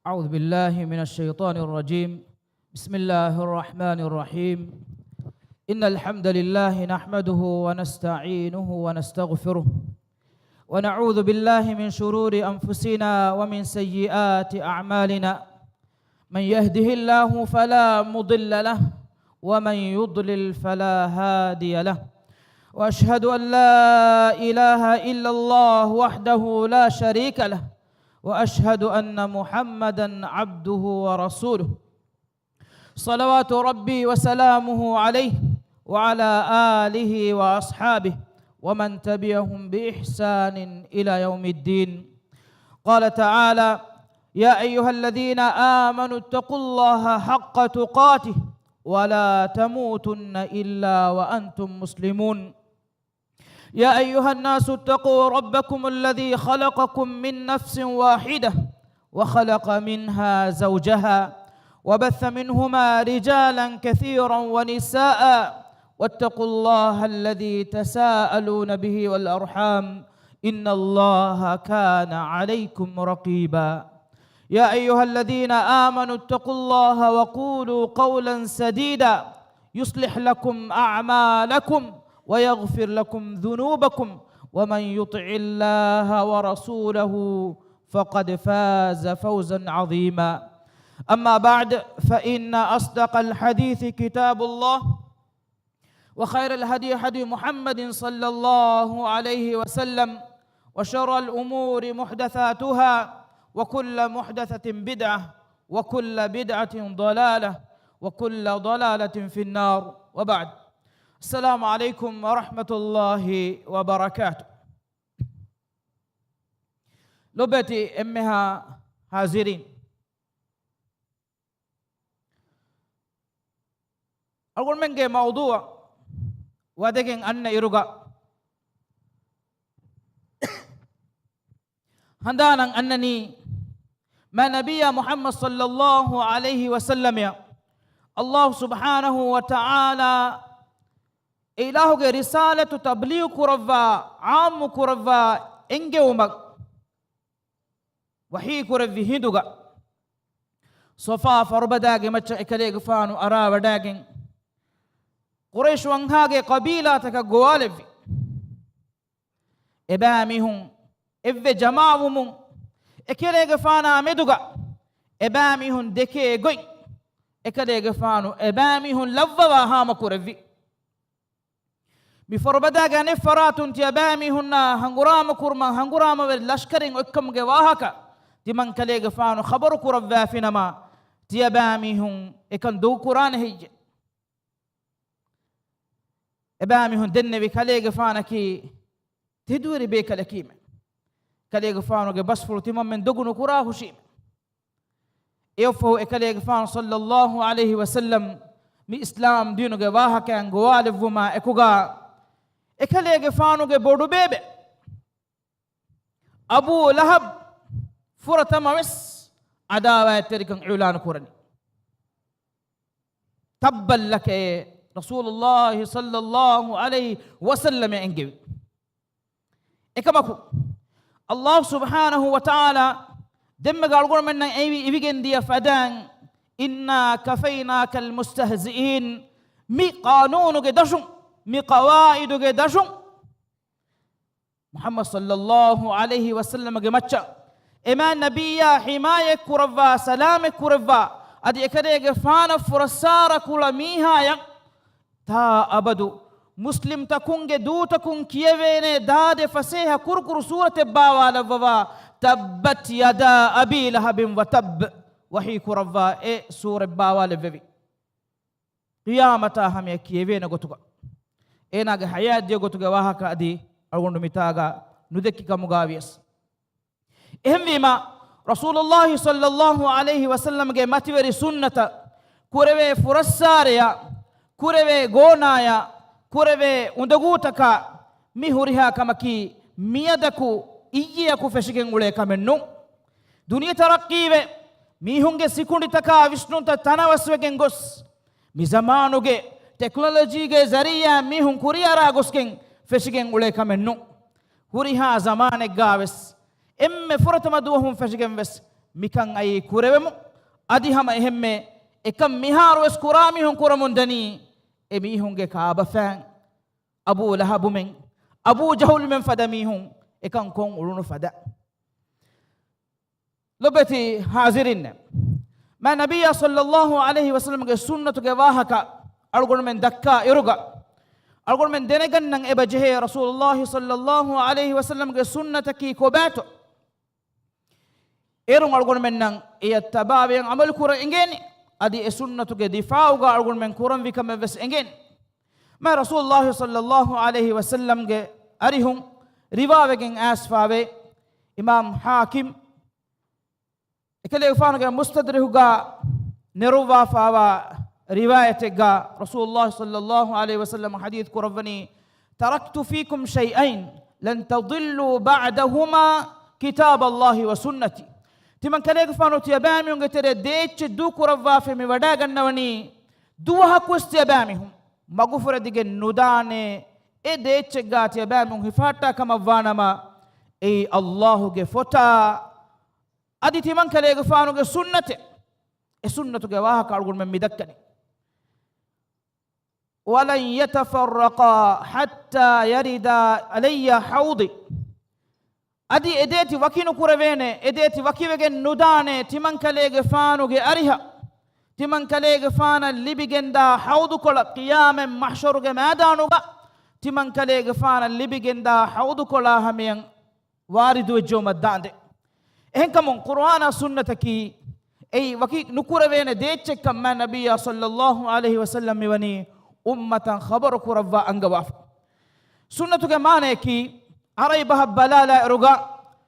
أعوذ بالله من الشيطان الرجيم. بسم الله الرحمن الرحيم. إن الحمد لله نحمده ونستعينه ونستغفره ونعوذ بالله من شرور أنفسنا ومن سيئات أعمالنا. من يهده الله فلا مضل له ومن يضلل فلا هادي له. وأشهد أن لا إله إلا الله وحده لا شريك له وأشهد أن محمدًا عبده ورسوله صلوات ربي وسلامه عليه وعلى آله وأصحابه ومن تبعهم بإحسان إلى يوم الدين. قال تعالى: يا أيها الذين آمنوا اتقوا الله حق تقاته ولا تموتن إلا وأنتم مسلمون. يا أيها الناس اتقوا ربكم الذي خلقكم من نفس واحدة وخلق منها زوجها وبث منهما رجالا كثيرا ونساء واتقوا الله الذي تساءلون به والأرحام إن الله كان عليكم رقيبا. يا أيها الذين آمنوا اتقوا الله وقولوا قولا سديدا يصلح لكم أعمالكم ويغفر لكم ذنوبكم ومن يطع الله ورسوله فقد فاز فوزا عظيما. أما بعد، فإن أصدق الحديث كتاب الله وخير الهدي هدي محمد صلى الله عليه وسلم وشر الأمور محدثاتها وكل محدثة بدعة وكل بدعة ضلالة وكل ضلالة في النار. وبعد، السلام عليكم ورحمة الله وبركاته. لبتي أمها حاضرين، أقول منك موضوع ودقن أن إرغا هندانا أنني ما نبي محمد صلى الله عليه وسلم يا الله سبحانه وتعالى إلهك رسالة تبليغ كرفا عام كرفا إنجومك وحي كرفي هندوغا صفا فربداغ مچا إكاليغ فانو أراوداغ قريش وانهاغ قبيلاتك غوالفي إباميهم إفي جماعهم إكاليغ فانا مدوغا إباميهم دكي غوي إكاليغ فانو إباميهم لفوا هام كرفي بفربداغ نفراتون تيابامي هنا هنغرام كرما هنغرام لشكرين وكم جواهكا تمن كليغ فانو خبر كربا فينما تيابامي هن إكن دو قران هيج إبامي هن دن بكليغ فانكي تدوري بيك لكيم كليغ فانو بس فرتيم من دغنو كراه شيم يوفو إكليغ فانو صلى الله عليه وسلم مي إسلام دينو جواهكا غوالف وما إكوغا إكاليغ فانوغ بودو بيبي أبو لهب فرطة مس عداوة تركن إعلان كورني تبا لك رسول الله صلى الله عليه وسلم إنجوي إكمكو الله سبحانه وتعالى دم قالوا منا إيبيجن دي فدان إنا كفيناك المستهزئين مي قانونك دشون مي قواعدك دشون محمد صلى الله عليه وسلم جمتشا إما نبي حماية كرفا سلام كرفا أدي أكده فانا فرسارة كل ميها يا تا أبدو مسلم تكون دو تكون كيفين داد فسيها كركر سورة باوا لفوا تبت يدا أبي لهب وتب وحي كرفا سورة باوا لفوا قيامتا هم يكيفين غتوغا إناغ حياة دي غتوغا وحكا دي أغنو متاغا ندكي كمغاويس إهم رسول الله صلى الله عليه وسلم جي ماتوري سنة كوري فرساريا كوري غونايا كوري اندغوتكا ميهوريها كمكي ميادكو إييكو فشكين غوليكا منو دنيا ترقيبه ميهونجي سيكوندي تكا وشنون تناوسوكين غوس مي زمانوغي تكنولوجيغي زريا ميهون كوريارا غوسكين فشكين غوليكا منو هوريها زمانك غاوس إم فرط مدوهم فشكين بس mikan ay kurevemu adi hama ehemme ekam miharu es kurami hon kuramundani e mihunge kaaba fan abu lahab men abu jahul men fadami hon ekan kon ulunu fada lobeti hazirin ma nabiyya sallallahu alaihi wasallam ge sunnatu ge wahaka algon men dakka iruga algon men denegan nan eba jehe rasulullah sallallahu alaihi wasallam ge sunnata ki ko bato erun algon men nan e tababe amal kura ingeni adi e sunnatu ge difauga algon men kuram vikam ves ingeni ma rasulullah sallallahu alaihi wasallam ge arihum riwayegen asfawe imam hakim ikale ufanuga mustadrihuga neruwa fawa riwayatega rasulullah sallallahu alaihi wasallam hadith kuravani taraktu fikum shay'ain lan tadillu ba'dahuma kitab allah wa sunnati timan kale ufanu tiyabami ungetere deech du kuravwa fe me wada gannawani duwa kusti abami hum magufura dige nudane e deech ga tiyabami hifata kama vanama e allah ge fota adi timan kale ufanu ge sunnate e sunnatu ge waha kalgun men midakkani walan yatafarraqa hatta yarida alayya hawdi adi edeti wakinu kuravene edeti wakiwegen nudane timan kale ufanu ge ariha timan kale ufana libigenda hawdu kola qiyam mahshur ge madanuga timan kale ufana libigenda hawdu kola hamiyan waridu jomadande ehkamun qur'ana sunnataki ei waki nukuravene deche kamma nabiyya sallallahu alaihi wasallam miwani ummatan khabar kuravwa angawaf sunnatuge mane ki aray bahab balala ruga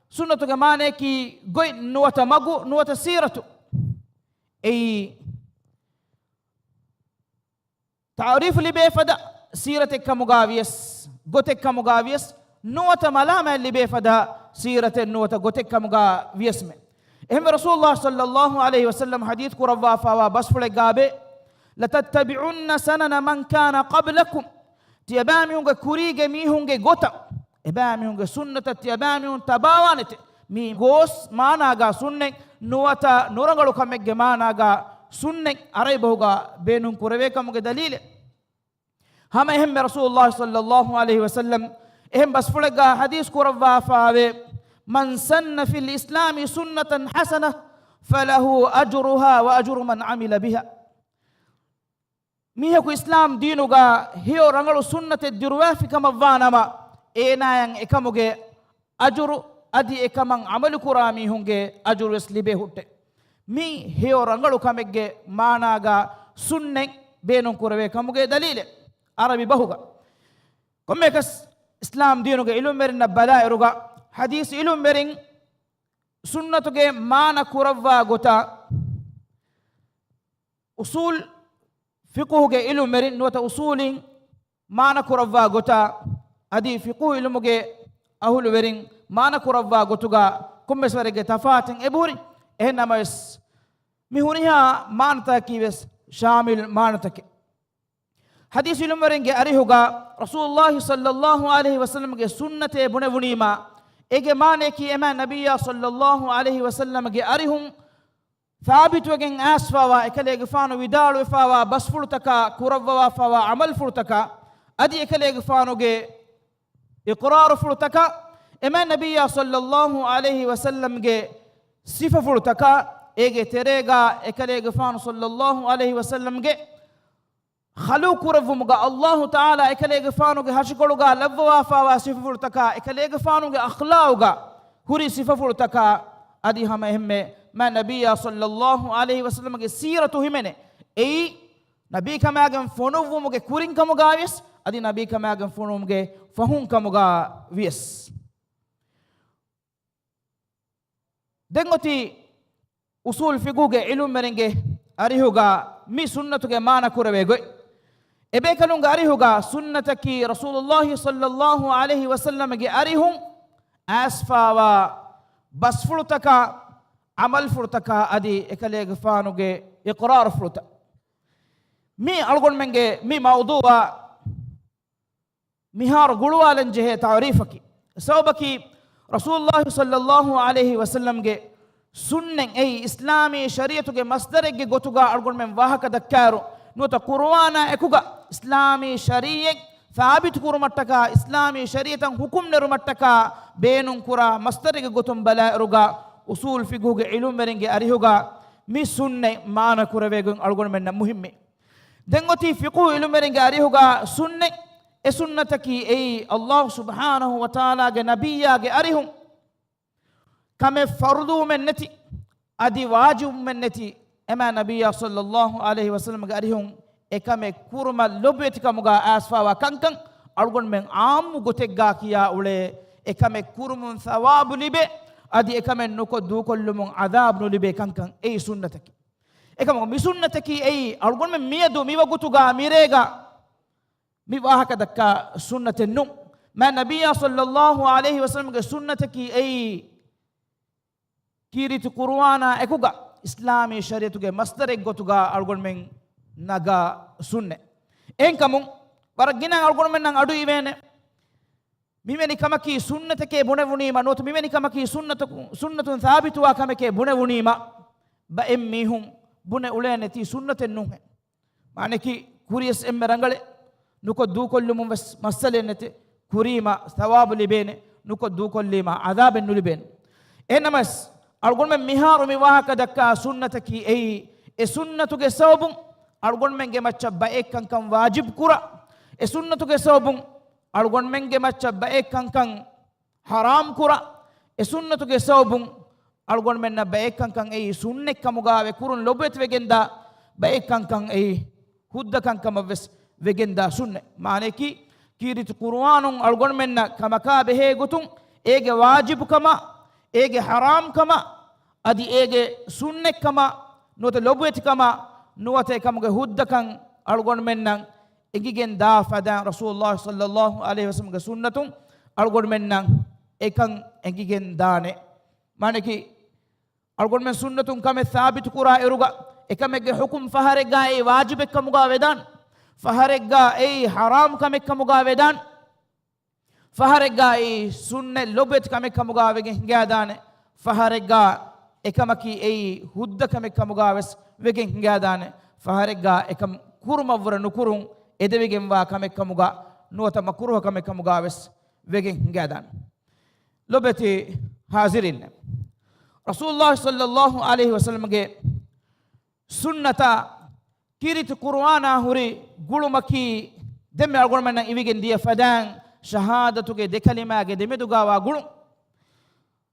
sunnatuge mane ki goy nuwata magu nuwata siratu ei ta'rif li befada siratek kamugawiyas gotek kamugawiyas nuwata malama li befada سيرة النوة قتك مغا ويسمه اهم رسول الله صلى الله عليه وسلم حديث كروا فوا بسفل غابه لتتبعن سنن من كان قبلكم تيبامي هونغ كوريغ مي هونغ غوتا ابامي هونغ سنة تيبامي هون تباوانت مي غوس ماناغا سنن نوتا نورنغلو كمغ ماناغا سنن اريبوغا بينون كرويكمغ دليل هم اهم رسول الله صلى الله عليه وسلم اهم بس فلقا حديث كروا فاوي من سن في الإسلام سنة حسنة فله أجرها وأجر من عمل بها ميهكو إسلام دينوغا هيو رنغلو سنة الدروافي كما فانما إينا ين إكاموغي أجر أدي إكامان عمل كرامي هونغي أجر يسلبه هوتي مي هيو رنغلو كاميغي ماناغا سنة بينون كروي كاموغي دليل عربي بهوغا كميكس اسلام دينوغا علم مرين بلاء رغا حديث علم مرين سنتوغا مانا كوروا غوتا اصول فقهوغا علم مرين نوتا اصول مانا كوروا غوتا ادي فقه علموغا اهول ورين مانا كوروا غوتوغا كومسوريغا تفاتن ابوري انماس ميهونيها مانتا كيوس شامل مانتك حديث لمرنج أريهوغا رسول الله صلى الله عليه وسلم کے سنت بنونیما ایک مانے کی اما نبی صلی اللہ علیہ وسلم کے أريهم ثابت وگن اسفاوا اکلے گفانو ودال وفاوا بس فرتکا قروا فاوا عمل فرتکا ادی اکلے گفانو کے اقرار فرتکا اما نبی صلی اللہ علیہ وسلم کے صفه فرتکا ایک تریگا اکلے گفانو صلی اللہ علیہ وسلم کے خلو كرفمغا الله تعالى اكليغ فانوغا هاشكولوغا لبوا فاوا صففلتكا اكليغ فانوغا اخلاوغا هوري صففلتكا ادي هم ما نبي صلى الله عليه وسلم سيرته همنه اي نبي كماغن فونومغا كورين كمغا ويس ادي نبي كماغن فونومغا فهون كمغا ويس دنگوتي اصول فقهوغا علم مرنگه اريهوغا مي سنتوغا مانا كوربيغوي إبيكالون أريهوغا سنة كي رسول الله صلى الله عليه وسلم كي أريهم أسفاوا بس فرتكا عمل فرتكا أدي إكاليغ فانوغي إقرار فرتا مي ألغون منغي مي موضوع مهار قلوالن جهة تعريفك سوبكي رسول الله صلى الله عليه وسلم كي ಸುನ್ನೆಂ ಏಯ್ ಇಸ್ಲಾಮಿ ಶರೀಯತುಗೆ ಮಸ್ದರೆಗೆ ಗೊತುಗ ಅಳ್ಗೊಂಡು ಮೆಂ ವಾಹಕ ದಕ್ಕಾರು ನೂತ ಕುರ್ವಾನ ಎಕುಗ ಇಸ್ಲಾಮಿ ಶರೀಯೆ ಸಾಬಿತು ಕುರುಮಟ್ಟಕ ಇಸ್ಲಾಮಿ ಶರೀಯತಂ ಹುಕುಂ ನೆರುಮಟ್ಟಕ ಬೇನುಂ ಕುರ ಮಸ್ತರಿಗೆ ಗೊತುಂ ಬಲ ರುಗ ಉಸೂಲ್ ಫಿಗುಗೆ ಇಲುಂ ಮೆರಿಂಗೆ ಅರಿಹುಗ ಮಿ ಸುನ್ನೆ ಮಾನ ಕುರವೇಗು ಅಳ್ಗೊಂಡು ಮೆನ್ನ ಮುಹಿಮ್ಮೆ ದೆಂಗೊತಿ ಫಿಕು ಇಲುಂ ಮೆರಿಂಗೆ ಅರಿಹುಗ ಸುನ್ನೆ ಎ ಸುನ್ನತಕಿ ಏಯ್ ಅಲ್ಲಾಹ್ ಸುಬ್ಹಾನಹು ವ ತಆಲಾಗೆ ನಬಿಯಾಗೆ ಅರಿಹುಂ ಕಮೆ ಫರ್ದು ಮೆನ್ನತಿ ಅದಿ ವಾಜಿಬ್ ಮೆನ್ನತಿ ಎಮ ನಬಿಯ ಸಲ್ಲಲ್ಲಾಹು ಅಲೈಹಿ ವಸಲ್ಲಂಗೆ ಅರಿಹುಂ ekame kurma lobbetika muga asfawa kankan algon men ammu gotegga kiya ule ekame kurmun thawabu libe adi ekame nuko dukollumun adab nu libe kankan ei sunnataki ekame mi sunnataki ei algon men miyadu miwa gutuga mirega mi wahaka dakka sunnaten nu ma nabiyya sallallahu alaihi wasallam ge sunnataki ei kiritu qur'ana ekuga islami shariatuge masdar ek gotuga algon men naga sunne en kamun waragina algon men nang adu ivene mimeni kamaki sunnatake bunewunima not mimeni kamaki sunnatun thabituwa kamake bunewunima ba emmihum bune ulene ti sunnaten nuhe maneki kuriyes emme rangale nuko du kollumum masalenete kurima thawabu libene nuko du kollima adaben nulibene enamas algon men miharu mi wahaka dakka sunnataki ei e sunnatuge sabun algon menge macca ba ekkan kan wajib kura e sunnatuge sabun algon menge macca ba ekkan kan haram kura e sunnatuge sabun algon menna ba ekkan kan ei sunne kamugawe kurun lobet wegenda ba ekkan kan ei hudda kan kamavs wegenda sunne maneki kirit qur'anun algon menna kamaka behe gutun ege wajib kama ege haram kama adi ege sunne kama note lobet kama nuwate kamuge huddakan algon mennan egigen da fada rasulullah sallallahu alaihi wasallam ge sunnatun algon mennan ekan egigen dane maneki algon men sunnatun kame thabit qura eruga ekamege hukum faharega e wajib kamuga vedan faharega e haram kame kamuga vedan faharega e sunne lobet kame kamuga vege hinga dane faharega ekamaki e hudda kame kamuga wes wegen hingadane faharega ekam kurumavra nukurun edevegen wa kamekamuga nuwata makruha kamekamuga wes wegen hingadane lobeti hazirin rasulullah sallallahu alaihi wasallam ge sunnata kirit qur'ana huri gulumaki demme algon men ivigen dia fadan shahadatu ge de kalima ge de meduga wa gulu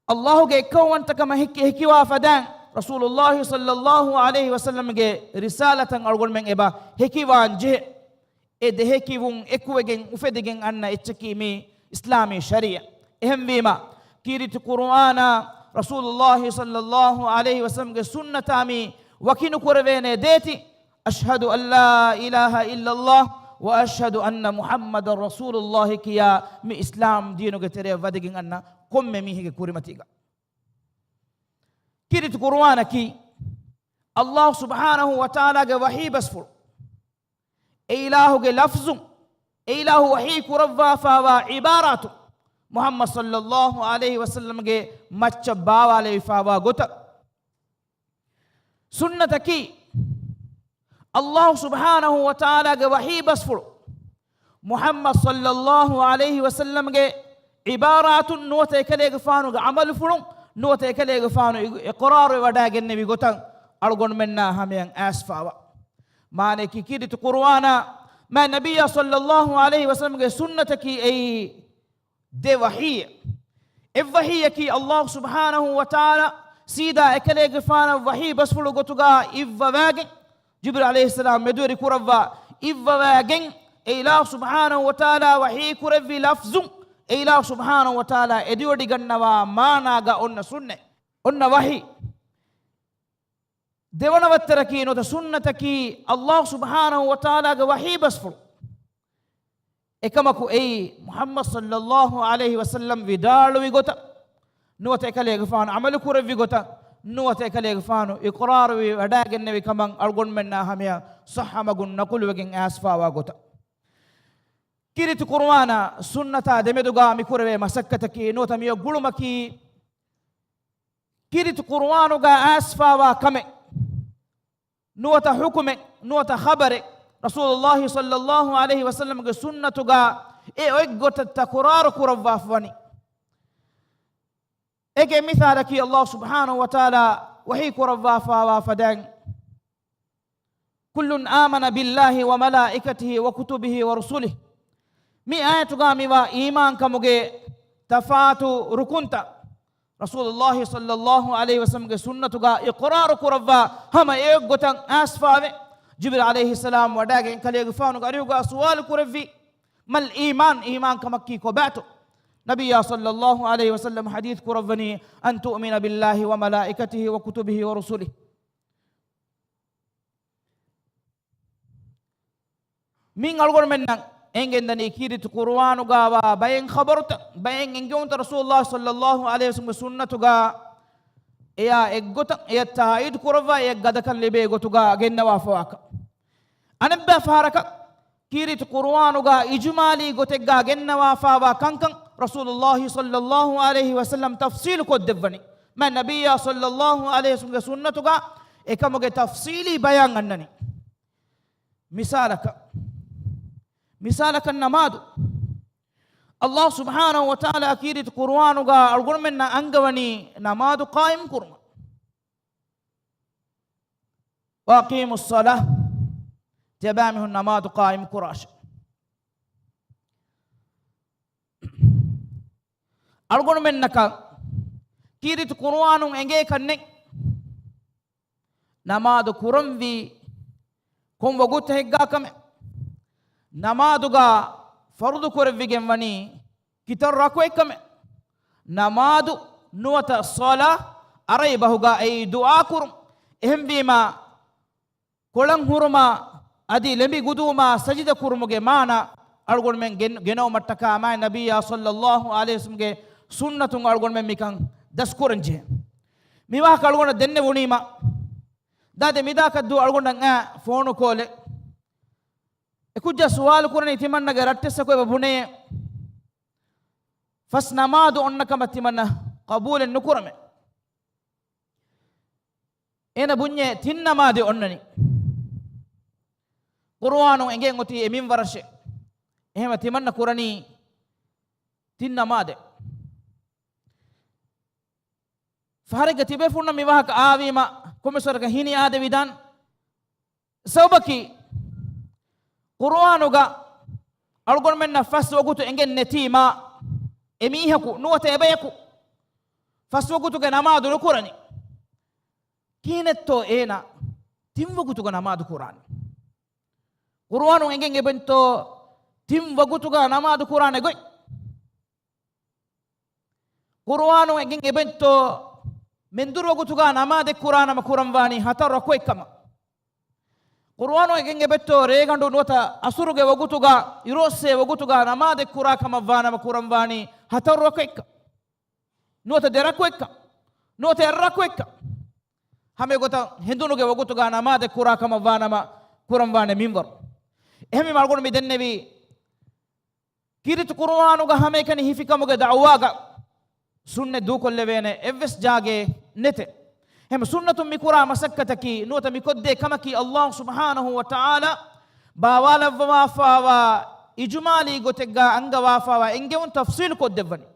allah ge kawanta kama hikiwa fadan rasulullah sallallahu alaihi wasallam ge risalatan algon men eba hekiwan je e de hekivun ekuwegen ufedegen anna echki mi islami sharia ehem wima kirit qur'ana rasulullah sallallahu alaihi wasallam ge sunnatami wakinu kurvene deti ashhadu an la ilaha illa allah wa ashhadu anna muhammadar rasulullah kiya mi islam dinu ge tere vadegen anna komme mi hege kurimatiga kirit qur'ana ki allah subhanahu wa ta'ala ge wahi basfur ilahu ge lafzum ilahu wahi kurawwa fa wa ibaratu muhammad sallallahu alaihi wasallam ge macca bawale fa wa gota sunnataki allah subhanahu wa ta'ala ge wahi basfur muhammad sallallahu alaihi wasallam ge ibaratun nuwate kale ge faanu ge amal fulun nuwate kale ge faanu iqrar wada genne wi gotan algon menna hamiyan asfawa mane ki kirit qur'ana ma nabiyya sallallahu alaihi wasallam ge sunnataki ay de wahi e wahi ki allah subhanahu wa ta'ala sida ekale ge faanu wahi basfulu gotuga ivva wage jibril alayhi salam meduri kurawwa ivva wagen ilah subhanahu wa ta'ala wahi kurawwi lafzum ilah subhanahu wa ta'ala ediodi gannawa managa onna sunne onna wahi devanawattaraki nota sunnataki allah subhanahu wa ta'ala ga wahi basfur ekamaku ei muhammad sallallahu alaihi wasallam vidalu vigota nuwata ekale gafan amalu kurawwi gota nuwata ekale gafanu iqrar wi wada gennevi kaman algon menna hamiya sahamagun naqul wegen asfawa gota kirit qur'ana sunnata demeduga mikurave masakkataki nota miyo gulumaki كيرت قرآنك أسفا وكمه نوت حكمه نوت خبره رسول الله صلى الله عليه وسلم سنتك إيقوت التكرار كرفافني إيجي مثالك الله سبحانه وتعالى وحي كرفافا وفدان كل آمن بالله وملائكته وكتبه ورسله مي آية قامي وإيمان كمجي تفاتو ركنتا رسول الله صلى الله عليه وسلم سنة إقرار كرفا هم إيقوتا أسفا جبريل عليه السلام وداك كلي غفانو غاريوغا سؤال كرفي ما الإيمان إيمان كمكي كوباتو نبي صلى الله عليه وسلم حديث كرفني أن تؤمن بالله وملائكته وكتبه ورسله من أقول منا إنجندني كيرت قرآن غابا بين خبرت بين إنجونت رسول الله صلى الله عليه وسلم سنة غا يا إجوتا يا تايد كرفا يا غدكن لبي إجوتوغا جنة وافواك أنا بفارك كيرت قرآن غا إجمالي إجوتوغا جنة وافوا كان رسول الله صلى الله عليه وسلم تفصيل كدفني ما النبي صلى الله عليه وسلم سنة غا إكمل تفصيلي بيان أنني مثالك النماد الله سبحانه وتعالى كيرت قرآن غا أقول منا أنغوني نماد قائم كرما وأقيموا الصلاة تبامه النماد قائم كراش أقول منك كيرت قرآن أنجي كنك نماد كرم في كم وقت هيجا كم نمادوغا فرض كورفيجن وني كتر راكوي كم نمادو نوتا الصلاة أري بهوغا أي دعاء كرم إهم بما كلن هرما أدي لمي قدوما سجد كرموغي مانا أرغون من جنو متكا ما النبي صلى الله عليه وسلم سنة أرغون من ميكان دسكورنجه ميواه كالغون دنة ونيما داد ميدا كدو أرغون نغا فونو كولي كوجا سؤال كورني تمنى غرتة سكوي ببني فسنمادو أنك ما تمنى قبول النكرمه أنا بني تنمادي أنني قرآن إنجي غتي أمين ورشة هم تمنى كورني تنمادي فهرج تبي فونا ميواك آوي ما كمسورك هيني آده ويدان سوبكي قرآنوغا أرغون من نفس وقتو إنجن نتيما إميهكو نوة إبايكو فس وقتو نمادو نكوراني كينتو إينا تيم وقتو نمادو كوراني قرآنو إنجن إبنتو تيم وقتو نمادو كوراني غوي قرآنو إنجن إبنتو من دور وقتو نمادو كورانا مكورانواني هتر ركوي كما قرآن وعندك بتو ريغاندو نوتا أسرعة وقتوغا يروسة وقتوغا نماذج كورا كما فانا مكورم فاني هتروكيك نوتا دراكويك نوتا الراكويك هم يقطع هندونوغا وقتوغا نماذج كورا كما فانا مكورم فاني ميمبر هم يمارقون ميدن نبي كيرت قرآنوغا هم يكني هيفيكاموغا دعواغا سنة دوكو لبينه إفس جاغي نته هم سنة مكورا مسكتكي نوتا مكودة كمكي الله سبحانه وتعالى باوالا ووافاوا إجمالي قتقا أنغا وافاوا إنجون تفصيل كودفني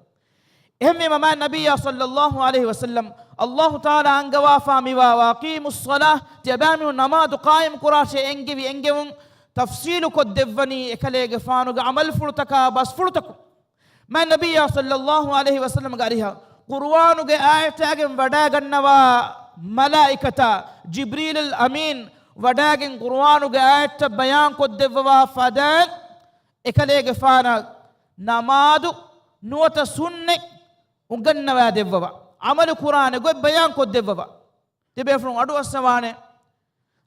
هم مما النبي صلى الله عليه وسلم الله تعالى أنغا وافا موا واقيموا الصلاة تبامي نماد قائم كراشي إنجي إنجون تفصيل كودفني إكاليغ فانو عمل فرتكا بس فرتكو ما النبي صلى الله عليه وسلم قالها قرآن آية وداغنوا ملائكة جبريل الأمين وداغن قرآن آية بيان كدفوا فدان إكاليغ فانا نمادو نوتا سنة ونغنوا دفوا عمل قرآن بيان كدفوا تبيفرون أدو السواني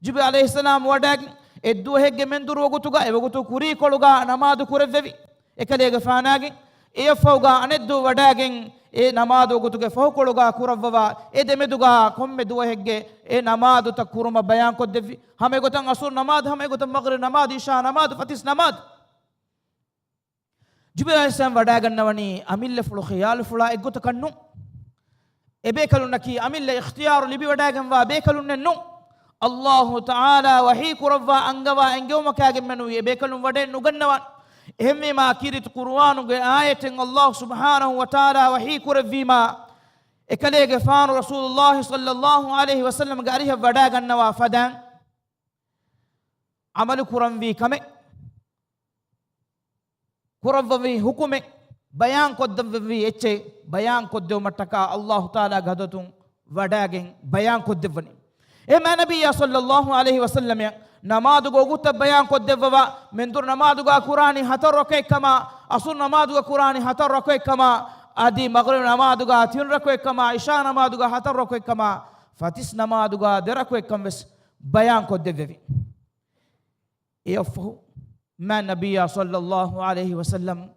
جبريل عليه السلام وداغن إدو هيك من دور وغتوغا وغتو كوري كولوغا نمادو كورفوي إكاليغ فاناغن إيفوغا أندو وداغن إيه نمادو قطوغي فوقلوغا كورفوا إيه دمدوغا كم دوهيغي إيه نمادو تكورما بيان كدفي همي قطن أصور نماد همي قطن مغرب نماد إشاء نماد فتيس نماد جبريل عليه السلام وداغن نواني أميل فلو خيال فلا إقوت كنو ebekalunnaki amilla ikhtiyaru libi wadagen wa bekalunnen nu Allahu Ta'ala wahi kurawwa angawa engewma kagen menu ebekalun wade nugannawan ehme ma kirit Qur'anu ge ayaten Allah subhanahu wa ta'ala wahi kurawima ekalege faanu Rasulullah sallallahu alaihi wasallam ge ariha wadagannawa fadan amalu kuramwi kame kurawwi hukume bayan koddavvi ecce bayan koddew mattaka Allah Ta'ala gadotun wadagen bayan koddevani ema nabiyya sallallahu alaihi wasallam ya namadu go gutta bayan koddevwa mendur namadu ga qur'ani hatar roke kama asun namadu ga qur'ani hatar roke kama adi maghrib namadu ga tin roke kama isha namadu ga hatar roke kama fatis namadu ga derako kames bayan koddevvi yafu ma nabiyya sallallahu alaihi wasallam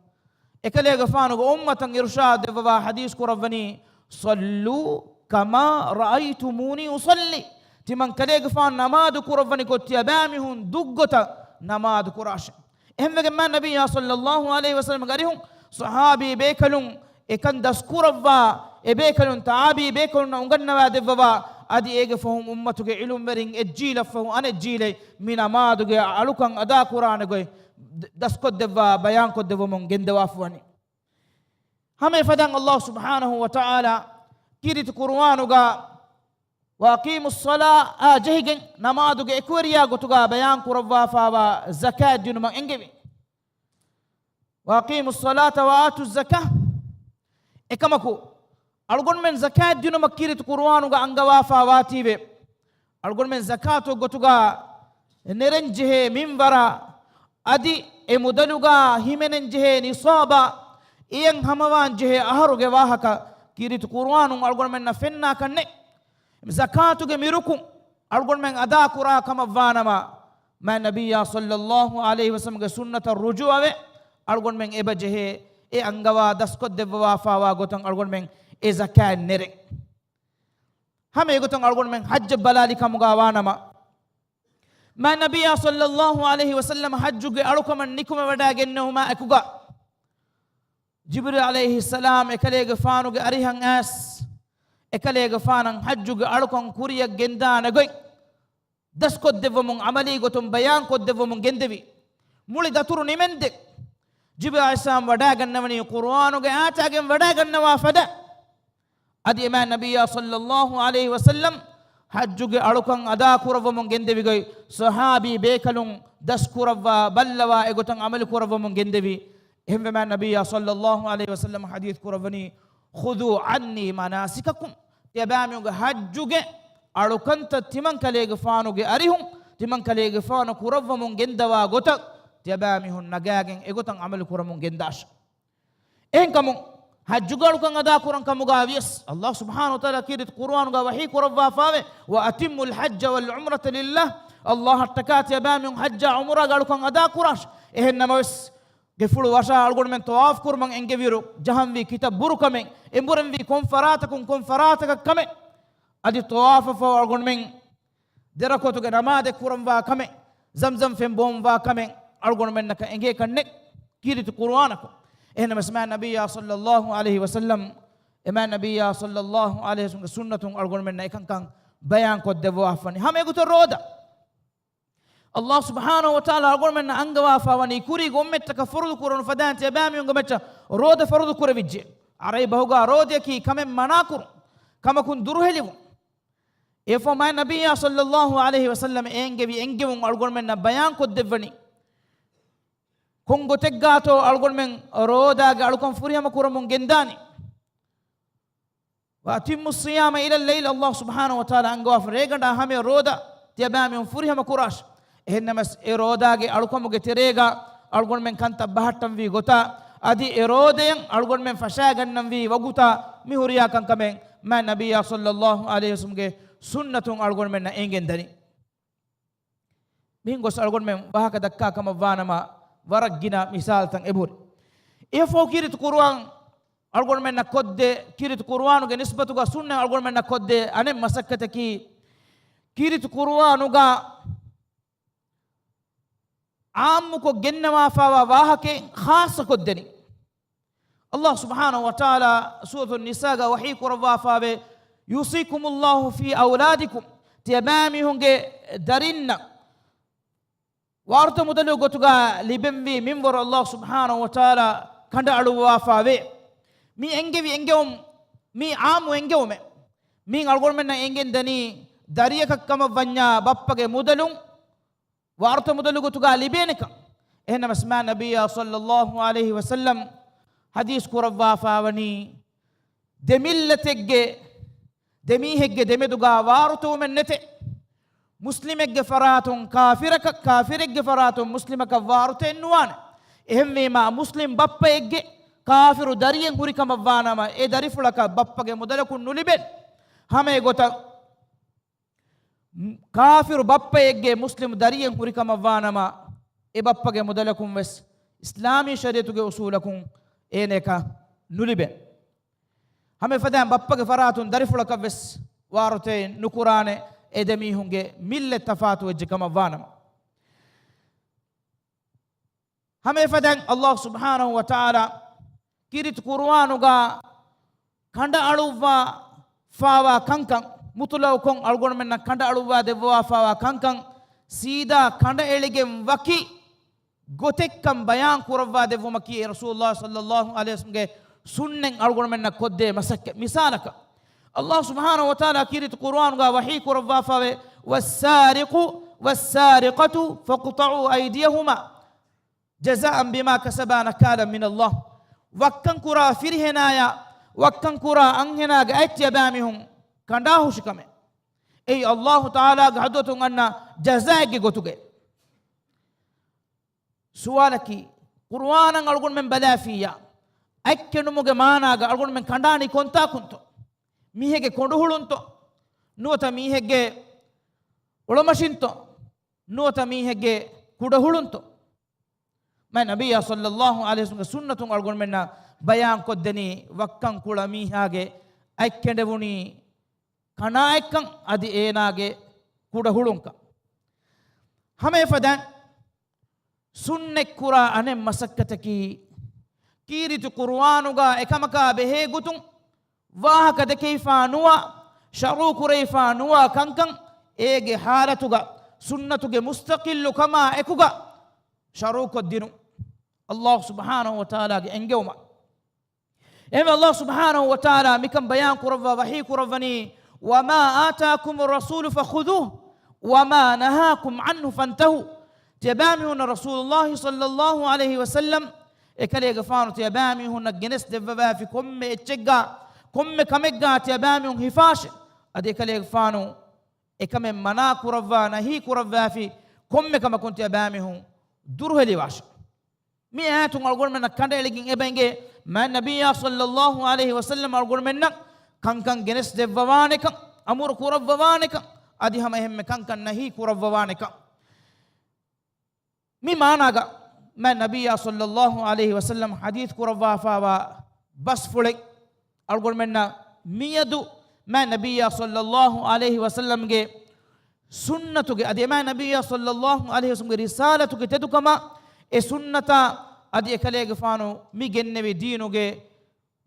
ekale gafanu go ummatan irshad wa hadis kurawani sallu kama ra'aytumuni usalli timan kale gafan namadu kurawani ko tiyabami hun duggota namadu kurash ehmege man nabiyya sallallahu alaihi wasallam garihun sahabi bekalun ekan daskurawwa ebekalun taabi bekalun ungannawa devwa adi ege fahum ummatuge ilum berin ejjila fahum anejjile min amaduge alukan ada qur'an go dasko devwa bayan ko devo mon gende wafuani hame fadan Allah subhanahu wa ta'ala kirit qur'anu ga wa aqimus sala ajigen namadu ge ekwariya gotuga bayan kurwa fa zakat dinu man engebe wa aqimus salata wa atuz zakah ekamaku algon men zakat dinu makirit qur'anu ga angawa fa watibe algon men zakato gotuga nerenjehe minbara adi e mudaluga himenen jehe nisaba iyan hamawan jehe aharuge wahaka kirit qur'anu algon men na fenna kanne zakatu ge miruku algon men ada kura kama vanama ma nabiyya sallallahu alaihi wasallam ge sunnata rujuwe algon men eba jehe e angawa dasko devwa fawa gotan algon men e zakat nere hame gotan algon men hajj balali kamuga wanama ما نبي صلى الله عليه وسلم حجّ أركم النكم وداعنهما أكوجا جبريل عليه السلام إكليج فانو أريهن أس إكليج فانن حجّ أركم كوريا جندان أجوي دس كود دفمون عملي قطم بيان كود دفمون جندبي مولي دتورو نمندك جبريل عليه السلام وداعنهما القرآن وجاءتهم وداعنهما فدا أدي ما النبي صلى الله عليه وسلم hajjuge alukan ada kurawamon gendevi goy sahabi bekalun das kurawwa ballawa egotan amal kurawamon gendevi hembe man nabiyya sallallahu alaihi wasallam hadith kurawani khudhu anni manasikakum tebamiuge hajjuge alukanta timan kalege faanuge arihun timan kalege faanu kurawamon gendawa gota tebamihun nagagen egotan amal kurawamon gendash enkamun hajjugalu kan ada kuran kamuga yes Allah subhanahu wa ta'ala kirit Qur'an ga wahi kurawwa fawe wa atimul hajj wal umrata lillah Allah takat yabami hajja umra galu kan ada kurash ehennamos gefulu washa algon men tawaf kurman engeviru jahamvi kitab burukamen emburamvi konfarata kame adi tawaf fa algon men derakotu ga namade kuramwa kame zamzam fembom wa kame algon men naka enge kanne kirit Qur'an ko إنما سمع النبي صلى الله عليه وسلم إما النبي صلى الله عليه وسلم سنة أرجو منا كان بيان قد دفعفني هم يقولون رودا الله سبحانه وتعالى أرجو منا أنجوا فواني كوري قومت تكفرد كورن فدان تبامي قومت رودا فرد كوري بيجي عري بهوجا رودا كي كم مناكر كم كن درهليو إفما النبي صلى الله عليه وسلم إنجوا أرجو منا بيان قد دفعني kongo teggato algon men rodaga algon furiyama kuramon gendani wa atimmu siyama ila al-layl Allah subhanahu wa ta'ala angwa freganda hame roda tiyabami furiyama kurash ehennamas e rodage algon ge terega algon men kanta bahattam wi gota adi e rodayen algon men fashagannam wi waguta mi huriya kan kamen ma nabiyya sallallahu alaihi wasallam ge sunnatun algon men na engendani min gos algon men bahaka dakka kama vanama waragina misal tang ebur ifo kirit Qur'an algon men nakodde kirit Qur'an ga nisbatu ga sunna algon men nakodde ane masakkata ki kirit Qur'an ga am ko gennama fawa wahake khas koddeni Allah subhanahu wa ta'ala surah an-nisa ga wahi qurwa fawe yusikumullahu fi awladikum tiyabami hunge darinna warta mudalu gotuga libembi minwar Allah subhanahu wa ta'ala kanda aluwa fawe mi engewum mi aamu engewume mi algolmenna engen dani dariyakakkama vanya bappage mudalum warta mudalu gotuga libeneka ehna masma nabiyya sallallahu alaihi wasallam hadis kurawwa fawani demilletege demihegge demeduga warutu mennete muslimegge faratun kafiregge faratun muslimaka warute ennuwane ehemme ma muslim bappayegge kafiru dariyen hurikama vanama e darifulaka bappage mudalakun nuliben hame gota kafiru bappayegge muslim dariyen hurikama vanama e bappage mudalakun wes islami shariatuge usulakun eneka nuliben hame fadan bappage faratun darifulaka wes warute nukurane edemi hunge mille tafatu wajkama vanama hame fadan Allah subhanahu wa ta'ala kirit qur'anuga kanda aluwa fawa kankan mutulaw kon algon menna kanda aluwa devwa fawa kankan sida kanda eligem waki gotekkam bayan kurawwa devuma ki rasulullah sallallahu alaihi wasallam ge sunnen algon menna kodde masakke misalaka Allah subhanahu wa ta'ala kirit qur'anuga wahi kurawwa fawe was-sariqu was-sariqatu faqta'u aydiyahuma jazaan bima kasaba nakalan min Allah wakkan kura firhenaya wakkan kura anhenaga atyabamihum kandahu shikame ei Allah ta'ala ga hadotun anna jazaagi gotuge suwalaki qur'anan algun men balafiya akkenumuge managa algun men kandani konta kunto mihege konduhulunto nuwata mihege ulomashinto nuwata mihege kudahulunto ma nabiyya sallallahu alaihi wasallam sunnatun algon menna bayan koddeni wakkan kula mihage akkendewuni kana ekkan adi enage kudahulunka hame fadan sunne kura ane masakkataki kiritu qur'anuga ekamaka behe gutun wahaka de kayfanuwa sharu kurayfanuwa kankan ege halatuga sunnatuge mustaqillu kama ekuga sharu koddinu Allah subhanahu wa ta'ala ge engewma ema Allah subhanahu wa ta'ala mikam bayan kurawwa wahi kurawani wama ataakum ar-rasul fakhudhuhu wama nahakum anhu fantahu tiyabamihuna rasulullah sallallahu alaihi wasallam ekale gafanu tiyabamihuna genes devva fi komme echegga komme kamegga tiyabamihun hifash ade ekale gafanu ekame mana kurawwa nahi kurawwa fi komme kama kunti tiyabamihun durheli wash mi ayatun algon men kandeligin ebenge man nabiyya sallallahu alaihi wasallam algon men kankan genes devwane kan amur kurawwane kan adi hama hemme kankan nahi kurawwane kan mi managa man nabiyya sallallahu alaihi wasallam hadith kurawwa fawa bas fulek algon men miyadu man nabiyya sallallahu alaihi wasallam ge sunnatuge adi man nabiyya sallallahu alaihi wasallam ge risalatuge tedukama e sunnata adi ekalege fano mi gennewe diinuge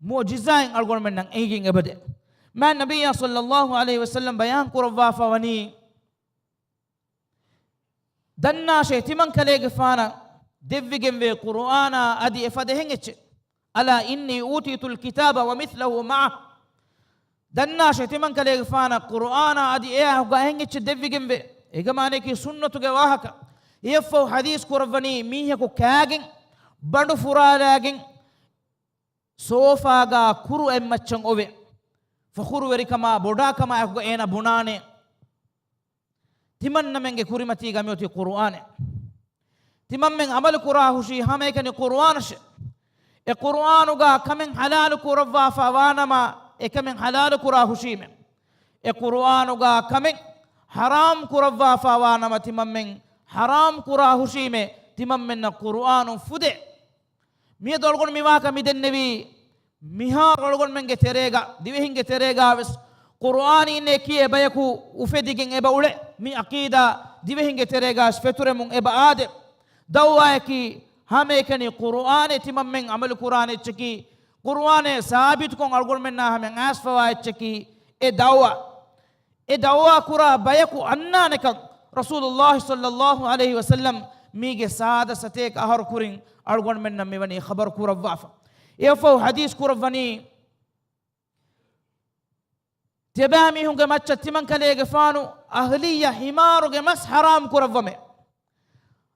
mu'jizain algon men nan egin ebade man nabiyya sallallahu alaihi wasallam bayan kurawwa fawani danna shaytiman kalege fana devvigen we qur'ana adi efade hengeche ala inni utitul kitaba wa mithluhu ma'a danna shaytiman kalege fana qur'ana adi e ga hengeche devvigen we egamane ki sunnatuge wahaka yefo hadith kurawani miheko kagen bandu furalagen sofa ga kuru emmachan ove fakhuru weri kama boda kama ko ena bunane timanna menge kurimati gamyoti qur'ane timam men amal kura hushi hame kani qur'an she e qur'anu ga kamen halal kurawwa fawanama e kamen halal kura hushi men e qur'anu ga kamen haram kurawwa fawanama timam men haram kura hushi me timam men qur'anu fude mi dolgon mi waka mi dennewi miha dolgon menge terega divehinge terega wes qur'ani ne kiye bayaku ufedigen eba ule mi aqida divehinge terega feture mun eba ade dawaki hame kani qur'ani timam men amal qur'ani cheki qur'ani sabit kon algon men na hame asfawa cheki e dawwa kura bayaku annanekam rasulullah sallallahu alaihi wasallam mige saada satek ahar kurin algon menna mewani khabar kurawwafa efo hadis kurawani tebami hunge macca timan kalege faanu ahliya himaruge mas haram kurawwame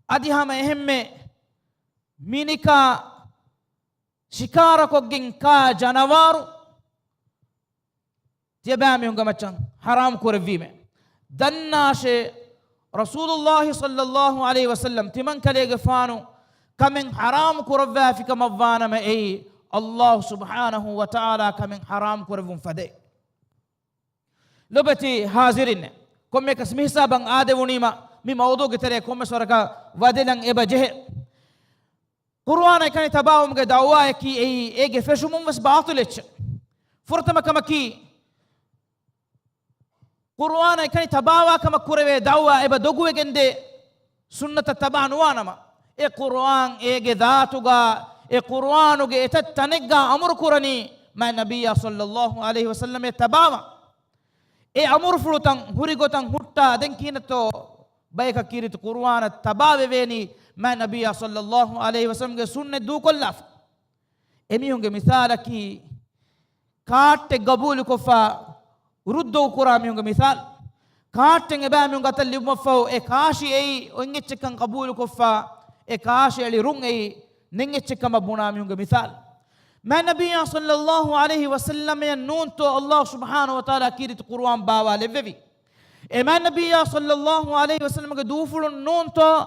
adihama ehemme minika shikara koggin ka janawaru tebami hunge macca haram kurawwime dannashe rasulullah sallallahu alaihi wasallam timan kalege faanu kamen haram kurawwa fi kamavana ma ei allah subhanahu wa ta'ala kamen haram kurawwum fade lobati hazirin komme kasmi hisaban ade wunima mi mawdu gitere komme soraka wadelan eba jehe qur'ana kani tabawum ge dawwa ki ei ege feshumum was batilech furtama kamaki qur'ana kani tabawa kama kurave dawwa eba doguwe gende sunnata tabanu wanama e qur'an ege dhatuga e qur'anuge etat tanegga amur kurani ma nabiyya sallallahu alaihi wasallam e tabawa e amur fulutan hurigotan hutta den kinato bayka kirit qur'ana tabawe veni ma nabiyya sallallahu alaihi wasallam ge sunne du kollaf emi hunge misala ki kaatte gabul kofa uruddo kurami hunge misal kaatte ngeba mi hunga talli mafau e kashi ei ongechkan qabul kofa e kashi ali rung ei nengechkam bunami hunge misal ما نبي صلى الله عليه وسلم ينونتو الله سبحانه وتعالى كيرت قرآن باوا لببي ما نبي صلى الله عليه وسلم دوفل نونتو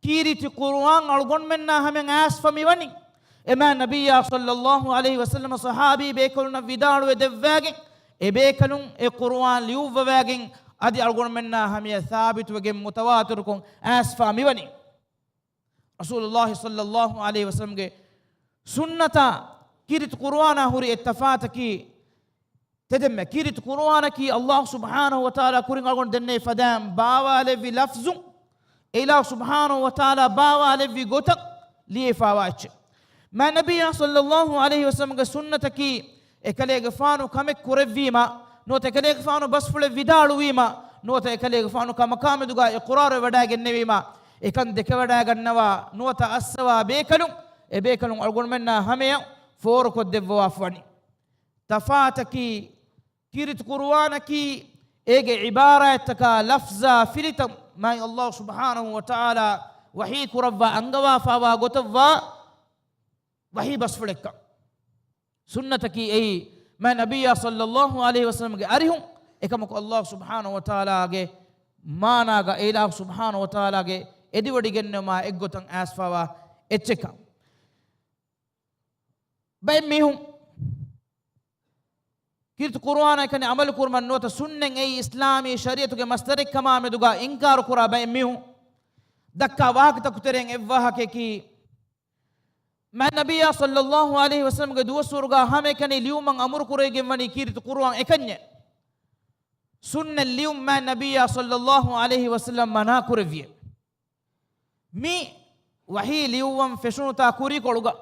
كيرت قرآن أرغن منا هم أسف ميوني ما نبي صلى الله عليه وسلم صحابي بيكلنا فيدار ودفاجن بيكلون القرآن ليوف واجن أدي أرغن منا هم ثابت وجم متواتركم أسف ميوني رسول الله صلى الله عليه وسلم سنة كيرت قرآن هوري اتفاتكي تدم كيرت قرآن كي الله سبحانه وتعالى كورين أقول دني فدام باوا لفي لفظ إله سبحانه وتعالى باوا لفي قطق ليه فاواتش ما نبي صلى الله عليه وسلم سنة كي إكاليغ فانو كمك كورفيما نوت إكاليغ فانو بس فل فيدالو ويما نوت إكاليغ فانو كمكام دوغا إقرار وداغ النبيما إكان دك وداغ النوا نوت أسوا بيكلم بيكلم أقول منا هميا فورك الدفوا فاني تفاتكي كيرت قرآنكي إيجي عبارة تكا لفظة فلتم ما الله سبحانه وتعالى وحي كربا أنغوا فوا غتوا وحي بس فلك سنتكي أي ما نبي صلى الله عليه وسلم أريهم إكمك الله سبحانه وتعالى ما ناغا إله سبحانه وتعالى إدي وديجن ما إغوتن أسفوا إتشكا باي ميهم كيرت قرآن كان عمل كرمان نوتا سنن أي إسلامي شريعة کے مسترك كما مدوغا إنكار كرا باي ميهم دكا واحد تكترين إفواها كي ما النبي صلى الله عليه وسلم دو سورغا همي كان اليوم أمر كرا جماني كيرت قرآن إكنية سنن اليوم ما النبي صلى الله عليه وسلم منا كرفيه مي وحي اليوم فشنو تا كوري كولغا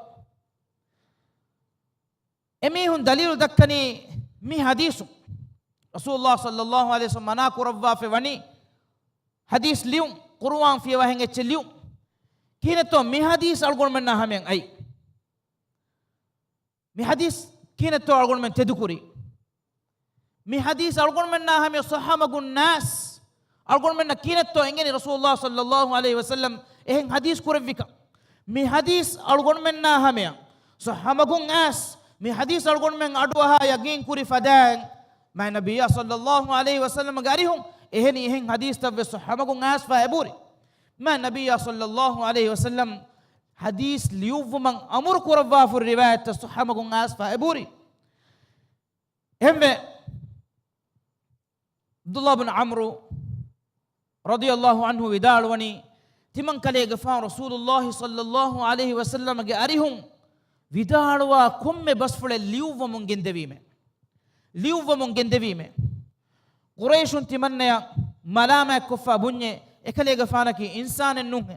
اميهن دليل دكني مي حديث رسول الله صلى الله عليه وسلم منا كروا في وني حديث اليوم قرآن في وهنگ اليوم كينتو مي حديث ألقون منا همين أي مي حديث كينتو ألقون من تدكوري مي حديث ألقون منا همين صحابة الناس ألقون منا كينتو إنجني رسول الله صلى الله عليه وسلم إهن حديث كورفيكا مي حديث ألقون منا همين صحابة الناس مي حديث ألقون من أدوها يقين كوري فدان ما النبي صلى الله عليه وسلم قاريهم إهن حديث تبي صحابة الناس فأبوري ما النبي صلى الله عليه وسلم حديث ليوف من أمر كربا في الرواية الصحابة الناس فأبوري هم عبد الله بن عمرو رضي الله عنه ودالوني تمن كلي غفار رسول الله صلى الله عليه وسلم قاريهم ودالوا كم بس فل ليوف من جندبيمه قريش تمنى ملامة كفا بني එකලේ ගෆානකි ඉන්සානෙන් නුහ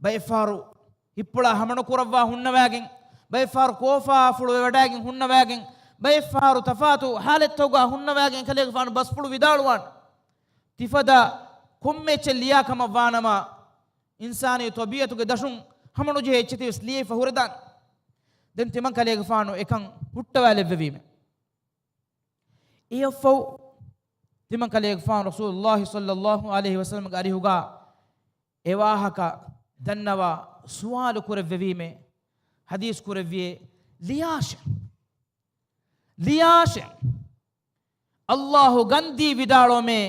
බයිෆාරු ඉප්පුලා හමන කුරවා හුන්න වෑගෙන් බයිෆාරු කෝෆා ෆුළු වඩාගෙන් හුන්න වෑගෙන් بيفارو تفاتو حالة توقع هن واجن كليك فان بس فلو بدالوان تفدا كم تشليا كما فانما إنساني طبيعته كدشون همنو جه اتشتي اسليه فهوردان دن تمن كليك فانو إكان هتوالي بفيم إيفو تمن كليك فان رسول الله صلى الله عليه وسلم قاري هوغا إواهكا دنوا سوال كره بفيم حديث كره بفيه لياش الله غندي بدالو مي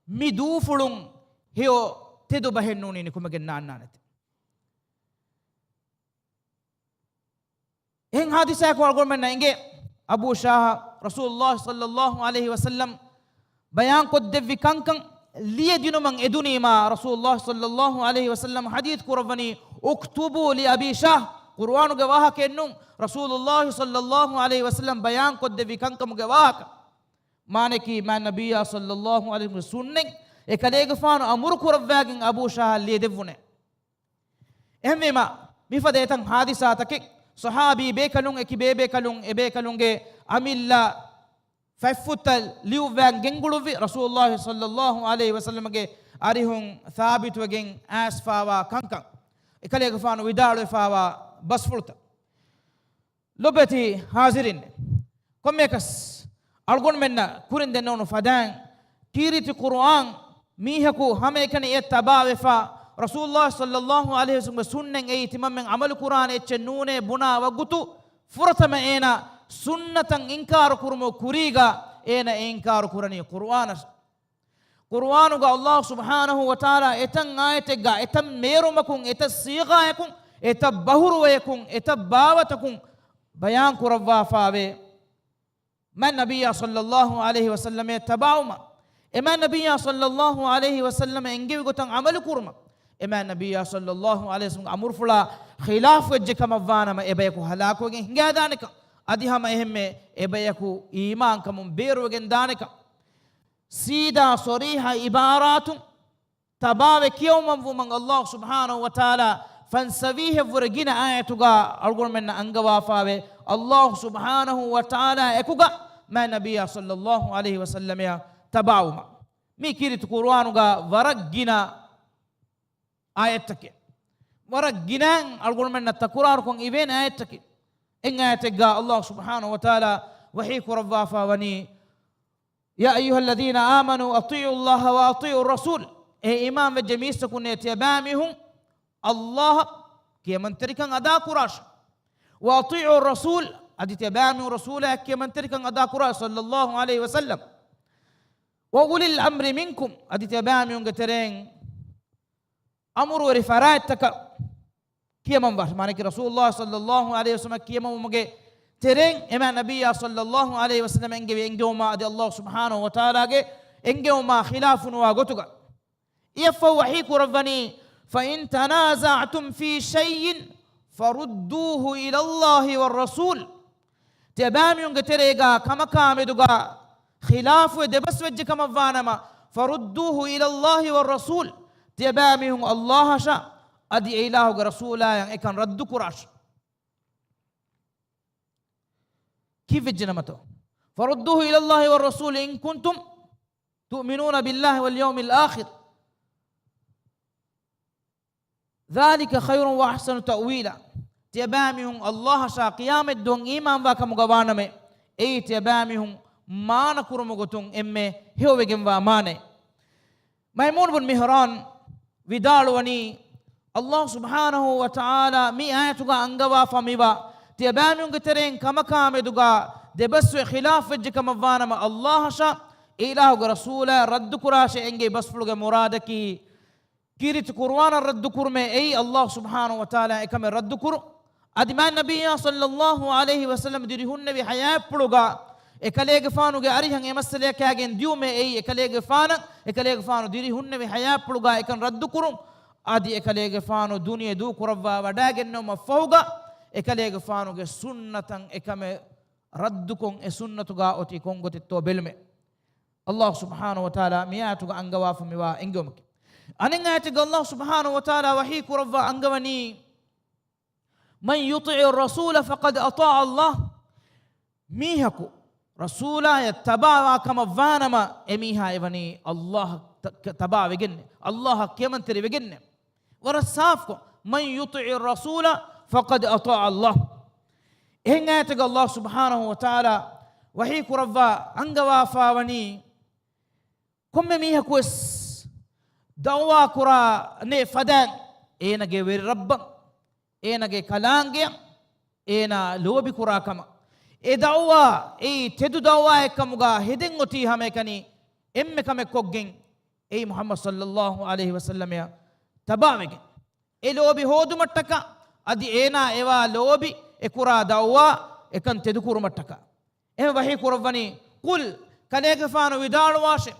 ميدوفلون هيو تدو بهنوني نكما جنان نانت إن حديثة كوالقول من نينجي أبو شاه رسول الله صلى الله عليه وسلم بيان قد في كان ليه دينو من إدوني ما رسول الله صلى الله عليه وسلم حديث كورفني اكتبوا لأبي شاه قرآن جواها كأنهم رسول الله صلى الله عليه وسلم بيان قد في كان كم جواك ما نكي ما النبي صلى الله عليه وسلم سنة إكليك فان أمور كورفاجن أبو شاه ليه دفونه هم ما بفديتن حادثاتك صحابي بيكلون إكي بيكلون إبيكلون جي أميلا ففتل ليو فان جنغلو في رسول الله صلى الله عليه وسلم جي أريهم ثابت وجن أسفاوا كان إكليك فان ودارو فاوا بس فلتا لبتي حاضرين كم يكس أرجون منا كورن دنونو فدان كيرت القرآن ميهكو هم يكني يتبع وفا رسول الله صلى الله عليه وسلم سنن أي تمام من عمل القرآن اتشنونه بنا وقتو فرتم إينا سنة إنكار كرمو كوريغا إينا إنكار كرني قرآن الله سبحانه وتعالى إتن آيتك إتن ميرو مكون إتن سيغا يكون إتن بهرو يكون إتن باوتكون بيان كروا فاوي من النبي صلى الله عليه وسلم يتبعوما إما النبي صلى الله عليه وسلم إنجيو قتن عمل كرما إما النبي صلى الله عليه وسلم أمر فلا خلاف وجهك مفانا ما إبايكو هلاكو هنجا دانك أديها ما إهم إبايكو إيمان كمون بيرو دانك سيدا صريحة عبارات تباوك يوم من الله سبحانه وتعالى فانسويه فرجنا آياتك أقول من أنجوا فاوي الله سبحانه وتعالى إكوغا ما النبي صلى الله عليه وسلم تباوما مي كيرت قرآنك ورجنا آياتك ورجنا أقول من التقراركم إبين آياتك إن آياتك الله سبحانه وتعالى وحيك ربا فاوني يا أيها الذين آمنوا أطيعوا الله وأطيعوا الرسول إيه إمام الجميع سكون يتبامهم الله كي من تركن أدا كراش وأطيعوا الرسول أدي تبامي رسوله كي من تركن أدا كراش صلى الله عليه وسلم وأولي الأمر منكم أدي تبامي ونقترين أمر ورفاراتك كي من باش معنى رسول الله صلى الله عليه وسلم كي من مجي ترين إما النبي صلى الله عليه وسلم إنجو ما أدي الله سبحانه وتعالى إنجو ما خلاف واغتوغا يفو وحيك ربني فإن تنازعتم في شيء فردوه إلى الله والرسول تبامي تريغا كما كامدوغا خلاف ودبس وجه كما فانما فردوه إلى الله والرسول تبامي الله شاء أدي إله رسولا يعني كان رد كراش كيف الجنمته فردوه إلى الله والرسول إن كنتم تؤمنون بالله واليوم الآخر ذلك خير وأحسن تأويلا تبامهم الله شا قيامة دون إيمان باك مغوانا أي تبامهم ما نكر مغتون إمي هو بجنب ماني ميمون بن مهران ودالوني الله سبحانه وتعالى مي آياتك أنغوا فميبا تبامهم كترين كما كامدوغا دبس خلاف وجه كما فانما الله شا إله رسوله رد كراش إنجي بس فلوغ مرادكي كيرت قرآن الرد كرمي أي الله سبحانه وتعالى إكم الرد كر أدمان النبي صلى الله عليه وسلم دريهن بحياة بلوغا إكاليغ فانو أريهن يمسلي كاغن ديومي أي إكاليغ فانو دريهن بحياة بلوغا إكن رد كرم أدي إكاليغ فانو دنيا دو كربا وداغن نوم فوغا إكاليغ فانو سنة إكم رد كون سنة أتي كونغو تتو بلمي الله سبحانه وتعالى مياتو أنغوا فميوا إنغومك أنغاتك الله سبحانه وتعالى وحيك ربا أنغواني من يطع الرسول فقد أطاع الله මීහකු රසූලාය තබාවා කම වානම එමීහා එවනි අල්ලාහ් තබා වෙගෙන්නේ අල්ලාහ් කියමන්තරි වෙගෙන්නේ වර සාෆ්කො මන් යුති'i රසූල ෆකද් අතා අල්ලාහ් එහෙන් ඇතක අල්ලාහ් සුබ්හානහු වතාලා වහී කුරවා අංගවාෆාවනි කොම්මෙ මීහකුස් දවවා කුරා නේ ෆදන් ඒනගේ වෙරි රබ්බන් ඒනගේ කලාංගය ඒන ලෝබි කුරාකම ඒ දවවා ඒ තෙදු දවවා එක්කමුගා හෙදෙන් ඔතී හැම එකනි එම්මෙ කමෙක් කොග්ගෙන් ඒ මුහම්මද් සල්ලල්ලාහු අලයිහි වසල්ලම තබාවෙගෙන් ඒ ලෝබි හෝදුමට්ටක අදි ඒනා ඒවා ලෝබි එකුරා දවවා එකන් තෙදු කුරුමට්ටක එහෙම වහී කුරවනි කුල් කලේගෆාන විදාළු වාෂෙ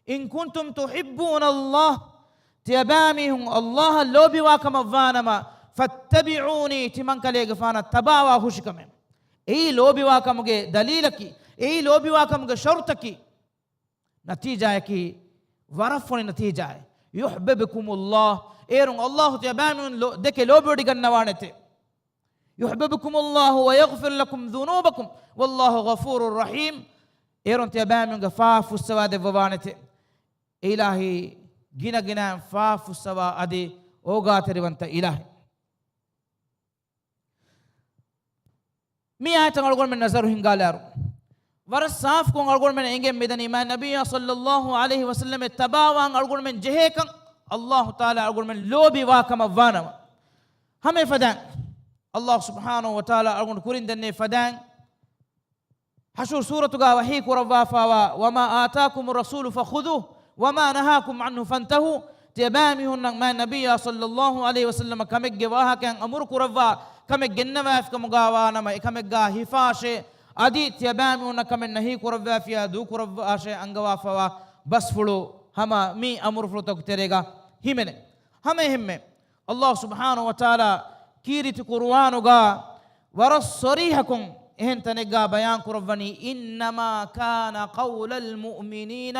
ඉන් කුන්තුම් තුහිබ්බූන අල්ලාහ් තියබාමිහුන් අල්ලාහ් ලෝබි වාකම වානම ෆත්තබිඋනි තිමන් කලේගෆාන තබාවා හුෂිකමෙන් ඒ ලෝබිවාකමුගේ දලීලකි ඒ ලෝබිවාකමුගේ ෂර්තකි නතිජායකි වරෆොනි නතිජාය යුහ්බබකුමුල්ලාහ් ඒරුන් අල්ලාහ් තියබාමින් දෙකේ ලෝබිවඩි ගන්නවානෙතේ යුහ්බබකුමුල්ලාහ් වයග්ෆිර් ලකුම් දුනූබකුම් වල්ලාහ් ගෆූරුර් රහීම් ඒරුන් තියබාමින්ගේ ෆාෆුස්සවා දෙවවානෙතේ ඉලාහි ගිනගින ෆාෆුස්සවා අදි ඕගාතරිවන්ත ඉලාහි මේ ආයතන් අල්ගොන් මෙන් නසරු හින්ගාලාරු වර සාෆ් කොන් අල්ගොන් මෙන් එංගෙන් මෙදනි මා නබිය සල්ලල්ලාහු අලයිහි වසල්ලම තබාවන් අල්ගොන් මෙන් ජෙහෙකන් අල්ලාහ් තාලා අල්ගොන් මෙන් ලෝබි වාකම වානම හමෙ ෆදන් අල්ලාහ් සුබ්හානහු වතාලා අල්ගොන් කුරින් දන්නේ ෆදන් හෂුර් සූරතුගා වහී කුරවාෆාවා වමා ආතාකුම් රසූලු ෆඛුදුහ් වමා නහාකුම් අන්හු ෆන්තහු තියබාමි හුන්න මා නබිය සල්ලල්ලාහු අලයිහි වසල්ලම කමෙග්ගේ වාහකයන් අමුරු කුරවා කමෙක් ගෙන්නවාෆ් කමුගාවා නම එකමෙක්ගා හිෆාෂේ අදි තියබාමි හුන්න කමෙන් නහී කුරවාෆියා දූ කුරවාෂේ අංගවාෆවා බස්ෆුළු හම මී අමුරු ෆුලතක් තෙරේගා හිමෙන හම එහෙම්මෙ අල්ලාහ් සුබ්හානහු වතාලා කීරිති කුර්ආනුගා වරස් සරීහකුම් එහෙන් තනෙග්ගා බයාන් කුරවනි ඉන්නමා කාන කවුලල් මුමිනීන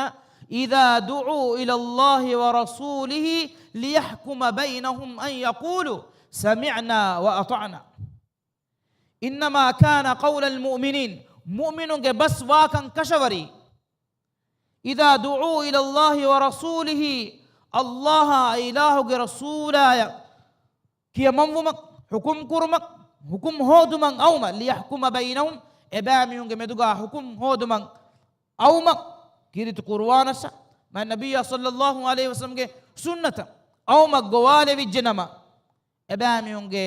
إذا دعوا إلى الله ورسوله ليحكم بينهم أن يقولوا سمعنا وأطعنا إنما كان قول المؤمنين مؤمن بس واكن كشوري إذا دعوا إلى الله ورسوله الله إله رسولا كي منظمك حكم كرمك حكم هودمن أوما ليحكم بينهم إبامي مدقا حكم هودمن أوما كيرت قرآنسا ما النبي صلى الله عليه وسلم سنة أو ما قوال بالجنما إباميونجي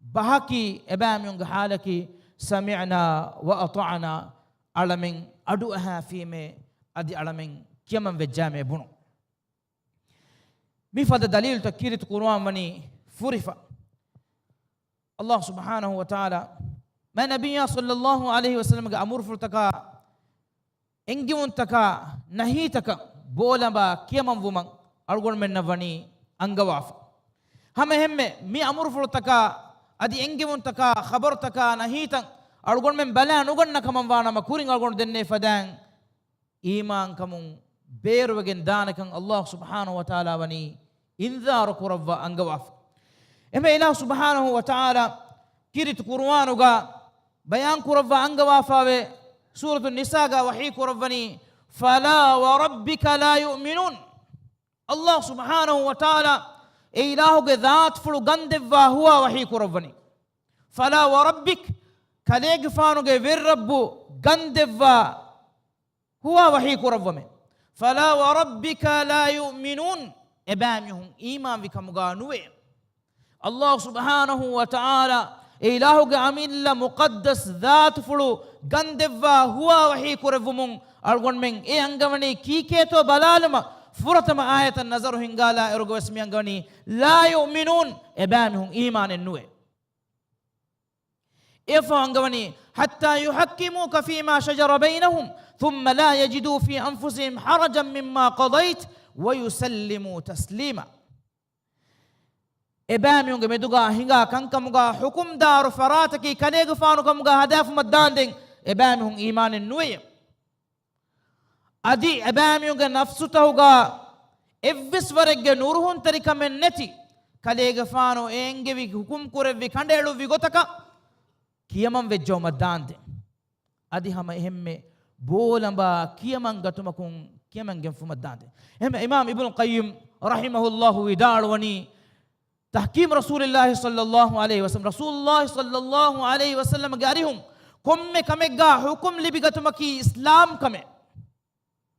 بحكي إباميونجي حالكي سمعنا وأطعنا على من أدوها فيما أدي على من كيما بجامع بنو مفاد دليل تكيرت قرآن مني فرفا الله سبحانه وتعالى ما النبي صلى الله عليه وسلم أمر فرتكا ಎಂಗಿವಂತಕ ನಹೀತಕ ಬೋಲಂಬ ಕಿಯಮಂವುಮಂ ಅಳ್ಗೊಳ್ ಮೆನ್ನವನಿ ಅಂಗವಾಫ ಹಮ ಹೆಮ್ಮೆ ಮಿ ಅಮುರು ಫುಳತಕ ಅದಿ ಎಂಗಿವಂತಕ ಖಬರ್ತಕ ನಹೀತಂ ಅಳ್ಗೊಳ್ ಮೆನ್ ಬಲ ಅನುಗಣ್ಣ ಕಮಂವಾ ನಮ ಕೂರಿಂಗ್ ಅಳ್ಗೊಳ್ ದೆನ್ನೆ ಫದಾಂ ಈಮಾನ್ ಕಮುಂ ಬೇರುವಗೆನ್ ದಾನಕಂ ಅಲ್ಲಾಹ್ ಸುಬ್ಹಾನಹು ವ ತಆಲಾ ವನಿ ಇಂಜಾರು ಕುರವ್ವ ಅಂಗವಾಫ ಎಮೆ ಇಲಾಹ್ ಸುಬ್ಹಾನಹು ವ ತಆಲಾ ಕಿರಿತ್ ಕುರ್ಆನುಗ ಬಯಾನ್ ಕುರವ್ವ ಅಂಗವಾಫಾವೆ سورة النساء وحي كربني فلا وربك لا يؤمنون الله سبحانه وتعالى إله ذات فلو غندف هو وحي كربني فلا وربك كليك فانو غير رب غندف هو وحي كربني فلا وربك لا يؤمنون إبامهم إيمان بك مغانوه الله سبحانه وتعالى إله عميل مقدس ذات فلو غندوا هو وحي كرفمون أرغون من إيه أنغمني كيكيتو بلالما فرتم آية النظر هنغالا إرغو اسمي أنغمني لا يؤمنون إبامهم إيمان النوي إفو أنغمني حتى يحكموك فيما شجر بينهم ثم لا يجدوا في أنفسهم حرجا مما قضيت ويسلموا تسليما إباميونغ مدوغا هنغا كنكمغا حكم دار فراتكي كنيغ فانوكمغا هدف مداندين إباميونغ إيمان النوي أدي إباميونغ نفسوتهوغا إفس ورق نورهن تريكا من نتي كنيغ فانو إنغي حكم كوري كندلو ويغوتكا كيمم وجو مداندين adi hama ehemme bolamba kiyaman gatumakun kiyaman gen fumaddande ehme imam ibn qayyim rahimahullah widalwani tahkim rasulullah sallallahu alaihi wasallam rasulullah sallallahu alaihi wasallam garihum komme kamegga hukum libigatumaki islam kame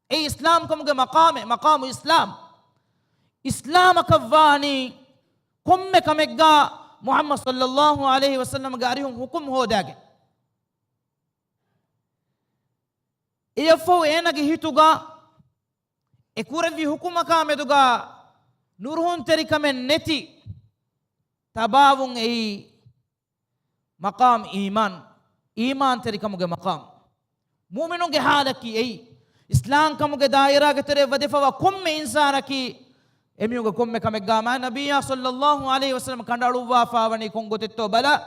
ei islam kamuge maqamu islam akavani komme kamegga muhammad sallallahu alaihi wasallam garihum hukum hodage iyafo enage hituga ekuravi hukumaka meduga nurhun terikamen neti tabawun ei maqam iman terikamuge maqam mu'minunge halaki ei islam kamuge daira ge tere wadefawa komme insaraki emiyuge komme kamegga ma nabiyya sallallahu alaihi wasallam kandaluwa fawani kongotetto bala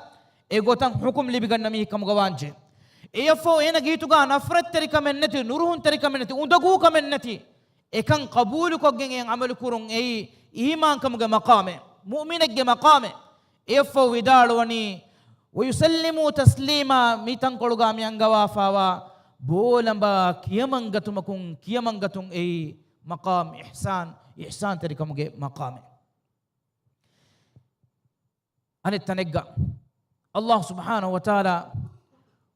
e gotan hukum libiganna mi kamuge wanje eyafo ena gituga nafrat terikamen neti nurhun terikamen neti undagu kamen neti ekan qabulu koggen en amal kurun ei iman kamuge maqame mu'minege maqame eyafo widalwani ويسلموا تسليما ميتان قلوغا ميانغوا فاوا بولمبا كيمانغتون اي مقام احسان تريكمغي مقام ان التنقى الله سبحانه وتعالى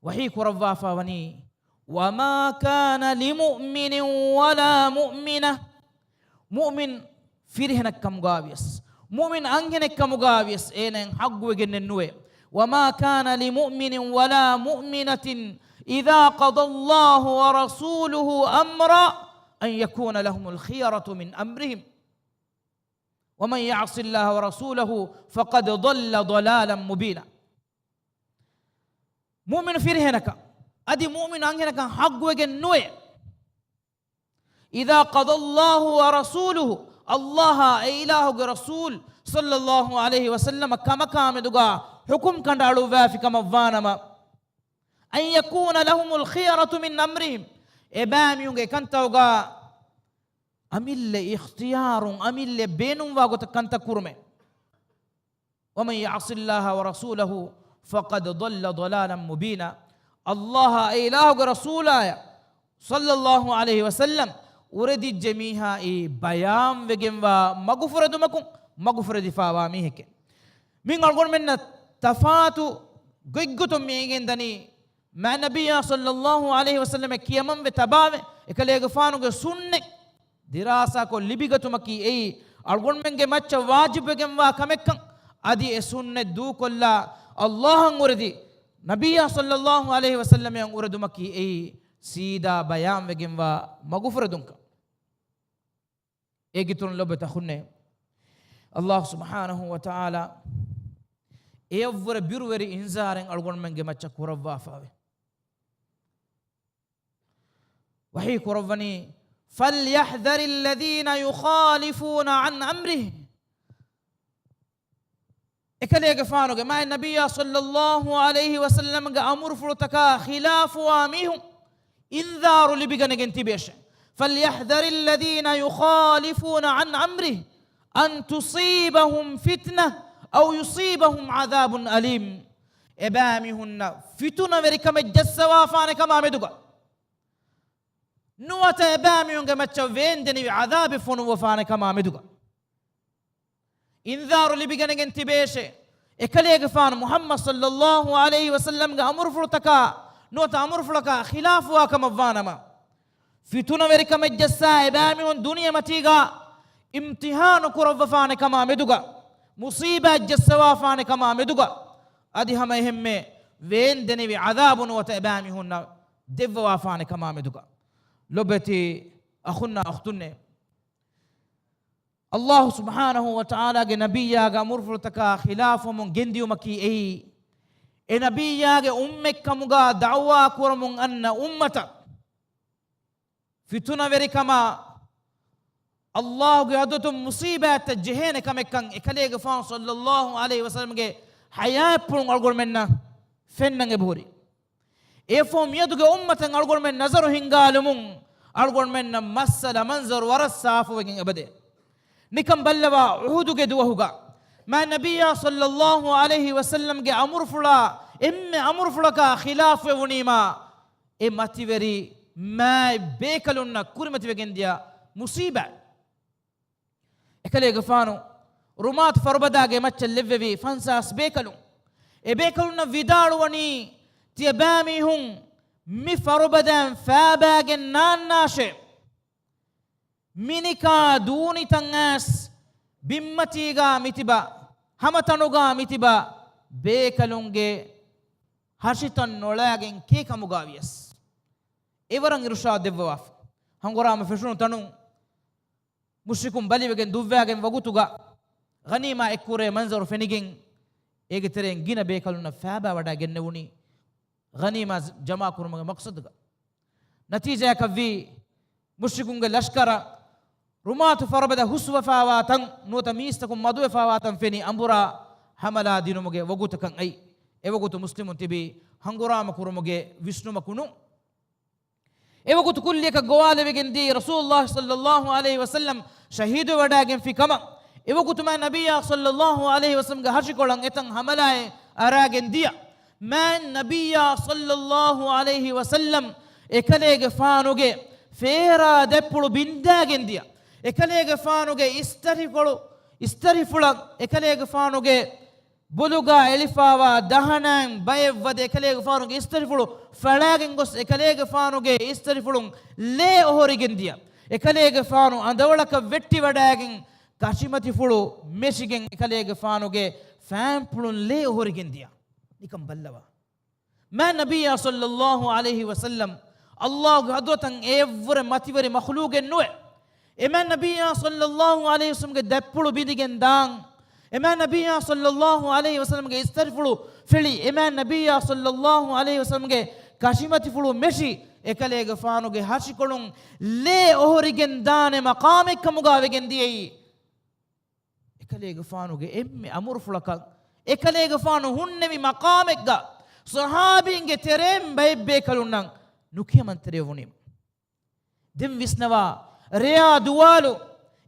وحيك ربا فاوني وما كان لمؤمن ولا مؤمنة مؤمن فرهنك كمغاويس مؤمن انغنك كمغاويس اين حق وجن النوي وما كان لمؤمن ولا مؤمنة إذا قضى الله ورسوله أمرا أن يكون لهم الخيرة من أمرهم ومن يعص الله ورسوله فقد ضل ضلالا مبينا مؤمن فرهنك أدي مؤمن أنهنك حق وجنوي إذا قضى الله ورسوله الله إله رسول صلى الله عليه وسلم كما كامدغا حكم كندالو وافي كما فانما أن يكون لهم الخيرة من أمرهم إبام يونغ كنتوغا أميل اختيار أميل بينهم واغوت كنت كرمه ومن يعص الله ورسوله فقد ضل ضلالا مبينا الله إله رسوله صلى الله عليه وسلم ورد جميعا بيان وجنوا مغفرة دمكم مغفرة دفاع ميهك من أقول من تفاتو جيجتم ميجندني مع النبي صلى الله عليه وسلم كيامم بتباوه إكلي غفانو كسنة دراسة كل لبيجتم كي أي أقول من جماعة واجب جنوا كمكان أدي السنة دو كلا الله أنوردي نبي صلى الله عليه وسلم أنورد مكي أي سيدا بيان وجنوا مغفرة دمك إيجتون لو بتخونه الله سبحانه وتعالى ايور بيرووري انزارن الغون منگه مچا كوروا فاوي وحي كوروني فليحذر الذين يخالفون عن امره اكلي غفانو ما النبي صلى الله عليه وسلم امر فرتكا خلاف واميهم انذار لبيغنگنتي بيش فليحذر الذين يخالفون عن امره أن تصيبهم فتنة أو يصيبهم عذاب أليم إبامهن فتنة وركم الجسوا فانا كما مدوغا نوات إبامهن كما تشوفين دني عذاب فنو وفانا كما مدوغا إنذار اللي بيغنغ انتبيشي إكاليغ فان محمد صلى الله عليه وسلم أمر فرتكا نوات أمر فرتكا خلاف واكما فانما فتنة وركم الجسا إبامهن دنيا متيغا امتحان كرو فان كما مدوغا مصيبة جسوا فان كما مدوغا أدي هم يهمه وين دني عذاب وتأبامي هن دفوا فان كما مدوغا لبتي أخونا أختنا الله سبحانه وتعالى نبيا مرفرتكا خلاف من جندي ومكي أي نبيا أمك كمغا دعوة كرمون أن أمتا فتنا وركما الله قادتم مصيبة تجهين كمكان إكليغ فان صلى الله عليه وسلم حياة بلون أرغل منا فنن بوري إفهم يدغ أمة أرغل من نظر هنغالمون أرغل من مسل منظر ورساف وجن أبدا نكم بلوا عهود دوهوغا ما النبي صلى الله عليه وسلم أمر فلا أمر فلك خلاف ونيما e mativeri mai bekalunna kuri mativegendia musiba ekale gafanu rumat farbadage macca levvevi fansas bekalu e bekalunna vidaluwani tiabami hun mi farbadan fabagen nannashe minika duni tangas bimmatiga mitiba hamatanuga mitiba bekalunge hashitan nolagen kekamugavias evaran irshad devwaf hangorama feshunu tanu mushrikum baliwegen duvwagen wagutuga ghanima ekkure manzaru fenigen ege teren gina bekalunna faaba wada gennewuni ghanima jama kurumage maqsadga natija kavvi mushrikunge lashkara rumatu farbada huswa fawatan nota mistakum madu fawatan feni ambura hamala dinumuge wagutakan ai ewagutu muslimun tibi hangorama kurumuge visnumakunu ewagutu kullika gowalewegendi rasulullah sallallahu alaihi wasallam shahidu wadagen fi kama ewagutu ma nabiyya sallallahu alaihi wasallam ga hashikolan etan hamalae aragen dia man nabiyya sallallahu alaihi wasallam ekalege faanuge fera deppulu bindagen dia ekalege faanuge istarifula ekalege faanuge buluga elifawa dahanan bayevwade ekalege faanuge istarifulu falagen gos ekalege faanuge istarifulun le ohorigendia ekalege faanu andawlaka vetti wadagen kashimati fulu meshigen ekalege faanuge fampulun le ohorigendia nikam ballawa ma nabiyya sallallahu alaihi wasallam allah hadratan evre mativeri makhlugen nuwe ema nabiyya sallallahu alaihi wasallam ge deppulu bidigen dang ema nabiyya sallallahu alaihi wasallam ge istarifulu fili ema nabiyya sallallahu alaihi wasallam ge kashimati fulu meshi ekalege faanuge hashikolun le ohorigen dane maqamek kamugavegen diyei ekalege faanuge emme amur fulaka ekalege faanu hunnevi maqamekga sahabinge terem baybe kalunnan nukiyaman terewunim dem visnawa riya duwalu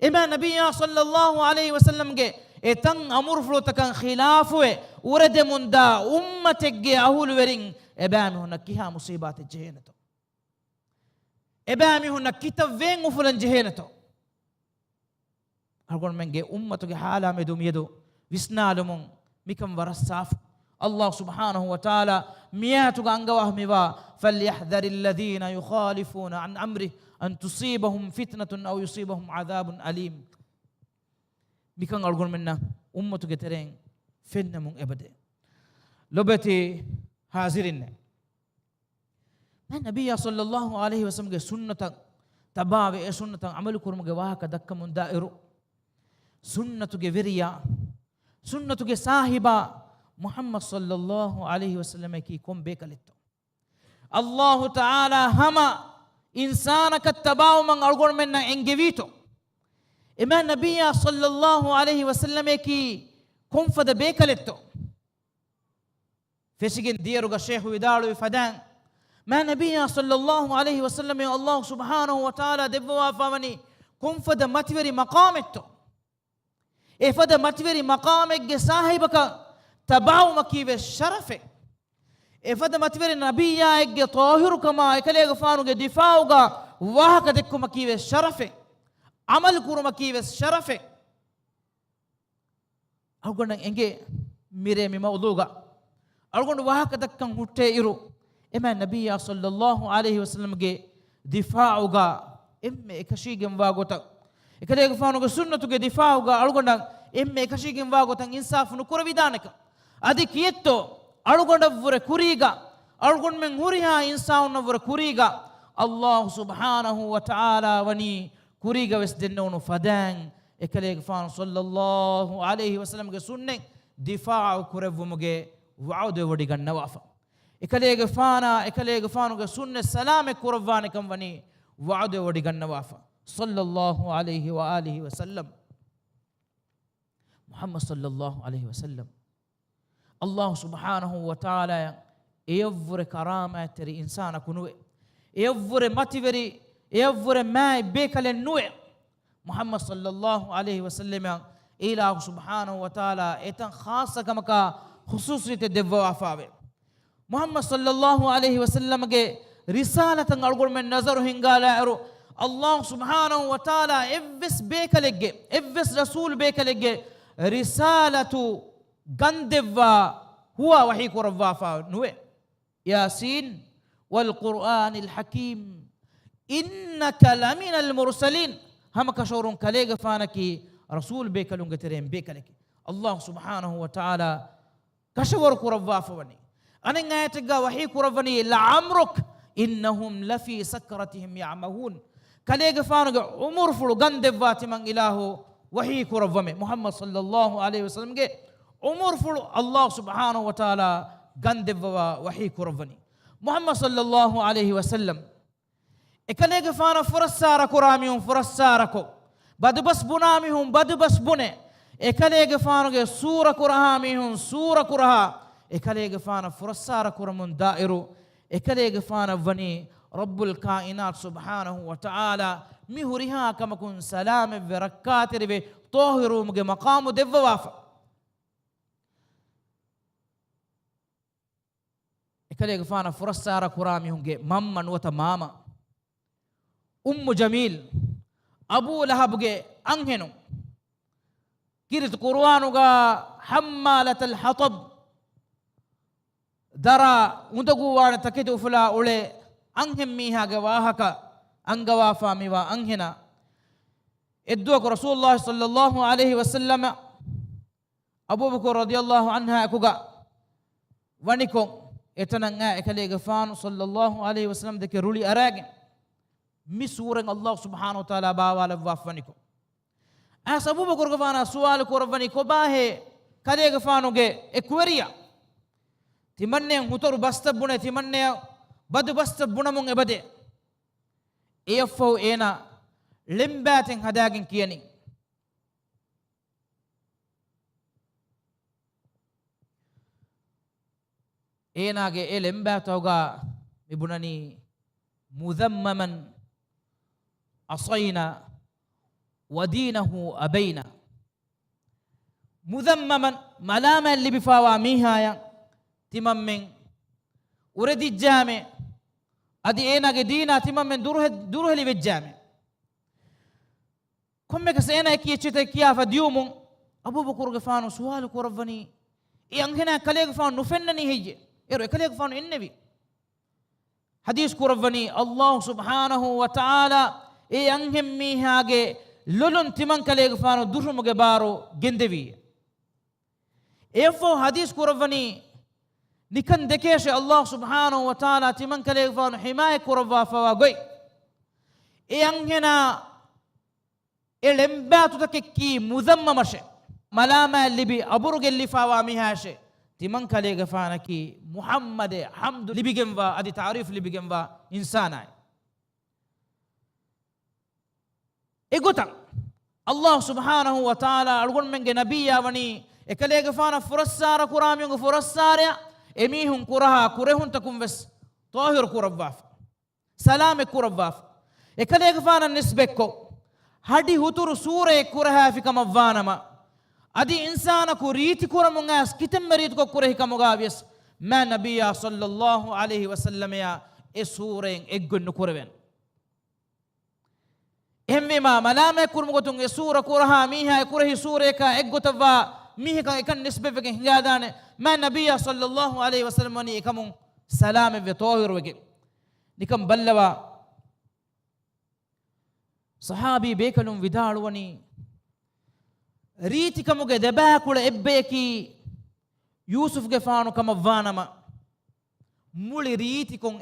ema nabiyya sallallahu alaihi wasallam ge etan amur fulutakan khilafuwe urade munda ummategge ahulu werin ebami honna kiha musibate jehenato ebami honna kitavven ufulan jehenato algon menge ummatuge hala medum yedo visnalumun mikam warasaf الله سبحانه وتعالى مياتك أنجواه موا فليحذر الذين يخالفون عن أمره أن تصيبهم فتنة أو يصيبهم عذاب أليم بكان أقول منا أمتك ترين فين من أبدا لبتي حاضرين ما النبي صلى الله عليه وسلم سنة تباوي سنة عمل كرم جواه كدك من دائرو سنة جفريا سنة جساهبا محمد صلى الله عليه وسلم كي كم بيكالتو الله تعالى هما إنسانك التباو من أرغون من إنجبيتو إما النبي صلى الله عليه وسلم كي كم فد بيكالتو فسجن ديرو الشيخ ودارو فدان ما النبي صلى الله عليه وسلم الله سبحانه وتعالى دبوا فمني كم فد متوري مقامتو إيه فد متوري مقامك صاحبك تباو مكيف الشرفه افد متبر النبي اج طاهر كما اكلي فانو دفاعوغا واهك دكو مكيف الشرفه عمل كورو مكيف الشرفه اغون انجي ميري مي موضوغا اغون واهك دكن هوتي ايرو اما النبي صلى الله عليه وسلم جي دفاعوغا ام اكشيغم واغوتا اكلي فانو سنتو دفاعوغا اغون ام اكشيغم واغوتا انصاف نكور ويدانك adi kiyetto alugondavvure kuriga alugon men huriha insaunavvure kuriga allah subhanahu wa ta'ala wani kuriga wes dennonu fadan ekalege fan sallallahu alayhi wasallam ge sunne difaa kurevumuge wa'ude wodi gannawafa ekalege fanu ge sunne salame kuravane kam wani wa'ude wodi gannawafa sallallahu alayhi wa alihi wasallam muhammad sallallahu alayhi wasallam الله سبحانه وتعالى يفور كرامة تري إنسان كنوع يفور ماتيفري يفور ما بيكال النوع محمد صلى الله عليه وسلم إله سبحانه وتعالى إتن خاصة كما خصوصية الدفاع فاوي محمد صلى الله عليه وسلم رسالة أقول من نظر هنقال الله سبحانه وتعالى إفس بيك لجي إفس رسول بيك لجي رسالة غندفا هو وحي كرفافا نوي ياسين والقرآن الحكيم إنك لمن المرسلين هم كشورون كليغ فانكي رسول بيك لونغترين بيك لك الله سبحانه وتعالى كشور كرفافا وني أنا نايتقا وحي كرفني لعمرك إنهم لفي سكرتهم يعمهون كليغ فانك عمر فلو غندفا من إله وحي كرفمي محمد صلى الله عليه وسلم عمر فلو الله سبحانه وتعالى غندفا وحي كرفني محمد صلى الله عليه وسلم إكليغ فانا فرسارة كراميهم فرساركو بدو بس بناميهم بدو بس بني إكليغ فانا سورة كرهاميهم سورة كرها إكليغ فانا فرسارة كرمون دائرو إكليغ فانا فني رب الكائنات سبحانه وتعالى مهرها كما كن سلام بركات ربي طاهر مقام دف وافا إكليغ فانا فرسارة كراميهم ممن وتماما جميل أبو لهب أنهنو كيرت قرآنغا حمالة الحطب درا undaguvana takitu fula ule anhem miha ge wahaka angawa famiwa anhena eddu ko rasulullah sallallahu alaihi wasallam abu bakr radhiyallahu anha akuga waniko etananga ekale gafan sallallahu alaihi wasallam de ke ruli arage misuren allah subhanahu wa taala bawala wafaniko as abu bakr gafana sual ko rawani ko bahe kale gafanu ge ekwariya timanne hutoru basta bune timanne badu basta bunamun ebade efo ena lembaten hadagin kiyani ena ge lembatoga mibunani mudhammaman asayna ودينه أبينا مذمما ملاما اللي بفاوا ميهايا تمامن ورد الجامع أدي أنا جدينا تمامن دوره اللي بالجامع كم كسينا كي يشتكي فديوم أبو بكر غفانو سؤال كورفني يانغنا كلي غفان نفنني هيجي إيرو كلي غفان النبي حديث كورفني الله سبحانه وتعالى يانغهم ميهاجي لولن تمان كلي غفانو دوره مغبارو جندبي إفو حديث كورفني نكن دكيش الله سبحانه وتعالى تمن كلي فان حماية كرفا فواغوي إيانهنا إلمباتو تككي مذممش ملاما اللي بي أبرغ اللي فاواميهاش تمن كلي فانكي محمد حمد اللي بيجنفا أدي تعريف اللي بيجنفا إنسانا إيقوتا الله سبحانه وتعالى أقول من نبي وني إكلي فانا فرسارة كرامي فرسارة إميهم كرها كرهن تكون بس طاهر كرباف سلام كرباف إكلي فانا نسبكو هدي هتور سورة كرها في كم فانما أدي إنسان كريت كرمونغاس كتم مريت كره كمغابيس ما نبي صلى الله عليه وسلم يا إسورين إجن كربين هم ما ملام كرمغتون إسورة كرها ميها كره سورة كا إجتوا ميه كان نسبة في هذا ما النبي صلى الله عليه وسلم وني كمون سلام في طاهر وجه نكم بلوا صحابي بيكلون vidal وني ريتي كمو جدبا كل إبكي يوسف جفانو كم فانما مولي ريتي كون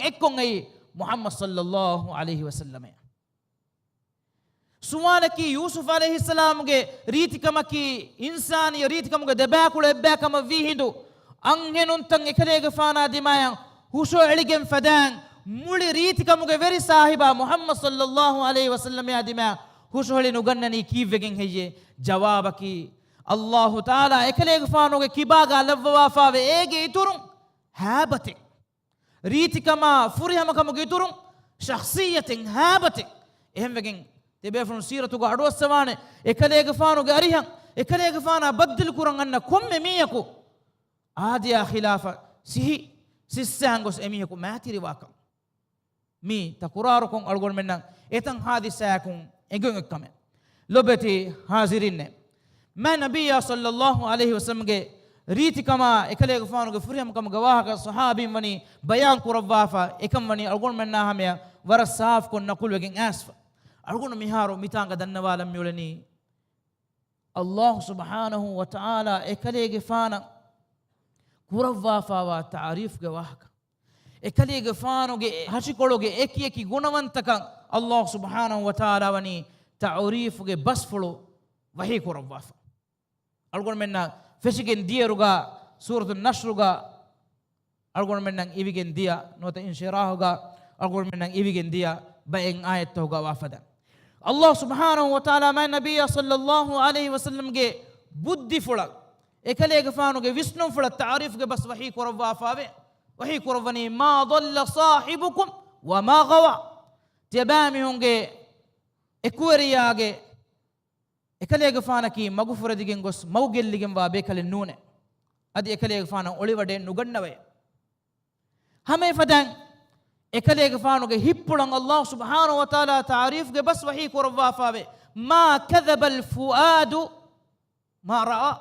إكون أي محمد صلى الله عليه وسلم سوالكي يوسف عليه السلام کے ریت کما کی انسان یا ریت کما دبا کول ابا کما ویہندو انہنن تن اکلے گفانا دیمایا حشو علگم فدان مولی ریت کما ویری صاحبہ محمد صلی اللہ علیہ وسلم یا دیمایا حشو ہلی نگننی کی وگن ہے یہ جواب کی اللہ تعالی اکلے گفانو کے کباگا لوافا وے ایگے اترم ہابت ریت کما فرہم کما اترم شخصیت ہابت اہم وگن تبيفون سيرة تقعدوا السوانة إكلي غفانو غاريها إكلي غفانا بدل كوران أن كم ميكو عادي خلافة سهي sissangos emiheku matiri waka mi takurarukon algon menna etan hadisakun engon ekkame lobeti hazirinne ma nabiyya sallallahu alaihi wasallam ge riti kama ekale gfanuge furiyam kama gawahaka sahabin wani bayan kurawwafa ekam wani algon menna hamya war saaf kon nakul wegen asfa algon miharo mitanga dannawalam yulani Allah subhanahu wa ta'ala ekale gfana kurawwafa wa ta'rif gawahaka ekale gfanuge hashikologe eki gunawantaka Allah subhanahu wa ta'ala wani ta'rif ge basfulu wahi kurawwafa algon menna fesigen diyaruga suratul nashruga algon mennan ivigen diya nota inshirahuga algon mennan ivigen diya baeng ayat toga wafada Allah subhanahu wa ta'ala ma nabiyya sallallahu alaihi wasallam ge buddhi fula ekale gafanu ge visnu fula ta'rif ge bas wahi kurawwa fawe wahi kurawani ma dhalla sahibukum wa ma gawa tibami hunge ekwariya ge ekale gafana ki magufuradigen gos mawgelligen wa bekale nune adi ekale gafana oliwade nugannave hame fadan ekale gafanu ge hippulan Allah subhanahu wa ta'ala ta'rif ge bas wahi kurwa fawe ma kadhaba al fuadu ma ra'a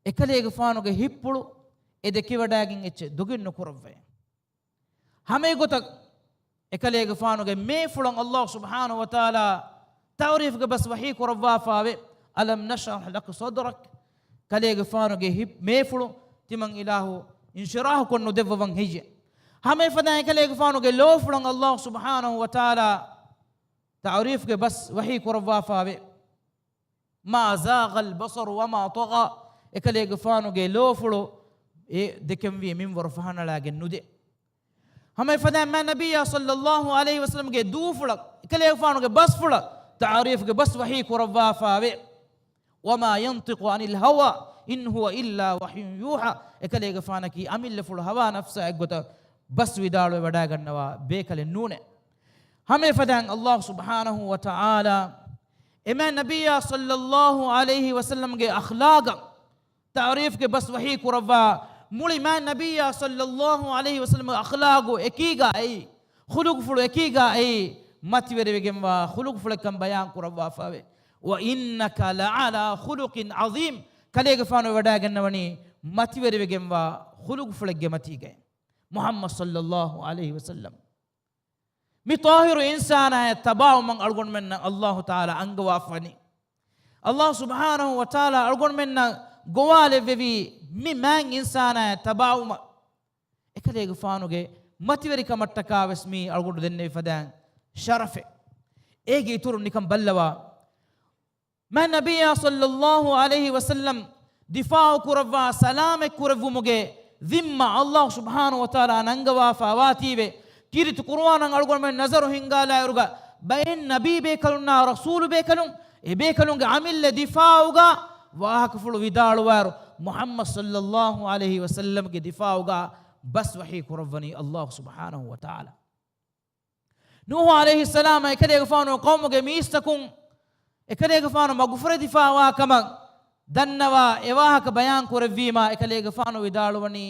ekale gafanu ge hippulu edeki wadagen ecce dogin nukurwe hame gotak ekale gfanuge me fulan Allah subhanahu wa ta'ala ta'rif ge bas wahi kurwa fawe alam nashrah lak sadrak kale gfanuge hip me fulu timang ilahu inshirah kon devwan hije hame fada ekale gfanuge lo fulan Allah subhanahu wa ta'ala ta'rif ge bas wahi kurwa fawe ma zagha al basar wa ma tagha ekale gfanuge lo fulu e dekemwi min war fahana lagen nude hame fada ma nabiyya sallallahu alaihi wasallam ge du fulak kale faanu ge bas fulak ta'rif ge bas wahi kurwa fawe wama yantiqu anil hawa in huwa illa wahyun yuha ekale ge faanaki amil ful hawa nafsa egota bas widaalo wada gannawa be kale nune hame fada Allah subhanahu wa ta'ala ema nabiyya sallallahu alaihi wasallam ge akhlaq ta'rif ge bas wahi kurwa muli ma nabiyya sallallahu alaihi wasallam akhlaqu ekiga ai khuluq fulu ekiga ai matiweregen wa khuluq fulu kam bayan kurwa fawe wa innaka la ala khuluqin azim kalege fano wadagen nawani matiweregen wa khuluq fulu ge matige muhammad sallallahu alaihi wasallam mi tahiru insana tabaw man algon menna Allah taala angwa fani Allah subhanahu wa taala algon menna gowale vevi mi man insana tabauma ekale gfanuge mativeri kamattaka vesmi algodu denne fadan sharafe ege ituru nikam ballawa ma nabiyya sallallahu alaihi wasallam difa'u kurwa salame kurvumuge dhimma Allah subhanahu wa ta'ala nangawa fawative kirit qur'anan algon men nazaru hingala yuruga bayin nabi be kalunna rasul be kalun e be kalunga amille difa'uga واهك فلو vidaalu waru muhammad sallallahu alaihi wasallam ge difauga bas wahi kurvani Allah subhanahu wa ta'ala nuh alaihi salam ekade gfano qawmuge mistakun ekade gfano magfura difawa kama dannawa ewahaka bayan kurvima ekade gfano vidaalu wani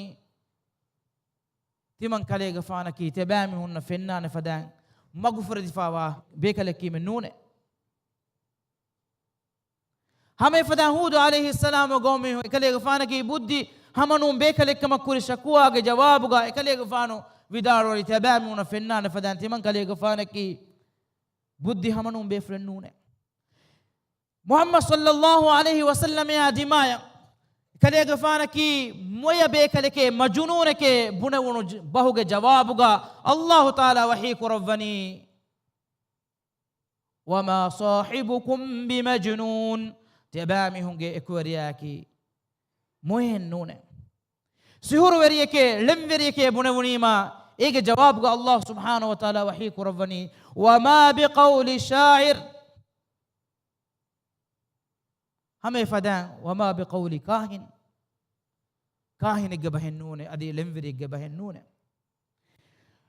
timan kale gfana ki tebami hunna fennane fadan magfura difawa bekale ki menune hame fada hud alayhi salam gome ekale gfana ki buddi hamanum bekale kama kuri shakwa ge jawabu ga ekale gfano vidaro ri tabamuna fennana fadan timan kale gfana ki buddi hamanum be frennune muhammad sallallahu alayhi wasallam ya dimaya kale gfana ki moya bekale ke majnune ke bunawunu bahuge jawabu ga allah taala wahi kurvani wama sahibukum bimajnun tebami hunge ekwariaki moyen nune sihuru weriyake lem weriyake bunawunima ege jawab ga Allah subhanahu wa ta'ala wahi kurvani wama biqawli sha'ir hame fadan wama biqawli kahin kahin ge bahen nune adi lem weri ge bahen nune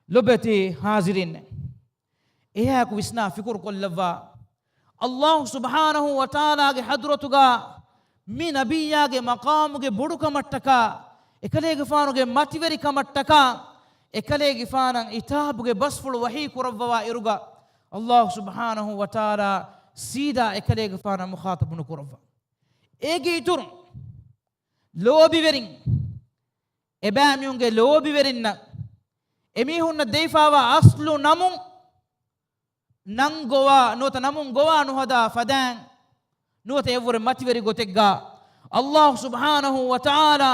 lobati hazirin eha ku visna fikur kollawa Allah subhanahu wa ta'ala ge hadratuga mi nabiyage maqamuge bodu kamattaka ekalege faanuge mativeri kamattaka ekalege faanan itabuge basfulu wahi kurawwa iruga Allah subhanahu wa ta'ala sida ekalege faana mukhatabun kurawwa ege itur lobi verin ebamiyunge lobi verinna emihunna deifawa aslu namun nangowa nota namun gowa nuhada fadan nota evure mativeri gotegga Allah subhanahu wa ta'ala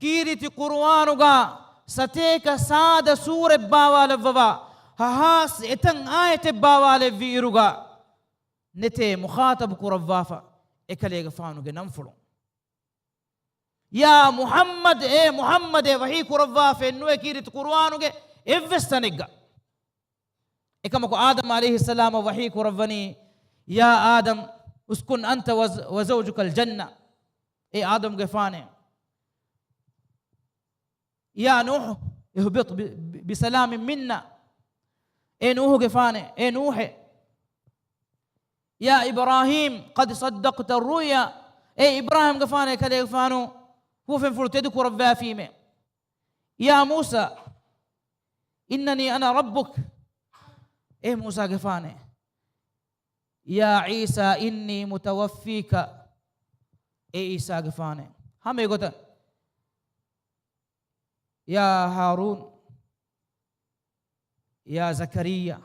kiriti qur'anuga sateka sada sure bawalevwa hahas etan ayate bawalevi iruga nete mukhatab kurawwafa ekalega faanuge namfulu ya muhammad muhammad wahi kurawwafa ennuwe kiriti qur'anuge evvestanegga ekamako adam alayhi salam wahi kurawwani ya adam uskun anta wa zawjuka aljanna adam gefane ya nuh ihbit bisalam minna nuh gefane nuh ya ibrahim qad saddaqta ar-ruya ibrahim gefane kale gefano هو فين فرتدك وربا فيمه يا موسى إنني أنا ربك موسى قفاني يا عيسى إني متوفيك عيسى قفاني هم يقول يا هارون يا زكريا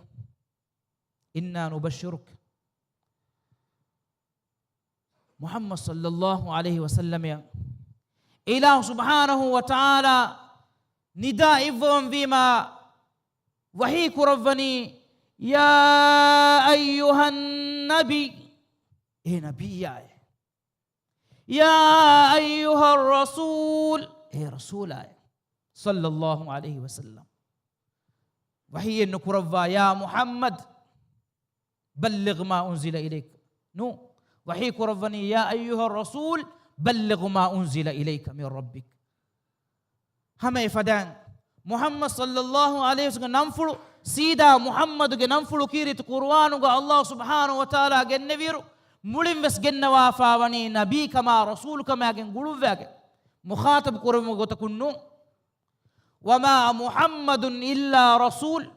إنا نبشرك محمد صلى الله عليه وسلم يا إله سبحانه وتعالى نداء إفهم فيما وحي كرفني يا أيها النبي نبي يا أيها الرسول رسول صلى الله عليه وسلم وحي النكرفا يا محمد بلغ ما أنزل إليك وحي كرفني يا أيها الرسول بلغ ما أنزل إليك من ربك هم يفدان محمد صلى الله عليه وسلم ننفل سيدا محمد ننفل كيرت قرآن الله سبحانه وتعالى جنبير مولين بس جنوا فاوني نبي كما رسول كما جن قلوب مخاطب قرآن وتكونوا وما محمد إلا رسول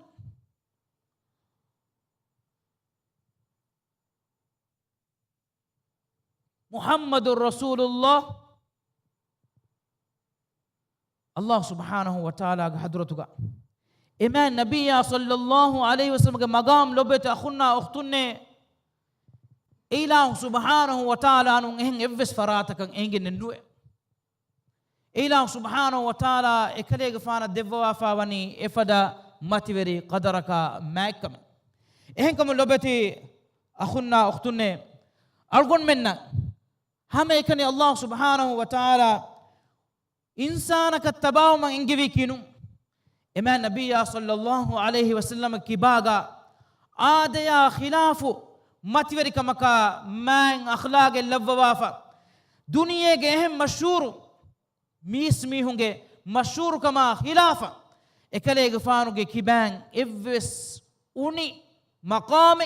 محمد رسول الله الله سبحانه وتعالى حضرتك إما النبي صلى الله عليه وسلم مقام لبت أخونا أختنا إله سبحانه وتعالى أنه إهن إفس فراتك إهن النوع إله سبحانه وتعالى إكليغ فانا دفوا فاوني إفدا ماتيوري قدرك ماكم إهن كم لبت أخونا أختنا أرغن منا هم يكني الله سبحانه وتعالى إنسانك التباو من إنجبي كينو إما النبي صلى الله عليه وسلم كباغا آديا خلافو ماتوري كمكا من أخلاق اللبوافا دنيا جهم مشهور ميسمي هنگه مشهور كما خلافا إكالي غفانو كبان إفس أوني مقام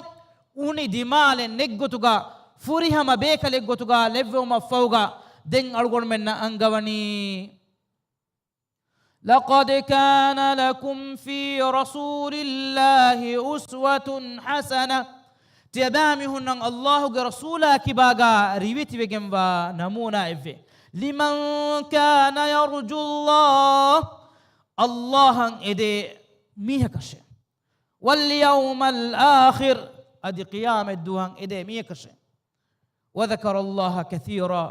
أوني دمال نجتوغا فريهما بيك لغتوغا لفوما فوغا دين أرغون من أنغواني لقد كان لكم في رسول الله أسوة حسنة تبامي هنن الله رسولا كباغا ريبتي بجنبا نمونا إفي لمن كان يرجو الله الله إدي ميهكش واليوم الآخر أدي قيام الدوان إدي ميهكش وذكر الله كثيرا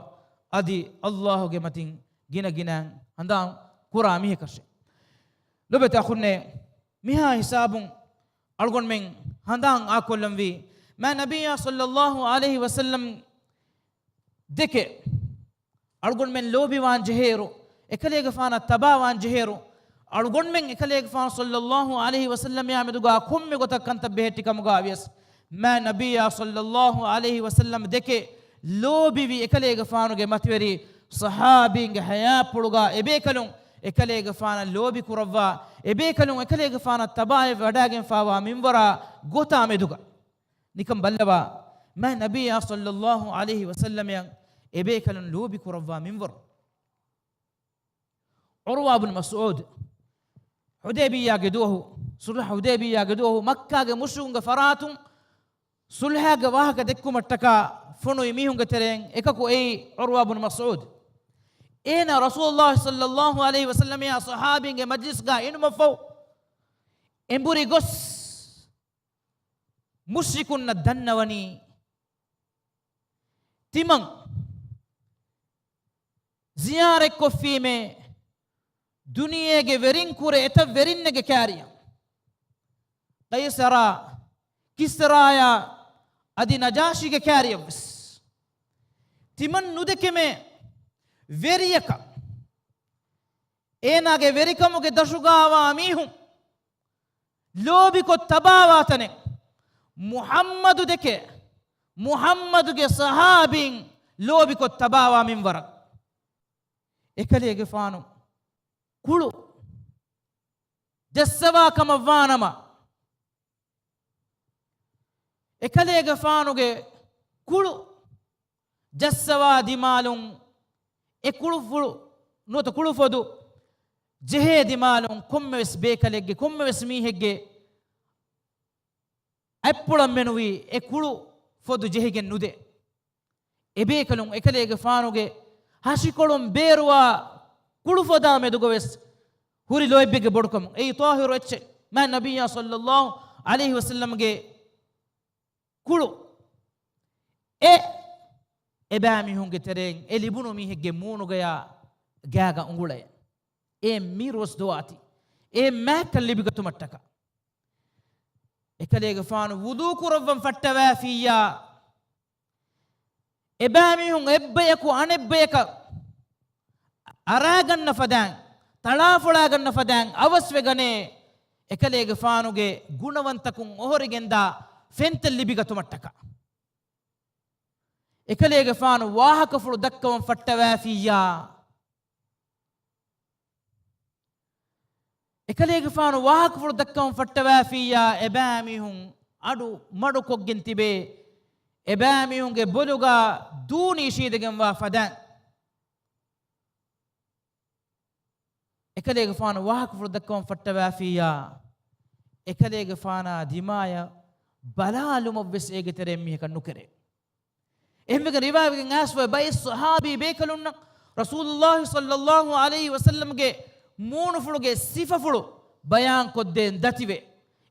أدي الله جمتين جنا جنا عندهم قرآن ميهكش لو بتأخذنا ميها حساب أرغون من عندهم أكلم في ما نبي صلى الله عليه وسلم دك أرغون من لوبي وان جهيرو إكليغ فانا تبا وان جهيرو أرغون من إكليغ فان صلى الله عليه وسلم يا مدوغا كم مغتا كنت بهتي كمغاويس ما نبي صلى الله عليه وسلم دك لوبي في إكليغ فانو ماتوري صحابي حياة بلغا إبيكلون إكليغ فانا لوبي كروا إبيكلون إكليغ فانا تباي وداغن فاوا منورا غوتا مدوغا نكم بلبا ما نبي صلى الله عليه وسلم ebe kalun lobi kurawwa minwar urwa ibn mas'ud hudaybiya geduhu sulh hudaybiya geduhu makka ge mushunga faratun sulha ge wahaka dekku mattaka funu mihunga tereng ekaku ei urwa ibn mas'ud ena rasulullah sallallahu alaihi wasallam ya sahabinge majlis ga inumafau emburi gos mushrikun dannawani timang ziyare koffime duniyege verin kure eta verinnege kariya qaisara kisraya adi najashige kariya timan nudekeme veriyaka enage verikamuge dashugawa mihun lobi ko tabawatane muhammadu deke muhammaduge sahabin lobi ko tabawa min warak ekalege faanu kulu jassawa kama vanama ekalege faanuge kulu jassawa dimalun e kulu fulu nota kulu fodu jehe dimalun kommes bekalege kommes mihegge appulam menuwi e kulu fodu jehegen nude ebe kalun ekalege faanuge hashikolum beruwa kulu foda medugoves huri loibege bodkam ei tahiru etche ma nabiyya sallallahu alaihi wasallam ge kulu ebami hunge tereng e libunu mi hegge munuga ya gaga ungulay e miros doati e makal libiga tumattaka ekalege faanu wudu kurawam fattawa fiya ebami hun ebbeyaku anebbeyaka araganna fadan talafulaganna fadan avaswegane ekalege faanuge gunawantakun ohorigenda fentel libiga tumattaka ekalege faanu wahaka fulu dakkawan fattawa fiya ekalege faanu wahaka fulu dakkawan fattawa fiya ebami hun adu madu koggentibe ebami hunge boluga duni shidegen wa fadan ekalege faanu wahaka fulu dakkawan fattawa fiya ekalege faana dimaya balalu mobes ege terem mi kan nukere ehmege riwayatgen aswa bay sahabi bekalunna rasulullah sallallahu alaihi wasallam ge moonu fuluge sifa fulu bayan kodden dative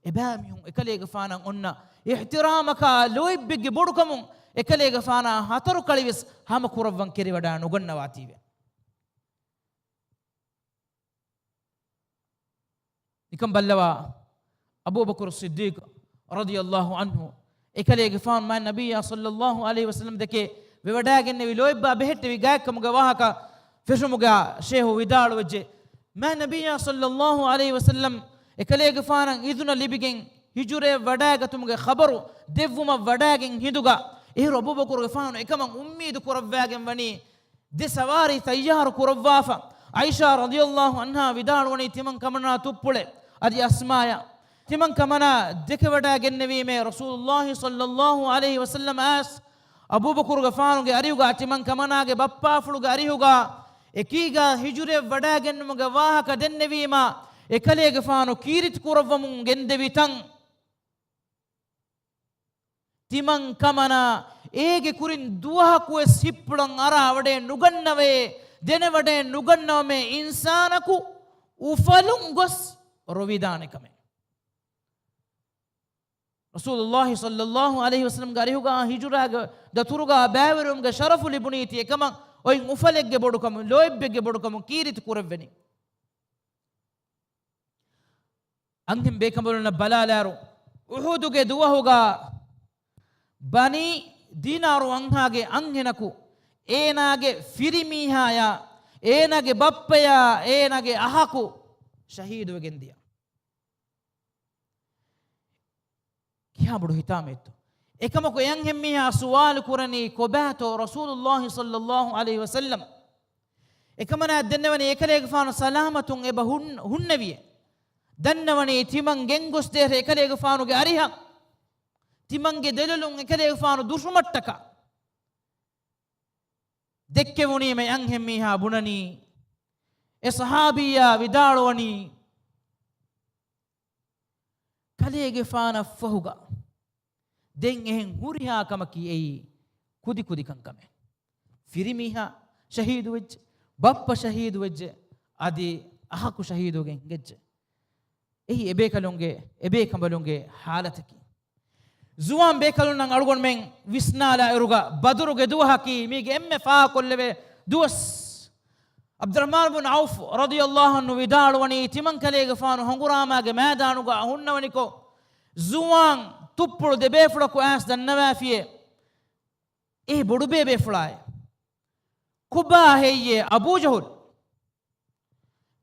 ebami hun ekalege faana onna ihtiramaka loibbe bodukamun ekalege faana hataru kaliwes hama kurawwan keri wada nugannawatiwe nikam ballawa abu bakr as-siddiq radiyallahu anhu ekalege faan ma nabiyya sallallahu alaihi wasallam deke vewadaagenne vi loibba behette vi gaakamuga wahaka feshumuga shehu vidalu wajje ma nabiyya sallallahu alaihi wasallam ekalege faanan iduna libigen hijure wadaagatumge khabaru devvuma wadaagen hiduga ehru abu bakr faanu ekaman ummeedu kurawwagen wani de sawari tayyar kurawwafa aisha radiyallahu anha vidalu wani timan kamana tuppule adi asmaya timan kamana deke wadaagenne me rasulullah sallallahu alaihi wasallam as abu bakr gafanuge ariuga timan kamana ge bappa fuluga ariuga ekiga hijure wadaagennumuge wahaka dennevima ekalege faanu kirit kurawwamun gendevitan timan kamana ege kurin duwahaku sippulan ara wade nugannave dene wade nugannawme insanaku ufalun gos rovidanekame rasulullah sallallahu alaihi wasallam garihuga hijuraga daturuga bawerumga sharafu libuniti ekama oy ufalegge bodukam loibbegge bodukam kirit kurevveni angim bekambolna balalaru uhuduge duwahuga bani dinaru anhage anghenaku enage firimihaya enage bappaya enage ahaku shahidu gendiya kihabudu hitamettu ekamako yan hemmiha suwal kurani kobato rasulullah sallallahu alaihi wasallam ekamana dennewani ekalege faanu salamatun eba hunnaviye dannawani timan gengos dere ekalege faanuge ariha timange delulun ekalege faanu dushumattaka දෙක්කෙවුණී මේ අංහෙම්මීහා බුණනී ඒ සහාබියා විදාළුවනී කලේගේ ෆාන ෆහුග දෙන් එහෙන් හුරිහා කමකි එයි කුදි කුදි කංකම ෆිරිමීහා ශහීදු වෙච්ච බප්ප ශහීදු වෙච්ච අදී අහකු ශහීදුගෙන් ගෙච්ච එයි එබේ කලුන්ගේ එබේ කඹලුන්ගේ حالتකි زوان بيكلون نان أرغون من وسنالا إرغا بدرغ دوحكي ميغ إم فا كل دوس عبد الرحمن بن عوف رضي الله عنه ودار وني تمن كليغ فانو هنغراما غ ميدانوغا هن ونيكو زوان تپل دي بيفلكو اس دنوا فيه اي بودو بي بيفلاي كوبا هي ابو جهل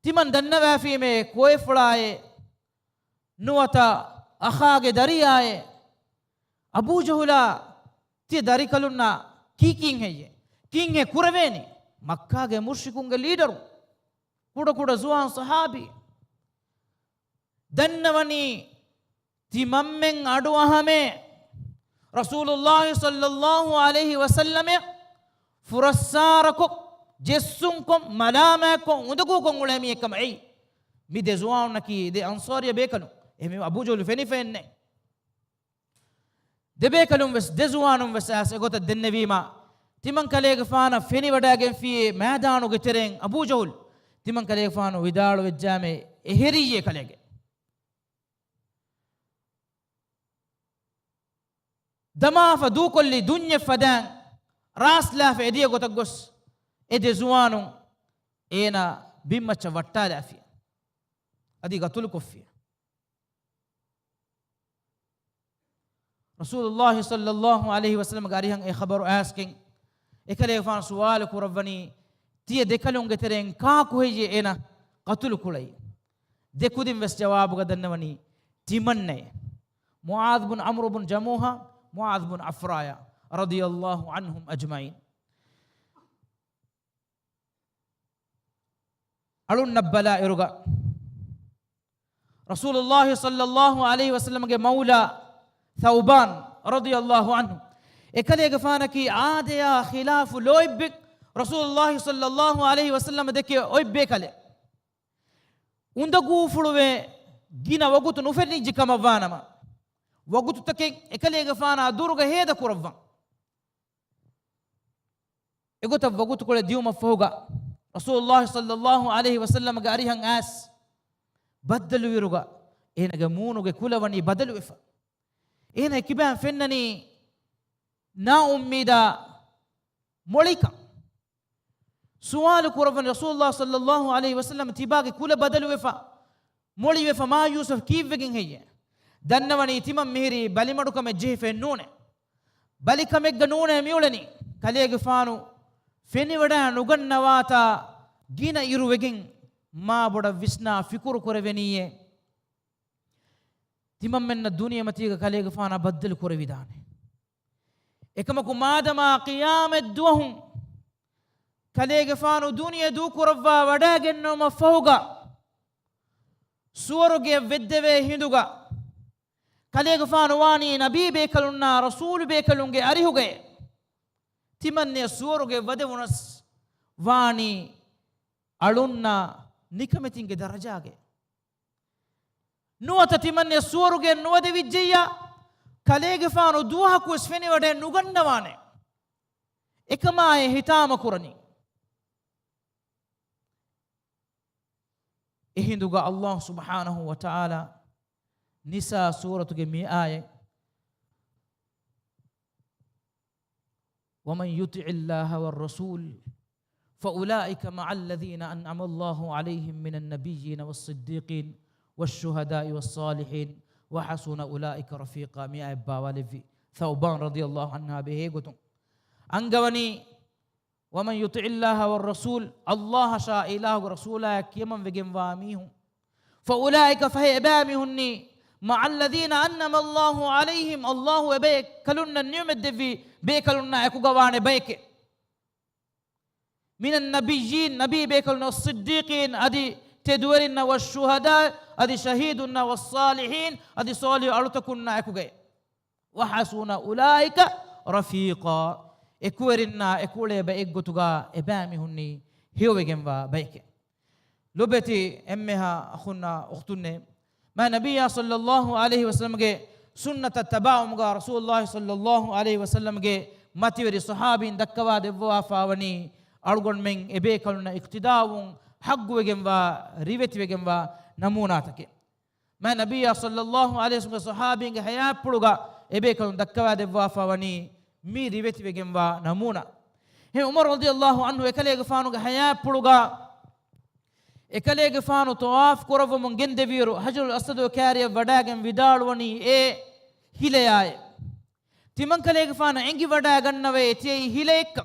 تمن دنوا فيه مي كوي فلاي نوتا اخاغ درياي අබූ ජහුලා තිය දරි කලුන්නා කීකින් හෙයේ කින් හේ කුරවේනි මක්කාගේ මුර්ෂිකුන්ගේ ලීඩරු කුඩ කුඩ සුවාන් සහාබි දන්නවනි තිමම්මෙන් අඩුවහමේ රසූලුල්ලාහි සල්ලල්ලාහු අලයිහි වසල්ලම ෆුරස්සාරකො ජෙස්සුන්කොම් මලාමකොම් උදකුකොම් උලෙමි එකම එයි මිදෙ සුවාන් නකි දෙ අන්සාරිය බේකනු එමෙ අබූ ජහුල් ෆෙනිෆෙන්නේ دبيكلم بس دزوانم بس أسقط الدنبي ما تمن كليك فانا فيني بداعن في ميدانو قترين أبو جهل تمن كليك فانا ودار والجامع إهرية كليك دما فدو كل دنيا فدان راس لا في إديه قتقص إدي زوانو إنا بيمة وطالع فيه أدي قتل كفيه رسول الله صلى الله عليه وسلم قاريهن اي خبر asking ekale fan suwal kurawani tiye dekalun geteren ka ko heje ena qatul kulai dekudin wes jawab gadannawani timanne muad bin amr bin jamuha muad bin afraya radiyallahu anhum ajma'in alun nabbala iruga rasulullah sallallahu alaihi wasallam ge maula ثوبان رضي الله عنه اكلي غفانكي عاديا خلاف لويبك رسول الله صلى الله عليه وسلم دكي اويبكله ಉಂದಗೂ ಫುಳುವೆ ಗಿನ ವಗುತು ನುಫೆನಿ ಜಿಕಮ ವಾನಮ ವಗುತು ತಕೆ ಎಕಲೆ ಗಫಾನ ದುರುಗ ಹೇದ ಕುರವ್ವ ಎಗುತ ವಗುತು ಕೊಳೆ ದಿಯುಮ ಫೋಗ ರಸೂಲುಲ್ಲಾಹಿ ಸಲ್ಲಲ್ಲಾಹು ಅಲೈಹಿ ವಸಲ್ಲಮ ಗಾರಿಹಂ ಆಸ್ ಬದ್ದಲು ವಿರುಗ ಏನಗೆ ಮೂನುಗೆ ಕುಲವನಿ ಬದಲು ವಿಫ ಏನ ಕಿಬಾನ್ ಫೆನ್ನನಿ ನಾ ಉಮ್ಮಿದ ಮೊಳಿಕ ಸುವಾಲು ಕುರವನ್ ರಸೂಲುಲ್ಲಾಹ ಸಲ್ಲಲ್ಲಾಹು ಅಲೈಹಿ ವಸಲ್ಲಂ ತಿಬಾಗೆ ಕುಲ ಬದಲು ವೆಫ ಮೊಳಿ ವೆಫ ಮಾ ಯೂಸುಫ್ ಕೀವೆಗಿನ್ ಹೆಯ್ಯ ದನ್ನವನಿ ತಿಮಂ ಮಿಹಿರಿ ಬಲಿಮಡುಕಮೆ ಜೆಹೆ ನೂನೆ ಬಲಿಕಮೆಗ್ಗ ನೂನೆ ಮಿಯುಳನಿ ಕಲೆಗೆ ಫಾನು ಫೆನಿವಡ ನುಗನ್ನವಾತ ಗಿನ ಇರುವೆಗಿನ್ ಮಾ ಬೊಡ ವಿಸ್ನಾ ಫಿಕುರು ಕುರವೆನಿಯೆ ತಿಮಂ ಮೆನ್ನ ದುನಿಯ ಮತಿಗ ಕಲೆಗೆ ಫಾನ ಬದ್ದಲು ಕುರವಿದಾನೆ එකමකු මාදමා qiyamet duwahum kalege faanu duniya du kuravva wadaagennoma fawga suwaruge veddeve hinduga kalege faanu waani nabi bekalunna rasul bekalunge arihuge timanne suwaruge wadevunas waani alunna nikametinge darajage nuwata timanne suwaruge nuwade vijjeyya කලේගේ ෆානු දුවහකු ස්වෙනි වඩේ නුගන්නවානේ එකමායේ හිතාම කුරණි එහිඳුග අල්ලාහ් සුබ්හානහු වතාලා නිසා සූරතුගේ මේ ආයේ ومن يطع الله والرسول فاولئك مع الذين انعم الله عليهم من النبيين والصديقين والشهداء والصالحين وحسن أولئك رفيقا مئة باوالفي ثوبان رضي الله عنها بهيغتون أنغوني ومن يطع الله والرسول الله شاء إله ورسوله كيمن وجن واميهم فأولئك فهي بامهني مع الذين أنعم الله عليهم الله وبيك كلنا النعمة دفي بيكلنا أكوغوان بيك من النبيين نبي بيكلنا الصديقين أدي تدورنا والشهداء أدي شهيدنا والصالحين أدي صالح أرتكنا أكوغي وحسن أولئك رفيقا ekuwerinna ekule ba eggotuga ebami hunni hiyowegenwa bayke lobeti emmeha akhunna ukhtunne ma nabiyya sallallahu alayhi wasallam ge sunnata tabaumuga rasulullah sallallahu alayhi wasallam ge mativeri sahabin dakkawa devwa fawani algon men ebe kaluna iqtidaawun hagguwegenwa riwetiwegenwa namunatake ma nabiyya sallallahu alayhi wasallam sahabin ge hayapuluga ebe kalun dakkawa devwa fawani mi riwetiwegenwa namuna he umar radiyallahu anhu ekalege fanuga hayapuluga ekalege fanu tawaf koravu mun gendeviru hajrul asad kariya wadagen vidalwani e hileyaye timan kalege fanu engi wada gannave etiye hilekka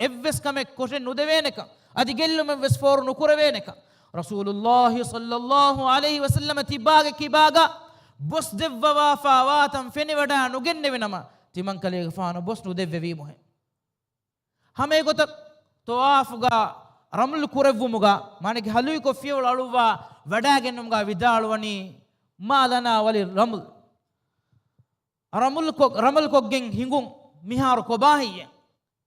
evves kame koshen nudeveneka adi gellume ves for nukureveneka rasulullah sallallahu alayhi wasallam tibaga kibaga bos devwa fawatam feni wada nugennevenama timan kalege fanu bos nudevvi mohe hame gota tawafuga ramul kurevumuga manike halui ko fiewul aluwa wadagenumuga vidalwani malana wali ramul koggen hingun miharu kobahiye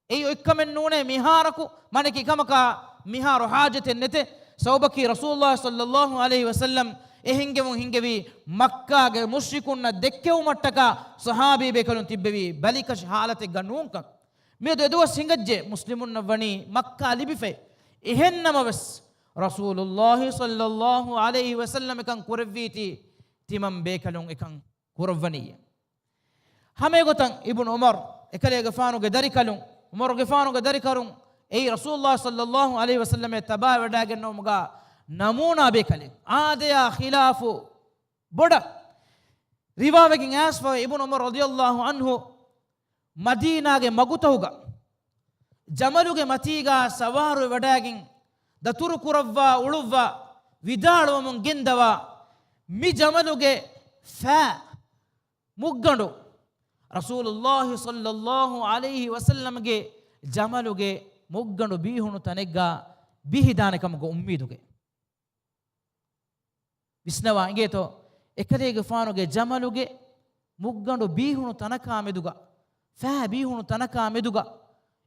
eyo ikkamen nune miharaku manike kamaka miharu hajaten nete sawbaki rasulullah sallallahu alayhi wasallam ehingemu hingevi makka ge mushrikunna dekkewu mattaka sahabi bekalun tibbevi balikash halate ganunka medo edu singajje muslimun navani makka libife ihennamavas rasulullah sallallahu alayhi wasallam kan kureviti timam bekalun ekan kuravaniye hame gotan ibn umar ekale gafanu ge darikalun umar gafanu ge darikarun ei rasulullah sallallahu alayhi wasallam taba wadagen nomuga namuna bekale aadaya khilafu boda riwayegen asfa ibn umar radiyallahu anhu madina ge magutahuga jamaluge matiga sawaru wadagen daturu kuravva uluvva vidalwa mun gendava mi jamaluge fa muggandu rasulullah sallallahu alayhi wasallam ge jamaluge muggandu bihunu tanegga bihidanekamuge ummiduge visnawa ingeto ekadege faanuge jamaluge muggandu bihunu tanaka meduga fa bihunu tanaka meduga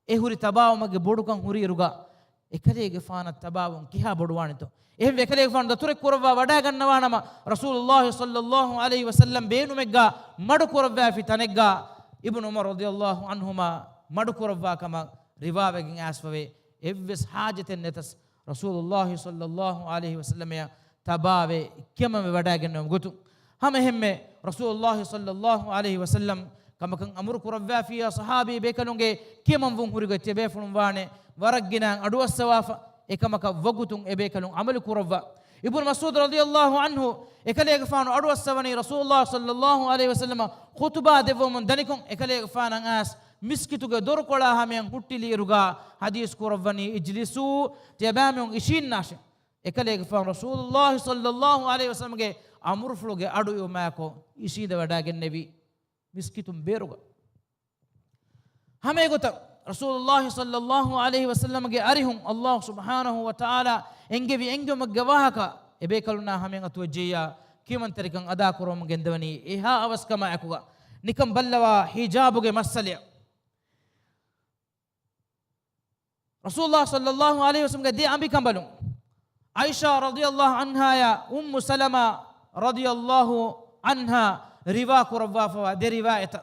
ehuri tabawumage bodukan huriruga ekadege faana tabawum kiha boduwanito ehme ekadege faanu dature kurwa wada gannawa nama rasulullah sallallahu alayhi wasallam beenumegga madu kurwa fi tanegga ibn umar radiyallahu anhuma madu kurwa kama riwayegen asfave evves hajaten netas rasulullah sallallahu alayhi wasallam ya tabawe kemame wada gannam gotu hame hemme rasulullah sallallahu alayhi wasallam kamakan amur kurwa fi sahabi bekalunge kemam vun huriga tebe funum wane waragina aduwasawafa ekamaka wagutun ebekalun amal kurwa ibn mas'ud radiyallahu anhu ekalege faanu aduwasawani rasulullah sallallahu alayhi wasallam khutba devum danikon ekalege faanan as miskituge dorkola hamen huttili iruga hadis kurwani ijlisu tebamon ishin nashe ekalege faanu rasulullah sallallahu alayhi wasallam ge amur fluge adu yomako isida wadagen nevi miskitum beruga hame gota rasulullah sallallahu alayhi wasallam ge arihum allah subhanahu wa ta'ala engevi engum gawahaka ebe kaluna hamen atwajjiya kimanterikan ada kurom gendawani eha avaskama akuga nikam ballawa hijabuge masaliya rasulullah sallallahu alayhi wasallam ge de ambi kambalum aisha radhiyallahu anha ya salama radhiyallahu anha riwa kurwa de riwayat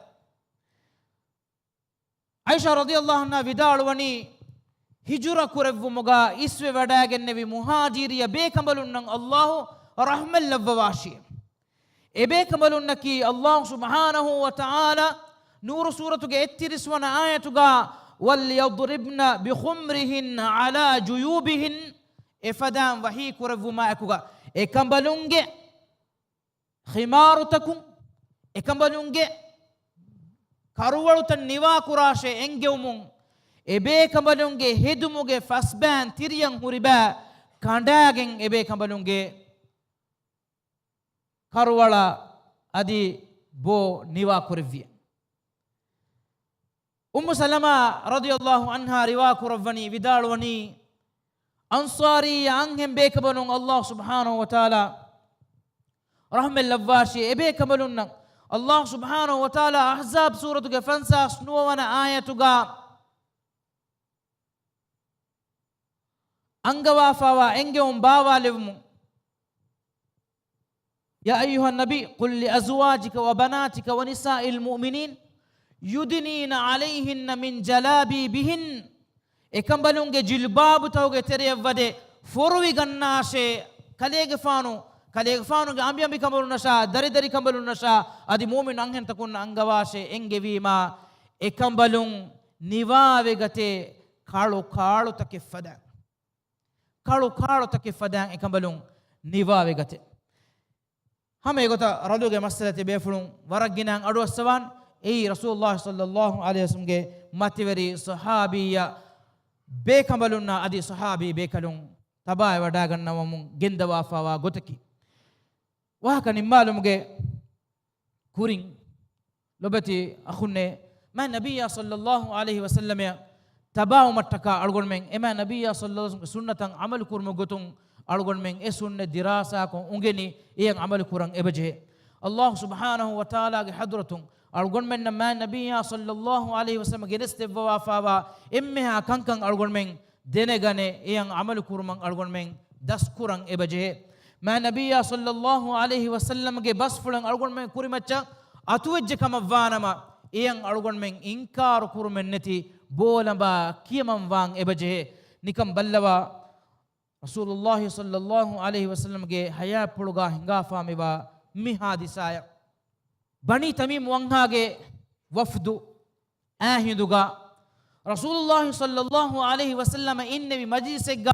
aisha radhiyallahu anha vidalwani hijra kurevumuga iswe wadagennevi muhajiriya bekambalunnan allah rahmal lawwashi ebe kamalunnaki allah subhanahu wa ta'ala nur suratuge ettiriswana ayatuga wal yadribna bi khumrihin ala juyubihin efadam wahi kurevuma akuga ekambalunge khimarutakum ekambalunge karuwalutan niwa kurashe engewmun ebe kambalunge hedumuge fasban tiriyan huriba kandagen ebe kambalunge karuwala adi bo niwa kurivya salama radiyallahu anha riwa kuravani vidalwani ansari anghem be kabalun allah subhanahu wa ta'ala rahmel lawwashi ebe kabalun Allah subhanahu wa ta'ala ahzab suratuga fansa snuwana ayatuga angawafawa enge bavalevmu يا أيها النبي قل لأزواجك وبناتك ونساء المؤمنين يدنين عليهن من جلابيبهن إكمبلونج جلباب توجه تري فده فروي غناشة كليغ فانو غامبيا بكمبلون نشا دري كمبلون نشا أدي مؤمن أنهن تكون أنغواشة إنجبيما إكمبلون نواوي غتة كارو تكفدا كارو تكفدا إكمبلون نواوي غتة هم يقطع رادوجة مسألة بيفرون ورقنا أدو السوان أي رسول الله صلى الله عليه وسلم ماتيوري صحابية بيكملونا أدي صحابي بيكلون تباي وداعنا ومن جند وافوا غوتكي وهكذا نمالهم كورين لبتي أخونا ما النبي صلى الله عليه وسلم تباو متكا أرجون من إما النبي صلى الله عليه وسلم سنة عمل كورم غوتون أرجون من سنة دراسة كون أنجني إيان عمل كوران إبجه الله سبحانه وتعالى حضرتهم أرجون من ما النبي صلى الله عليه وسلم جلست وافوا إمها كان أرجون من دينغاني إيان عمل كورم أرجون من دس كوران إبجه ما النبي صلى الله عليه وسلم بس فلان أرجون من كورمتشا أتوجه كم فانما إيان أرجون من إنكار كورم النتي بولما كيمان وان إبجه نكم بلوا رسول الله صلى الله عليه وسلم حياة پلوغا هنگا فامبا مي حادثايا بني تميم وانها وفد آهدوغا رسول الله صلى الله عليه وسلم إنبي مجلسك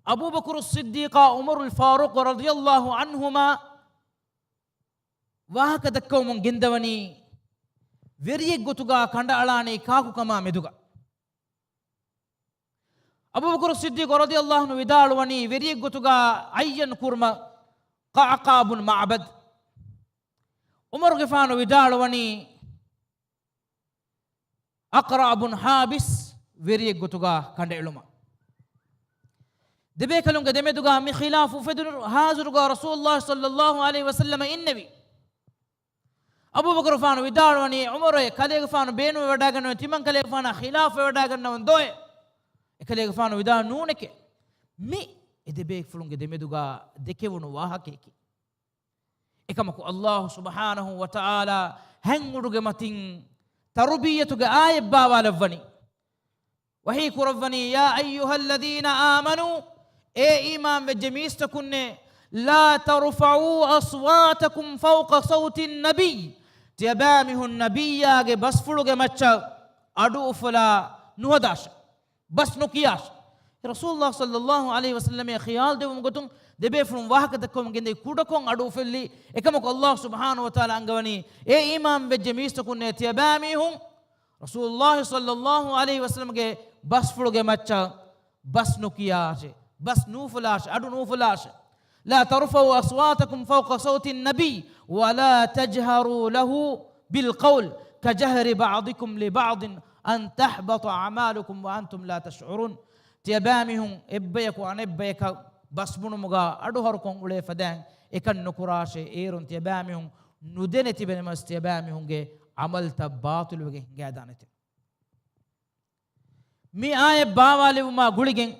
أبو بكر الصديق عمر الفاروق رضي الله عنهما وهكذا كوم جندوني وريك غتوغا كندالاني كاكو كما مدوغا أبو بكر الصديق رضي الله عنه ودالوني وريك غتوغا عين كورما قعقاب معبد عمر غفان ودالوني أقراب حابس وريك غتوغا كندالوما دبيكلون دمدوغا من خلاف فدر هازرغا رسول الله صلى الله عليه وسلم النبي أبو بكر فان ودالوني عمر كليغ فان بينو وداغن تيمن كليغ فان خلاف وداغن وندوي كليغ فان ودا نونك مي ادبيك فلون دمدوغا دكيونو واهكيكي إكمكو الله سبحانه وتعالى هنغدوغ متين تربيتوغ آية باوالفني وهي كرفني يا أيها الذين آمنوا إيه إيمان بجميستكن لا ترفعوا أصواتكم فوق صوت النبي تيبامه النبي ياغي بس فلوغ مچا أدو فلا نوداش بس نكياش رسول الله صلى الله عليه وسلم خيال دي ومغتون دبي فلون واحد دكم گندي كودكون أدو فلي إكمك الله سبحانه وتعالى أنغواني إيه إيمان بجميستكن تيبامه رسول الله صلى الله عليه وسلم بس فلوغ مچا بس نكياش بس نوفلاش أدو نوفلاش لا ترفعوا أصواتكم فوق صوت النبي ولا تجهروا له بالقول كجهر بعضكم لبعض أن تحبط أعمالكم وأنتم لا تشعرون تيبامهم إبيك وأن إبيك بس بنمغا أدوهركم أولي فدان إكن نكراش إيرون تيبامهم ندنتي بنمس تيبامهم عمل تباطل وجه قادانته مي آية باوالي وما قولين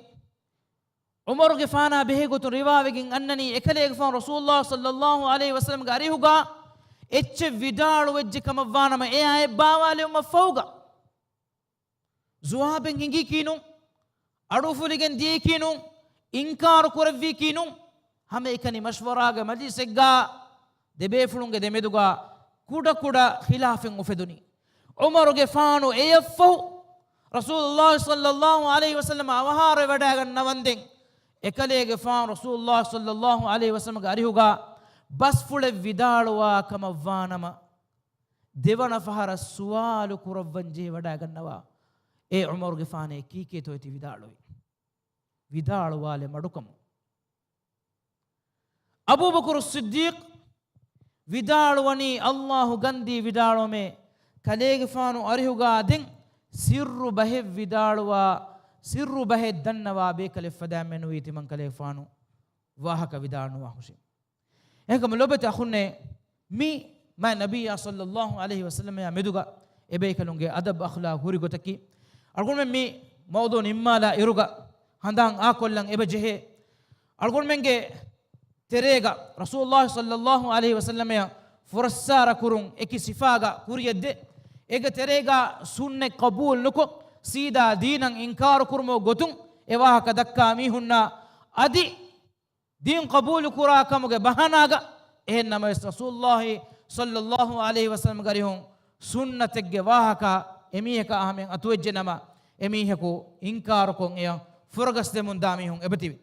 عمر غفانا به قط رواوين أنني إكلي غفان رسول الله صلى الله عليه وسلم قاريهوغا إتش فيدار وجه كمفانا ما إيه آية باوالي وما فوقا زوابين هنگي كينو أروفوليگن دي كينو إنكار كورفي كينو هم إكني مشوراغا مجلسغا دبي فلونغ دمدوغا كودا كودا خلافين وفدني عمر غفانو إيفو رسول الله صلى الله عليه وسلم أوهار وداغن نوندين إكلي غفان رسول الله صلى الله عليه وسلم قاريهوغا بس فل ودالوا كما فانما ديوانا فهر السؤال كربنجي وداغن نوا إيه عمر غفاني كي كي تويتي ودالوا لمدكم أبو بكر الصديق ودالوني الله غندي ودالو مي كلي غفانو أريهوغا دين سر به ودالوا سر به دنوا بكل فدا منويتي من كلفانو واهك ودانو واهشي هيكم لوبت اخونه مي ما نبي صلى الله عليه وسلم يا مدوغا ابيكلونغي ادب اخلاق هوري غتكي ارغون مي موضوع نمالا يروغا handang akollang ebe jehe algon menge terega Rasulullah sallallahu alaihi wasallam ya furassara kurun eki sifaga kuriyedde ega terega sunne qabul nuko sida dinan inkar kurmo gotun ewaha kadakka mi hunna adi din qabul kura kamuge bahanaga ehennama Rasulullah sallallahu alaihi wasallam garihun sunnatege wahaka emiheka ahmen atuwejjenama emiheku inkar kon eya furagas demun dami hun ebetivi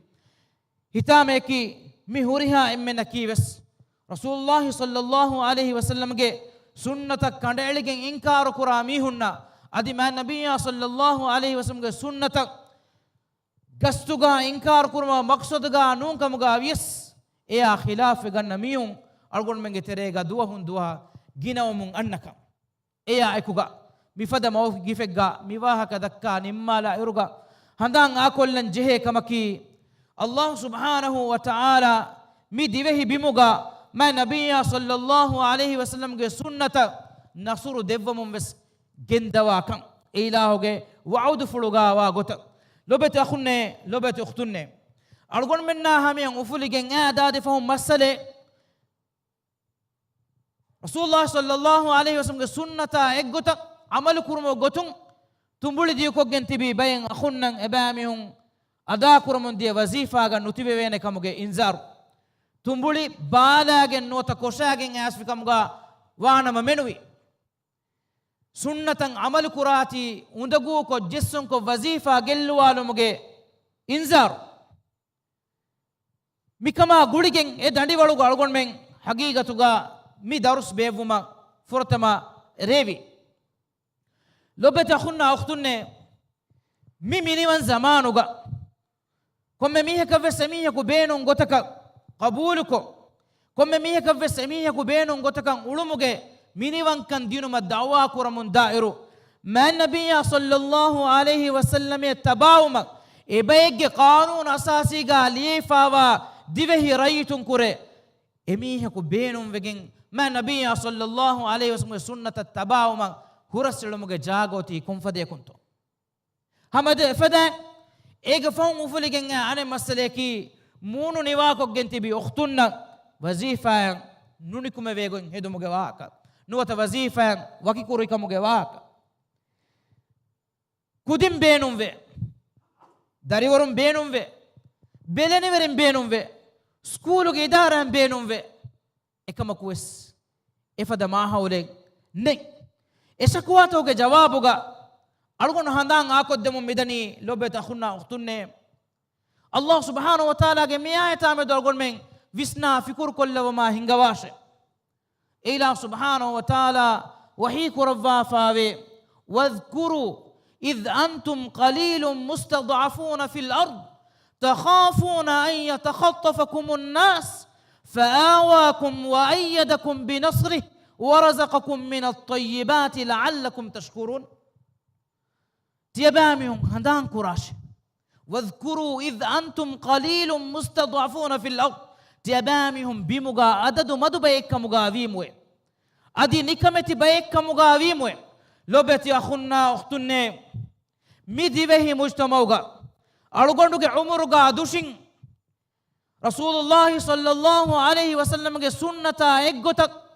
hitame ki mi huriha emmena kiwes Rasulullah sallallahu alaihi wasallam ge sunnata kandeligen inkar kura mi hunna adi ma nabiyya sallallahu alaihi wasallam ge sunnata gastuga inkar kurma maqsadga nunkamuga yes eya khilaf ganna miyun algon menge terega duwa ginawmun annaka eya ekuga mifada maw gifegga miwaha kadakka nimmala iruga handang akollan jehe kamaki Allah subhanahu wa ta'ala mi divehi bimuga ma nabiyya sallallahu alaihi wasallam ge sunnata nasuru devvamum ves gendawa kan ilahoge wa'ud fuluga wa gota lobete akhunne lobete ukhtunne algon menna hamiyan ufuligen aadade fahum masale Rasulullah sallallahu alaihi wasallam ge sunnata eggota amal kurmo gotun tumbuli diyo koggen tibi bayen akhunnan ebamihun ada kurmun diya wazifa ga nutibe wene kamuge inzaru tumbuli baalagen nota koshagen asfi kamuga waanama menuwi sunnatan amal kurati undagu ko jessun ko wazifa gelluwalumuge inzaru mikama guligen e dandiwalugo algon men hagigatuga mi darus bevuma furtama revi lobeta khunna ukhtunne mi miniwan zamanuga komme mihe kave samiya ku beenun gotaka qabuluko komme mihe kave samiya ku beenun gotaka ulumuge miniwan kan dinuma da'wa kuramun da'iru ma nabiyya sallallahu alaihi wasallam tabawuma ebayge qanun asasiga lifawa divehi rayitun kure emihe ku beenun vegen ma nabiyya sallallahu alaihi wasallam sunnata tabawuma hurassilumuge jagoti kumfade kunto hamade fada ega fon ufuligen ane masaleki munu niwa ko genti bi ukhtunna wazifa nunikume vegon hedumuge waka nuwata wazifa wakikuru ikamuge waka kudim beenum ve dariwarum beenum ve beleniverim beenum ve skuluge idaran beenum ve ekamakues efada mahawle ne esakuwatoge jawabuga algon handang akoddemu midani lobeta khunna ukhtunne Allah subhanahu wa ta'ala ge miyayata me dolgon men visna fikur kollawama hingawashe ila subhanahu wa ta'ala wahi kurwa fawe wadhkuru idh antum qalilun mustad'afuna fil ard takhafuna an yatakhattafakum an-nas fa'awakum wa ayyadakum bi nasrihi ورزقكم من الطيبات لعلكم تشكرون تيبامهم هندان كراش واذكروا إذ أنتم قليل مستضعفون في الأرض تيبامهم بمغا عدد مدو بيك مغاويموه أدي نكمتي بيك مغاويموه لوبتي أخونا أختنا ميدي بهي مجتمعوغا أرغندوغ عمرغا دوشين رسول الله صلى الله عليه وسلم سنة إغتك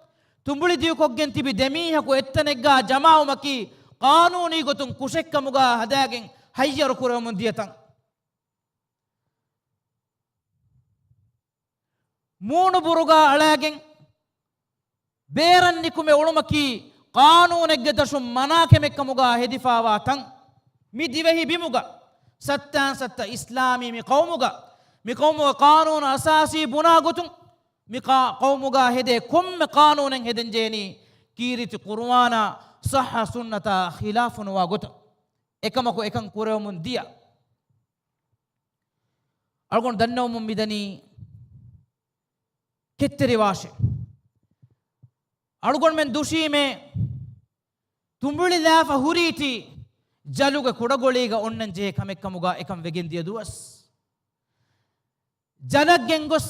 tumbuli diyu koggen tibi demihaku ettanegga jamaumaki qanuni gotun kushekkamuga hadagen hayyaru kuremun diyatan moonu buruga alagen beerannikume ulumaki qanunegge dashum manakemekkamuga hedifawa tan mi divehi bimuga sattan satta islami mi qawmuga qanun asasi buna gotun مقا قومغا هدي كم قانون هدن جيني كيرت قروانا صح سنة خلاف واغوت اكمكو اكن كوريو من ديا algon dannaw mum midani ketteri washe algon men dushime tumbuli lafa huriti jaluga kudagoliga onnan je kamekkamuga ekam vegen diya duwas janaggen gos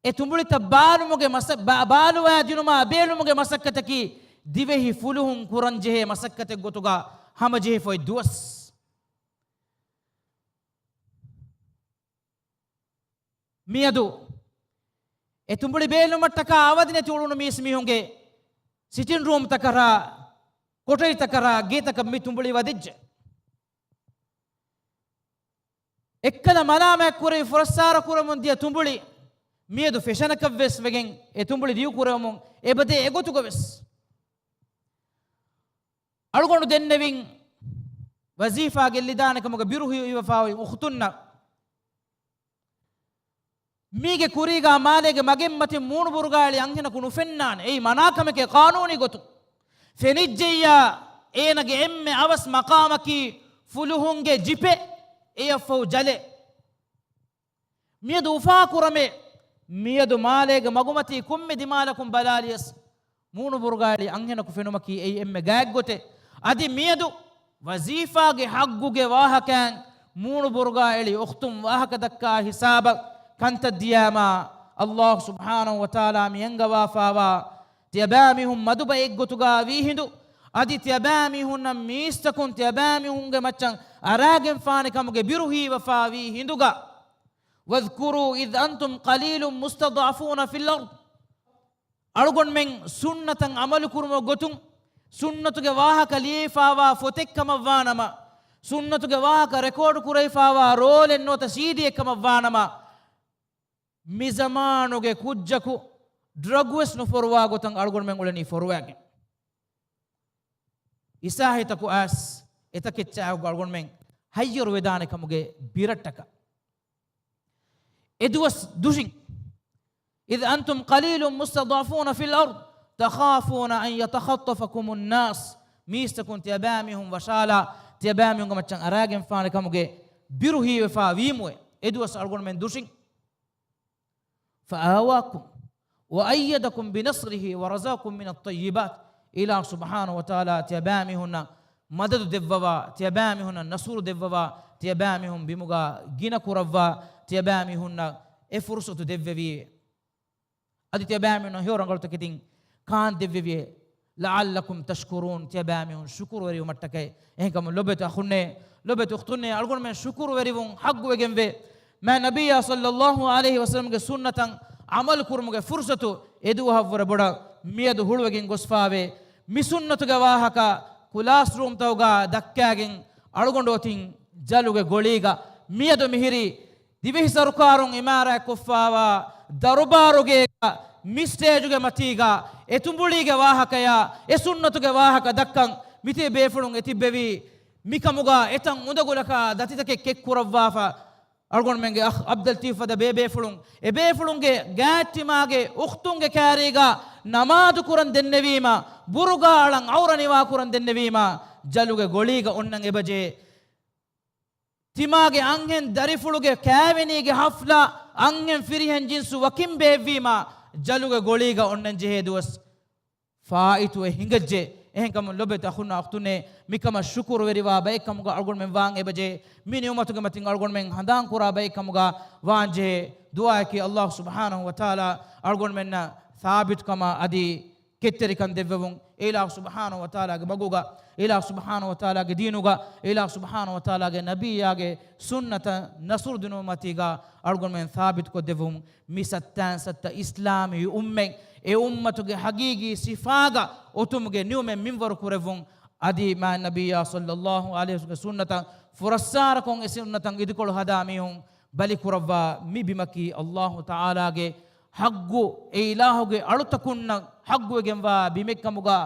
e tumbulita baalumuge baaluwa jinuma beelumuge masakkataki divehi fuluhun kuran jehe masakkate gotuga hama jehe foy duwas මියදු එතුඹුලි බේලුමට්ටක අවදින තුළුණු මිස් මිහුන්ගේ සිටින් රූම් තකරා කොටයි තකරා ගීතක මි තුඹුලි වදිච්ච එක්කල මලාමයක් කුරේ ෆොරස්සාර කුරමුන් දිය තුඹුලි මියදු ෆෙෂනක වෙස් වෙගෙන් එතුඹුලි දියු කුරමුන් එබදේ එගොතුක වෙස් අලුගොණු දෙන්නෙවින් වසීෆා ගෙල්ලිදානකමක බිරුහි ඉවෆාවි උඛතුන්න මීගේ කුරීගා මාලේගේ මගෙම්මති මූණු බුරුගාලි අංහෙන කුණු ෆෙන්නාන ඒ මනාකමකේ කානූනි ගොතු ෆෙනිජ්ජියා ඒනගේ එම්මෙ අවස් මකාමකි ෆුලුහුන්ගේ ජිපේ එයෆෝ ජලේ මියදු උෆා කුරමේ මියදු මාලේගේ මගුමති කුම්මි දිමාලකුම් බලාලියස් මූණු බුරුගාලි අංහෙන කු ෆෙනුමකි ඒ එම්මෙ ගෑග් ගොතේ අදි මියදු වසීෆාගේ හග්ගුගේ වාහකයන් මූණු බුරුගාලි උඛ්තුම් වාහක දක්කා හිසාබ كانت الدياما الله سبحانه وتعالى مينغا وافاوا تيبامهم مدوبا ايغوتوغا ويهندو ادي تيبامهم ميستكون تيبامهم مچن اراگن فانكمගේ بيروهي وفا ويهندوغا واذكروا اذ انتم قليل مستضعفون في الارض අලුගොන් මෙන් සුන්නතන් අමලු කුරුම ගොතුන් සුන්නතුගේ වාහක ලීෆාවා ෆොතෙක්කම වානම සුන්නතුගේ වාහක රෙකෝඩ් කුරයිෆාවා රෝලෙන් නොත CD එකම වානම මිසමානුගේ කුජ්ජකු ඩ්‍රග්ස් නොෆොරවා ගොතන් අලුගොන් මෙන් උලනි ෆොරවාගේ ඉසාහිතකු ඇස් එතකෙච්චාව අලුගොන් මෙන් හයියරු වේදානකමුගේ බිරට්ටක එදුවස් දුෂින් إذ أنتم قليل مستضعفون في الأرض تخافون أن يتخطفكم الناس ميستكون تيبامهم وشالا تيبامهم كما تشان أراجم فان كموجي بيروهي وفا ويموي إدوس أرجون من دوشين فآواكم وأيدكم بنصره ورزاكم من الطيبات إلى سبحانه وتعالى تيبامهن مدد دبوا تيبامهن نصور دبوا تيبامهم بمجا جنا كروا تيبامهن إفرسة دبوي أدي تيبامهن هيو رنقل تكتين كان دبوي لعلكم تشكرون تيبامهن شكر وري ومتكي إنكم لبت أخوني لبت أختوني أقول من شكر وري وم حق وجنبه ما نبي صلى الله عليه وسلم سنة عمل كرمك فرصة إدوها وربنا مياد هلوجين غصفاوي مسنة جواهكا كلاس روم توغا دكاجين أرغندوتين جالوجا غوليغا مياد مهري دبيه سركارون إمارة كفاوا دروباروجا مستيجوجا ماتيغا إتومبوليجا واهكايا إسنة جواهكا دكان متى بيفلون إتببي ميكاموغا إتان مودغولكا داتيتك كيكورافا أرغون منجي أخ عبد اللطيف ده بيفلون بيفلونجي غاتيماجي أختونجي كاريغا نماذ كورن دنبيما بورغا علن أوراني واكورن دنبيما جالوجا غوليغا أونن إبجي تيماجي أنهن داريفلوجي كافينيجي حفلا أنهن فريهن جنسو وكيم بيفيما جالوجا غوليغا أونن جهدوس فايتو هنگجي එහෙන්කම ලොබෙත අහුන අක්තුනේ මිකම ශුකුර වෙරිවා බයිකමුග අල්ගොන් මෙන් වාන් එබජේ මිනියුමතුග මතින් අල්ගොන් මෙන් හඳාන් කුරා බයිකමුග වාන්ජේ දුආකි අල්ලාහ් සුබ්හානහු වතාලා අල්ගොන් මෙන්න සාබිත් කම අදි කෙත්තරිකන් දෙවවුන් ඉලාහ් සුබ්හානහු වතාලාගේ බගුග ඉලාහ් සුබ්හානහු වතාලාගේ දීනුග ඉලාහ් සුබ්හානහු වතාලාගේ නබියාගේ සුන්නත නසුර් දිනු මතිගා අල්ගොන් මෙන් සාබිත් කො දෙවුන් මිසත්තන් සත්ත ඉස්ලාමී උම්මෙන් ඒ උම්මතුගේ හගීගී සිෆාග ඔතුමුගේ නියුමෙන් මින්වර කුරෙවුන් අදි මා නබියා සල්ලල්ලාහු අලයිහි වසල්ලම් සුන්නත ෆුරස්සාර කොන් ඒ සුන්නතන් ඉදිකොළ හදාමිහුන් බලි කුරවා මිබිමකි අල්ලාහ් තාලාගේ හග්ගු ඒ ඉලාහුගේ අලුතකුන්න හග්ගුගෙන් වා බිමෙක්කමුගා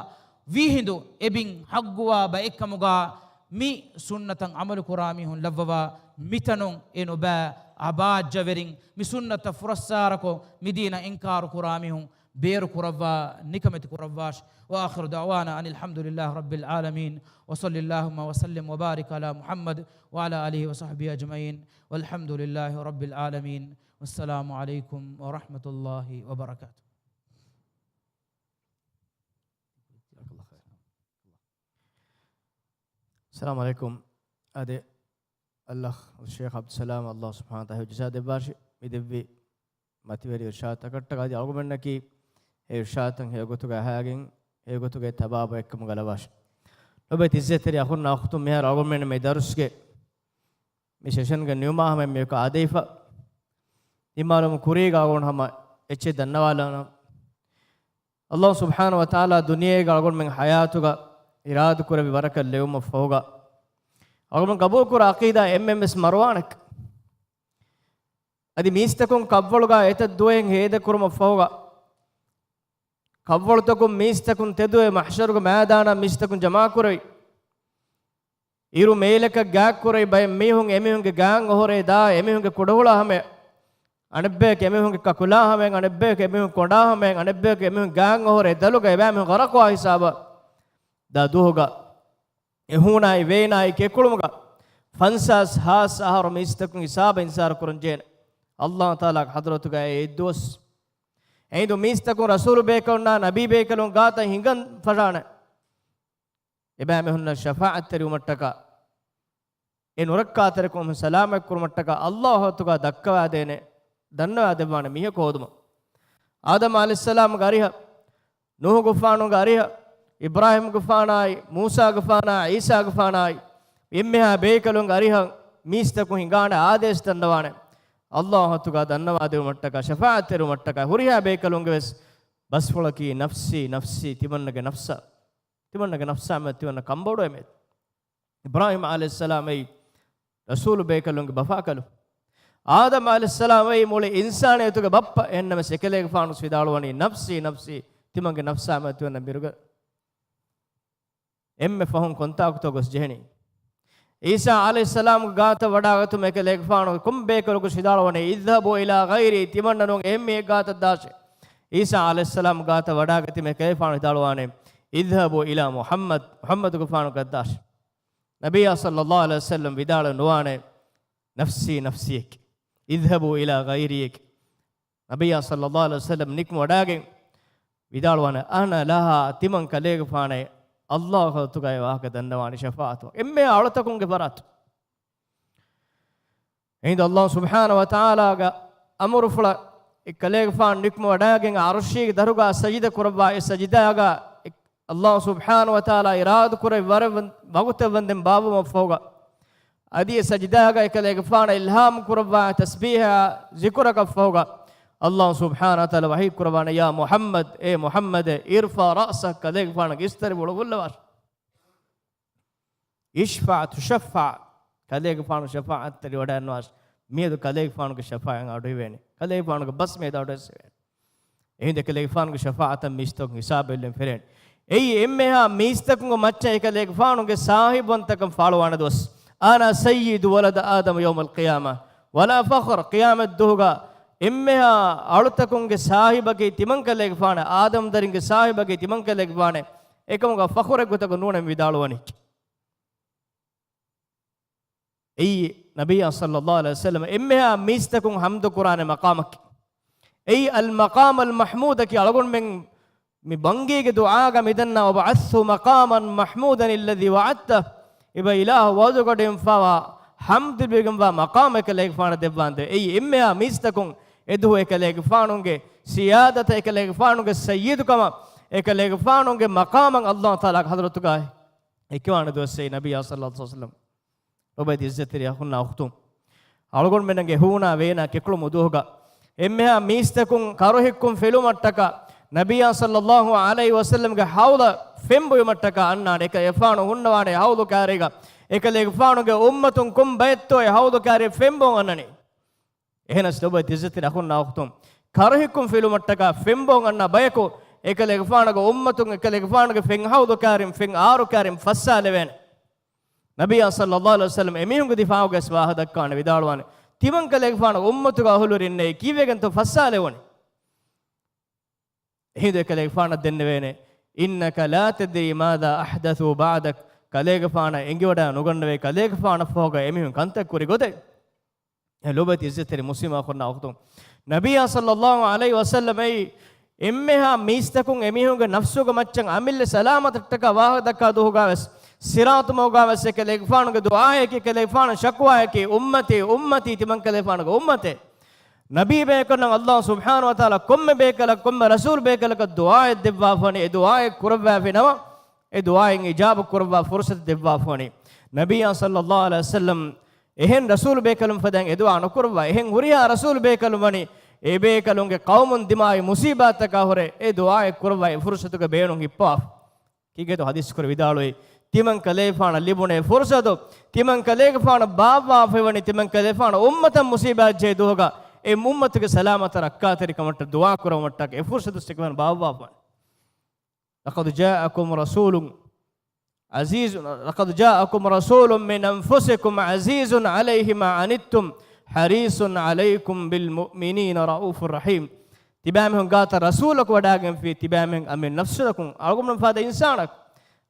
විහිඳු එබින් හග්ගුවා බෙක්කමුගා මි සුන්නතන් අමල කුරාමිහුන් ලවවා මිතනුන් එනොබා අබාජ්ජවරින් මි සුන්නත ෆුරස්සාරකෝ මිදීනා ඉන්කාර කුරාමිහුන් بير كرفا نكمة كرفاش وآخر دعوانا أن الحمد لله رب العالمين وصلى اللهم وسلم وبارك على محمد وعلى آله وصحبه أجمعين والحمد لله رب العالمين والسلام عليكم ورحمة الله وبركاته. السلام عليكم. أدي الله الشيخ عبد السلام الله سبحانه وتعالى جزاه دبارش مدبي ماتيوري إرشاد تكتك هذه أقوم كي إرشاد هي قطعة هاجين هي قطعة تباب إكمل غلباش لو بتيجي تري أخونا أختو مهر أقوم من مدرس كي مشيشن كنيوما هم ميكو عاديفا ಇಮಾಲಮ ಕುರಿಗಾಗೋಣ ಹಮ ಎಚ್ಚೆ ದನ್ನವಾಲನ ಅಲ್ಲಾಹ್ ಸುಬ್ಹಾನಹು ವ ತಆಲಾ ದುನಿಯೆಗಾಗೋಣ ಮೆಂ ಹಯಾತುಗ ಇರಾದು ಕುರವಿ ವರಕಲ್ ಲೆವಮ ಫೋಗ ಅಗಮ ಗಬೋ ಕುರ ಅಕೀದಾ ಎಂಎಂಎಸ್ ಮರ್ವಾನಕ್ ಅದಿ ಮೀಸ್ತಕುಂ ಕವ್ವಳುಗ ಎತ ದುವೆಂ ಹೇದ ಕುರಮ ಫೋಗ ಕವ್ವಳುತಕುಂ ಮೀಸ್ತಕುಂ ತೆದುವೆ ಮಹ್ಶರುಗ ಮೈದಾನ ಮೀಸ್ತಕುಂ ಜಮಾ ಕುರವಿ ಇರು ಮೇಲಕ ಗ್ಯಾಕ್ ಕುರೈ ಬೈ ಮೀಹುಂ ಎಮಿಹುಂಗೆ ಗ್ಯಾಂಗ್ ಹೊರೆ ದಾ ಎಮಿಹುಂಗೆ ಕುಡಹುಳ ಹಮೆ ಅಣೆಬ್ಬೇಕ ಎಮಿಹುಂಗೆ ಕಕುಲಾ ಹಮೆ ಅಣೆಬ್ಬೇಕ ಎಮಿಹುಂ ಕೊಂಡಾ ಹಮೆ ಅಣೆಬ್ಬೇಕ ಎಮಿಹುಂ ಗ್ಯಾಂಗ್ ಹೊರೆ ದಲುಗ ಎಬಾಮಿ ಗರಕೋ ಹಿಸಾಬ ದಾ ದುಹುಗ ಎಹುನಾಯಿ ವೇನಾಯಿ ಕೆಕುಳುಮುಗ ಫನ್ಸಾಸ್ ಹಾಸ್ ಆಹಾರ ಮೀಸ್ತಕುಂ ಹಿಸಾಬ ಇನ್ಸಾರ ಕುರಂಜೇನ ಅಲ್ಲಾಹ್ ತಾಲಾ ಹದ್ರತುಗ ಎದ್ದೋಸ್ ಐದು ಮೀಸ್ತಕುಂ ರಸೂಲ್ ಬೇಕೌನ್ನ ನಬಿ ಬೇಕಲು ಗಾತ ಹಿಂಗನ್ ಫಜಾಣ ಎಬಾಮಿ ಹುನ್ನ ಶಫಾಅತ್ ತೆರಿವು ಮಟ್ಟಕ ಏನು ರಕ್ಕಾತರಕುಂ ಸಲಾಮಕ್ ಕುರು ಮಟ್ಟಕ ಅಲ್ಲಾಹ್ ತುಗ ದಕ್ಕವಾದೇನೆ ದನ್ನವಾದೆವಾಣ ಮಿಹ ಕೋದುಮ ಆದಮ ಅಲೈಹಿಸ್ಸಲಾಂ ಗರಿಹ ನೂಹ್ ಗುಫಾನು ಗರಿಹ ಇಬ್ರಾಹಿಂ ಗುಫಾನಾಯಿ ಮೂಸಾ ಗುಫಾನಾಯಿ ಈಸಾ ಗುಫಾನಾಯಿ ಎಮ್ಮೆಹ ಬೇಕಲು ಗರಿಹ ಮೀಸ್ತಕು ಹಿಂಗಾಣ ಆದೇಶ ತಂದವಾಣೆ ಅಲ್ಲಾಹ್ ತುಗ ದನ್ನವಾದೆವು ಮಟ್ಟಕ ಶಫಾಅತ್ ತೆರಿವು ಮಟ್ಟಕ ಹುರಿಹ ಬೇಕಲುಂಗೆ ವೆಸ್ ಬಸ್ಫೊಳಕಿ ನಫ್ಸಿ ನಫ್ಸಿ ತಿಮನ್ನಗೆ ನಫ್ಸ ತಿಮನ್ನಗೆ ನಫ್ಸ ಮೆ ತಿಮನ್ನ ಕಂಬೋಡು ಎಮೆ ಇಬ್ರಾಹಿಂ ಅಲೈಹಿಸ್ಸಲಾಂ ಐ ರಸೂಲ್ ಬೇಕಲುಂಗೆ ಬಫಾಕಲು ಆದಮ ಅಲೈಹಿಸ್ಸಲಾಂ ಐ ಮೂಳೆ ಇನ್ಸಾನ್ ಎತುಗೆ ಬಪ್ಪ ಎನ್ನಮ ಸೆಕೆಲೆಗೆ ಫಾನು ಸ್ವಿದಾಳುವನಿ ನಫ್ಸಿ ನಫ್ಸಿ ತಿಮಂಗೆ ನಫ್ಸ ಮೆ ತಿಮನ್ನ ಬಿರುಗ ಎಮ್ಮೆ ಫಹುಂ ಕೊಂತಾಕ್ತೋ ಗೊಸ್ ಜೆಹನಿ ಈಸಾ ಅಲೈಹಿಸ್ಸಲಾಂ ಗಾತ ವಡಾಗತು ಮೇಕೆಲೆಗೆ ಫಾನು ಕುಂಬೇಕಲುಗು ಸ್ವಿದಾಳುವನಿ ಇದ್ಹಬು ಇಲಾ ಗೈರಿ ತಿಮನ್ನನು ಎಮ್ಮೆ ಗಾತ ದಾಶೆ ಈಸಾ ಅಲೈಹಿಸ್ಸಲಾಂ ಗಾತ ವಡಾಗತಿ ಮೇಕೆ ಫಾನು ಸ್ವಿದಾಳುವಾನೆ ಇದ್ಹಬು ಇಲಾ ಮುಹಮ್ಮದ್ ಗುಫಾನು ಗದ್ದಾಶ್ ನಬಿಯ ಸಲ್ಲಲ್ಲಾಹು ಅಲೈಹಿ ವಸಲ್ಲಂ ವಿದಾಳ ನುವಾನೆ ನಫ್ಸಿ ನಫ್ಸಿಯಕ್ ಇದ್ಹಬು ಇಲಾ ಗೈರಿಯಕ್ ನಬಿಯ ಸಲ್ಲಲ್ಲಾಹು ಅಲೈಹಿ ವಸಲ್ಲಂ ನಿಕ್ ವಡಾಗೆ ವಿದಾಳುವಾನೆ ಅನ ಲಹಾ ತಿಮಂ ಕಲೆಗೆ ಫಾನೆ ಅಲ್ಲಾಹ್ ತುಗೈ ವಾಕ ದನ್ನವಾನಿ ಶಫಾಅತ್ ಎಮ್ಮೆ ಅಳತಕುಂಗೆ ಬರಾತು ಇಂದ ಅಲ್ಲಾಹ್ ಸುಬ್ಹಾನಹು ವ ತಆಲಾಗ ಅಮರು ಫುಳ ಕಲೆಗೆ ಫಾನ್ ನಿಕ್ ವಡಾಗೆ ಅರ್ಶಿಗೆ ದರುಗ ಸಜಿದ ಕುರಬಾ ಸಜಿದಾಗ ಅಲ್ಲಾಹ್ ಸುಬ್ಹಾನಹು ವ ತಆಲಾ ಇರಾದ ಕುರೈ ವರ ವಗುತ ಬಂದೆಂ ಬಾಬು ಮಫೋಗ ಅದಿ ಸಜಿದಾಗ ಕಲೆಗೆ ಫಾನ ಇಲ್ಹಾಮ್ ಕುರಬಾ ತಸ್ಬೀಹ ಜಿಕ್ರಕ ಫೋಗ ಅಲ್ಲಾಹ್ ಸುಬ್ಹಾನಹು ವ ತಆಲಾ ವಹಿ ಕುರಬಾನ ಯಾ ಮುಹಮ್ಮದ್ ಎ ಮುಹಮ್ಮದ್ ಇರ್ಫಾ ರಅಸಕ ಕಲೆಗೆ ಫಾನ ಇಸ್ತರಿ ಬುಳಗುಲ್ಲವಾಸ್ ಇಶ್ಫಾ ತುಶಫಾ ಕಲೆಗೆ ಫಾನ ಶಫಾಅತ್ ತರಿ ವಡಾನ್ವಾಸ್ ಮೇದು ಕಲೆಗೆ ಫಾನಗೆ ಶಫಾಅಂ ಅಡುವೇನೆ ಕಲೆಗೆ ಫಾನಗೆ ಬಸ್ ಮೇದ ಅಡುಸೆ ಇಂದ ಕಲೆಗೆ ಫಾನಗೆ ಶಫಾಅತ್ ಮಿಸ್ತೋಗ ಹಿಸಾಬೆಲ್ಲೆಂ ಫೆರೆನ್ ಎಯ್ ಎಮ್ಮೆಹ ಮೀಸ್ತಕುಂಗ ಮಚ್ಚ ಏಕಲೆಗೆ ಫಾನುಗೆ ಸಾಹಿಬಂತಕಂ ಫಾಳುವಾಣ ದೋಸ್ ಆನ ಸಯ್ಯಿದು ವಲದ ಆದಮ ಯೌಮಲ್ ಕಿಯಾಮ ವಲಾ ಫಖ್ರ್ ಕಿಯಾಮತ್ ದುಹುಗ ಎಮ್ಮೆಹ ಅಳುತಕುಂಗೆ ಸಾಹಿಬಗೆ ತಿಮಂಕಲೆಗೆ ಫಾಣ ಆದಮ್ ದರಿಂಗೆ ಸಾಹಿಬಗೆ ತಿಮಂಕಲೆಗೆ ಫಾಣೆ ಏಕಮುಗ ಫಖ್ರೆ ಗೊತಕ ನೂಣೆ ವಿದಾಳುವನಿ ಎಯ್ ನಬಿಯ ಸಲ್ಲಲ್ಲಾಹು ಅಲೈಹಿ ವಸಲ್ಲಂ ಎಮ್ಮೆಹ ಮೀಸ್ತಕುಂ ಹಮ್ದು ಕುರಾನೆ ಮಕಾಮಕ್ ಎಯ್ ಅಲ್ ಮಕಾಮ್ ಅಲ್ ಮಹಮೂದಕಿ ಅಳಗೊಂಡ್ ಮೆಂ ಮಿ ಬಂಗಿಗೆ ದುಆಗ ಮಿದನ್ನ ವಬಅಸ್ಸು ಮಕಾಮನ್ ಮಹಮೂದನ್ ಇಲ್ಲದಿ ವಅತ್ತ ಇಬ ಇಲಾಹ ವದುಗಡೆಂ ಫವ ಹಮ್ದ್ ಬಿಗಂ ವ ಮಕಾಮ ಕಲೆಗೆ ಫಾಣ ದೆವ್ವಾಂದೆ ಎಯ್ ಎಮ್ಮೆಯ ಮೀಸ್ತಕುಂ ಎದು ಏಕಲೆಗೆ ಫಾಣುಂಗೆ ಸಿಯಾದತ ಏಕಲೆಗೆ ಫಾಣುಂಗೆ ಸಯ್ಯಿದುಕಮ ಏಕಲೆಗೆ ಫಾಣುಂಗೆ ಮಕಾಮಂ ಅಲ್ಲಾಹ್ ತಾಲಾ ಹಜರತುಗ ಏಕವಾಣ ದೋಸೆ ನಬಿಯ ಸಲ್ಲಲ್ಲಾಹು ಅಲೈಹಿ ವಸಲ್ಲಂ ಒಬೈದ್ ಇಜ್ಜತಿರಿ ಹುನ್ನ ಉಖ್ತುಂ ಅಳಗೊಂಡ್ ಮೆನಂಗೆ ಹೂನಾ ವೇನಾ ಕೆಕ್ಳು ಮುದುಹುಗ ಎಮ್ಮೆಯ ಮೀಸ್ತಕುಂ ಕರುಹಿಕ್ಕುಂ ಫೆಲು ಮಟ್ಟಕ ನಬಿಯ ಸಲ್ಲಲ್ಲಾಹು ಅಲೈಹಿ ವಸಲ್ಲಂಗೆ ಹೌದ ಫೆಂಬು ಮಟ್ಟಕ ಅನ್ನಾಡೆ ಏಕ ಎಫಾಣು ಹುಣ್ಣವಾಡೆ ಹೌದು ಕ್ಯಾರಿಗ ಏಕಲೆಗೆ ಫಾಣುಗೆ ಉಮ್ಮತುಂ ಕುಂ ಬೈತ್ತೋ ಹೌದು ಕ್ಯಾರಿ ಫೆಂಬು ಅನ್ನನಿ ಏನಸ್ ಒಬೈದ್ ಇಜ್ಜತಿರಿ ಹುನ್ನ ಉಖ್ತುಂ ಕರುಹಿಕ್ಕುಂ ಫೆಲು ಮಟ್ಟಕ ಫೆಂಬು ಅನ್ನ ಬಯಕು ಏಕಲೆಗೆ ಫಾಣುಗೆ ಉಮ್ಮತುಂ ಏಕಲೆಗೆ ಫಾಣುಗೆ ಫೆಂಗ್ ಹೌದು ಕ್ಯಾರಿಂ ಫೆಂಗ್ ಆರು ಕ್ಯಾರಿಂ ಫಸ್ಸಾಲೆವೇನೆ ನಬಿಯ ಸಲ್ಲಲ್ಲಾಹು ಅಲೈಹಿ ವಸಲ್ಲಂ ಎಮಿಹುಂಗೆ ದಿಫಾವುಗೆ ಸ್ವಾಹ ದಕ್ಕಾನೆ ವಿದಾಳುವಾನೆ ತಿಮಂಕಲೆಗೆ ಫಾಣು ಉಮ್ಮತುಗ ಅಹುಲುರಿನ್ನೆ ಕೀವೆಗಂತು ಫಸ್ಸಾಲೆವನೆ ಹಿಂದೆ ಕಲೆಗೆ ಫಾಣ ದೆನ್ನವೇನೆ ಇನ್ನಕ ಲಾ ತದ್ರಿ ಮಾದಾ ಅಹ್ದಥು ಬಾದಕ್ ಕಲೆಗೆ ಫಾಣ ಎಂಗಿವಡ ನುಗಂಡವೆ ಕಲೆಗೆ ಫಾಣ ಫೋಗ ಎಮಿಹುಂ ಕಂತಕ್ಕುರಿ ಗೊದೆ ಲೋಬತಿ ಇಜ್ಜತಿರಿ ಮುಸ್ಲಿಮ ಖುನ್ನ ಉಖ್ತುಂ ನಬಿಯ ಸಲ್ಲಲ್ಲಾಹು ಅಲೈಹಿ ವಸಲ್ಲಂ ಐ ಎಮ್ಮೆಹ ಮೀಸ್ತಕುಂ ಎಮಿಹುಂಗೆ ನಫ್ಸುಗ ಮಚ್ಚಂ ಅಮಿಲ್ಲೆ ಸಲಾಮತಟ್ಟಕ ವಾಹ ದಕ್ಕ ದುಹುಗಾವೆಸ್ ಸಿರಾತ್ ಮೌಗಾವೆಸ್ ಕಲೆಗೆ ಫಾಣುಗೆ ದುಆಯಕಿ ಕಲೆಗೆ ಫಾಣ ಶಕ್ವಾಯಕಿ ಉಮ್ಮತಿ ಉಮ್ಮತಿ ತಿಮಂ ಕಲೆಗೆ ಫಾಣುಗೆ ಉಮ್ಮತೆ ನಬಿ ಬೇಕನ್ನ ಅಲ್ಲಾಹ್ ಸುಬ್ಹಾನಹು ವ ತಆಲಾ ಕೊಮ್ಮೆ ಬೇಕಲ ಕೊಮ್ಮೆ ರಸೂಲ್ ಬೇಕಲಕ ದುಆಯ ದೆವ್ವಾಫನಿ ದುಆಯ ಕುರವ್ವಾಫಿನವ ದುಆಯ ಇಜಾಬ ಕುರವ್ವಾ ಫುರ್ಸತ್ ದೆವ್ವಾಫನಿ ನಬಿಯ ಸಲ್ಲಲ್ಲಾಹು ಅಲೈಹಿ ವಸಲ್ಲಂ එහෙන් රසූල් බේකලුම් ෆදන් එදුවා අනුකරවා එහෙන් හුරියා රසූල් බේකලුම් වනි ඒ බේකලුන්ගේ කවුමුන් දිමායි මුසීබාත එක හොරේ ඒ දුආ එක් කරවා ෆුර්සතුක බේනුන් හිප්පා කීගේතෝ හදිස් කර විදාලොයි තිමන් කලේෆාන ලිබුනේ ෆුර්සතු තිමන් කලේගෆාන බාවා ෆෙවනි තිමන් කලේෆාන උම්මතන් මුසීබාත් ජේ දුහගා ඒ මුම්මතුගේ සලාමත රක්කාතරි කමට දුආ කරවමට්ටක ඒ ෆුර්සතු ස්ටිකවන් බාවා ෆන් لقد جاءكم رسول عزيز لقد جاءكم رسول من أنفسكم عزيز عليه ما عنتم حريص عليكم بالمؤمنين رؤوف رحيم تبامهم قات رسولك وداغم في تبامهم أمن نفسكم أرغم فهذا إنسانك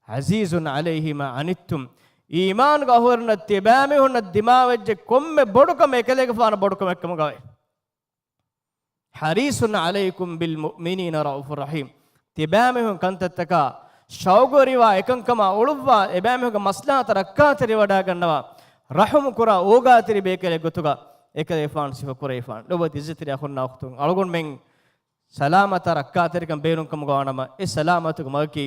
عزيز عليه ما عنتم إيمان غهورنا تبامهم الدماء وجه كم بدكم يكلك فانا بدكم يكم غاي حريص عليكم بالمؤمنين رؤوف رحيم تبامهم كنت تكا شوغوريوا එකංකම ඔළුවා එබෑමක මස්ලාත රක්කාතරි වඩා ගන්නවා රහම කුරා ඕගාතරි බේකලේ ගොතුගා එක දෙෆාන් සිව කුරේෆාන් ලොබ ඉස්තිරිය අඛුන්නා වක්තුන් අලගොන් මෙන් සලාමත රක්කාතරි කම් බේරුන්කම ගානම ඒ සලාමතුක මල්කි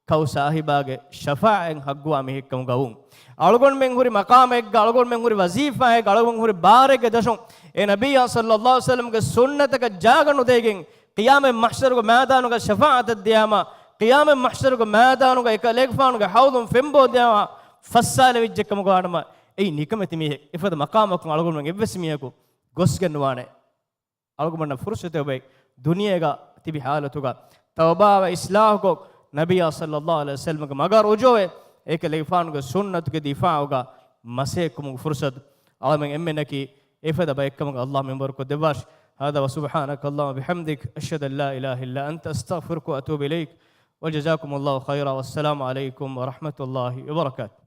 කව් සාහිබාගේ ෂෆායෙන් හග්ගුවා මෙහෙක්කම ගවුන් අලගොන් මෙන් හුරි මකාමෙක් අලගොන් මෙන් හුරි වසීෆායේ අලගොන් හුරි බාරෙක දශොන් ඒ නබිය සල්ලල්ලාහු අලයිහි වසල්ලම්ගේ සුන්නතක ජාගනු දෙගෙන් qiyaame mahsharuga maadanuga shafaat diyama qiyaame mahsharuga maadanuga එක ලෙග්ෆානුga හවුදුම් ෆෙම්බෝ දයවා ෆස්සාල විජ්ජකම ගානම ඒ නිකමති මිහෙ ඉෆද මකාමක අලගොන් එවස්මියකු ගොස් ගන්නවානේ අලගොන් ෆුර්සත ඔබේ දුනියේග තිබි حالතුග තවබාව ඉස්ලාහකෝ නබිය සල්ලල්ලාහු අලයිහි වසල්ලම්ගේ මග රුජෝවේ ඒක ලෙග්ෆානුga සුන්නතුගේ දිෆාඋගා මසේකුම ෆුර්සත් ආමෙන් එම්මෙනකි ඉෆද බයකම අල්ලාහ් මෙම්බරකෝ දෙවාෂ් هذا وسبحانك اللهم وبحمدك أشهد أن لا إله إلا أنت أستغفرك وأتوب إليك وجزاكم الله خيرا والسلام عليكم ورحمة الله وبركاته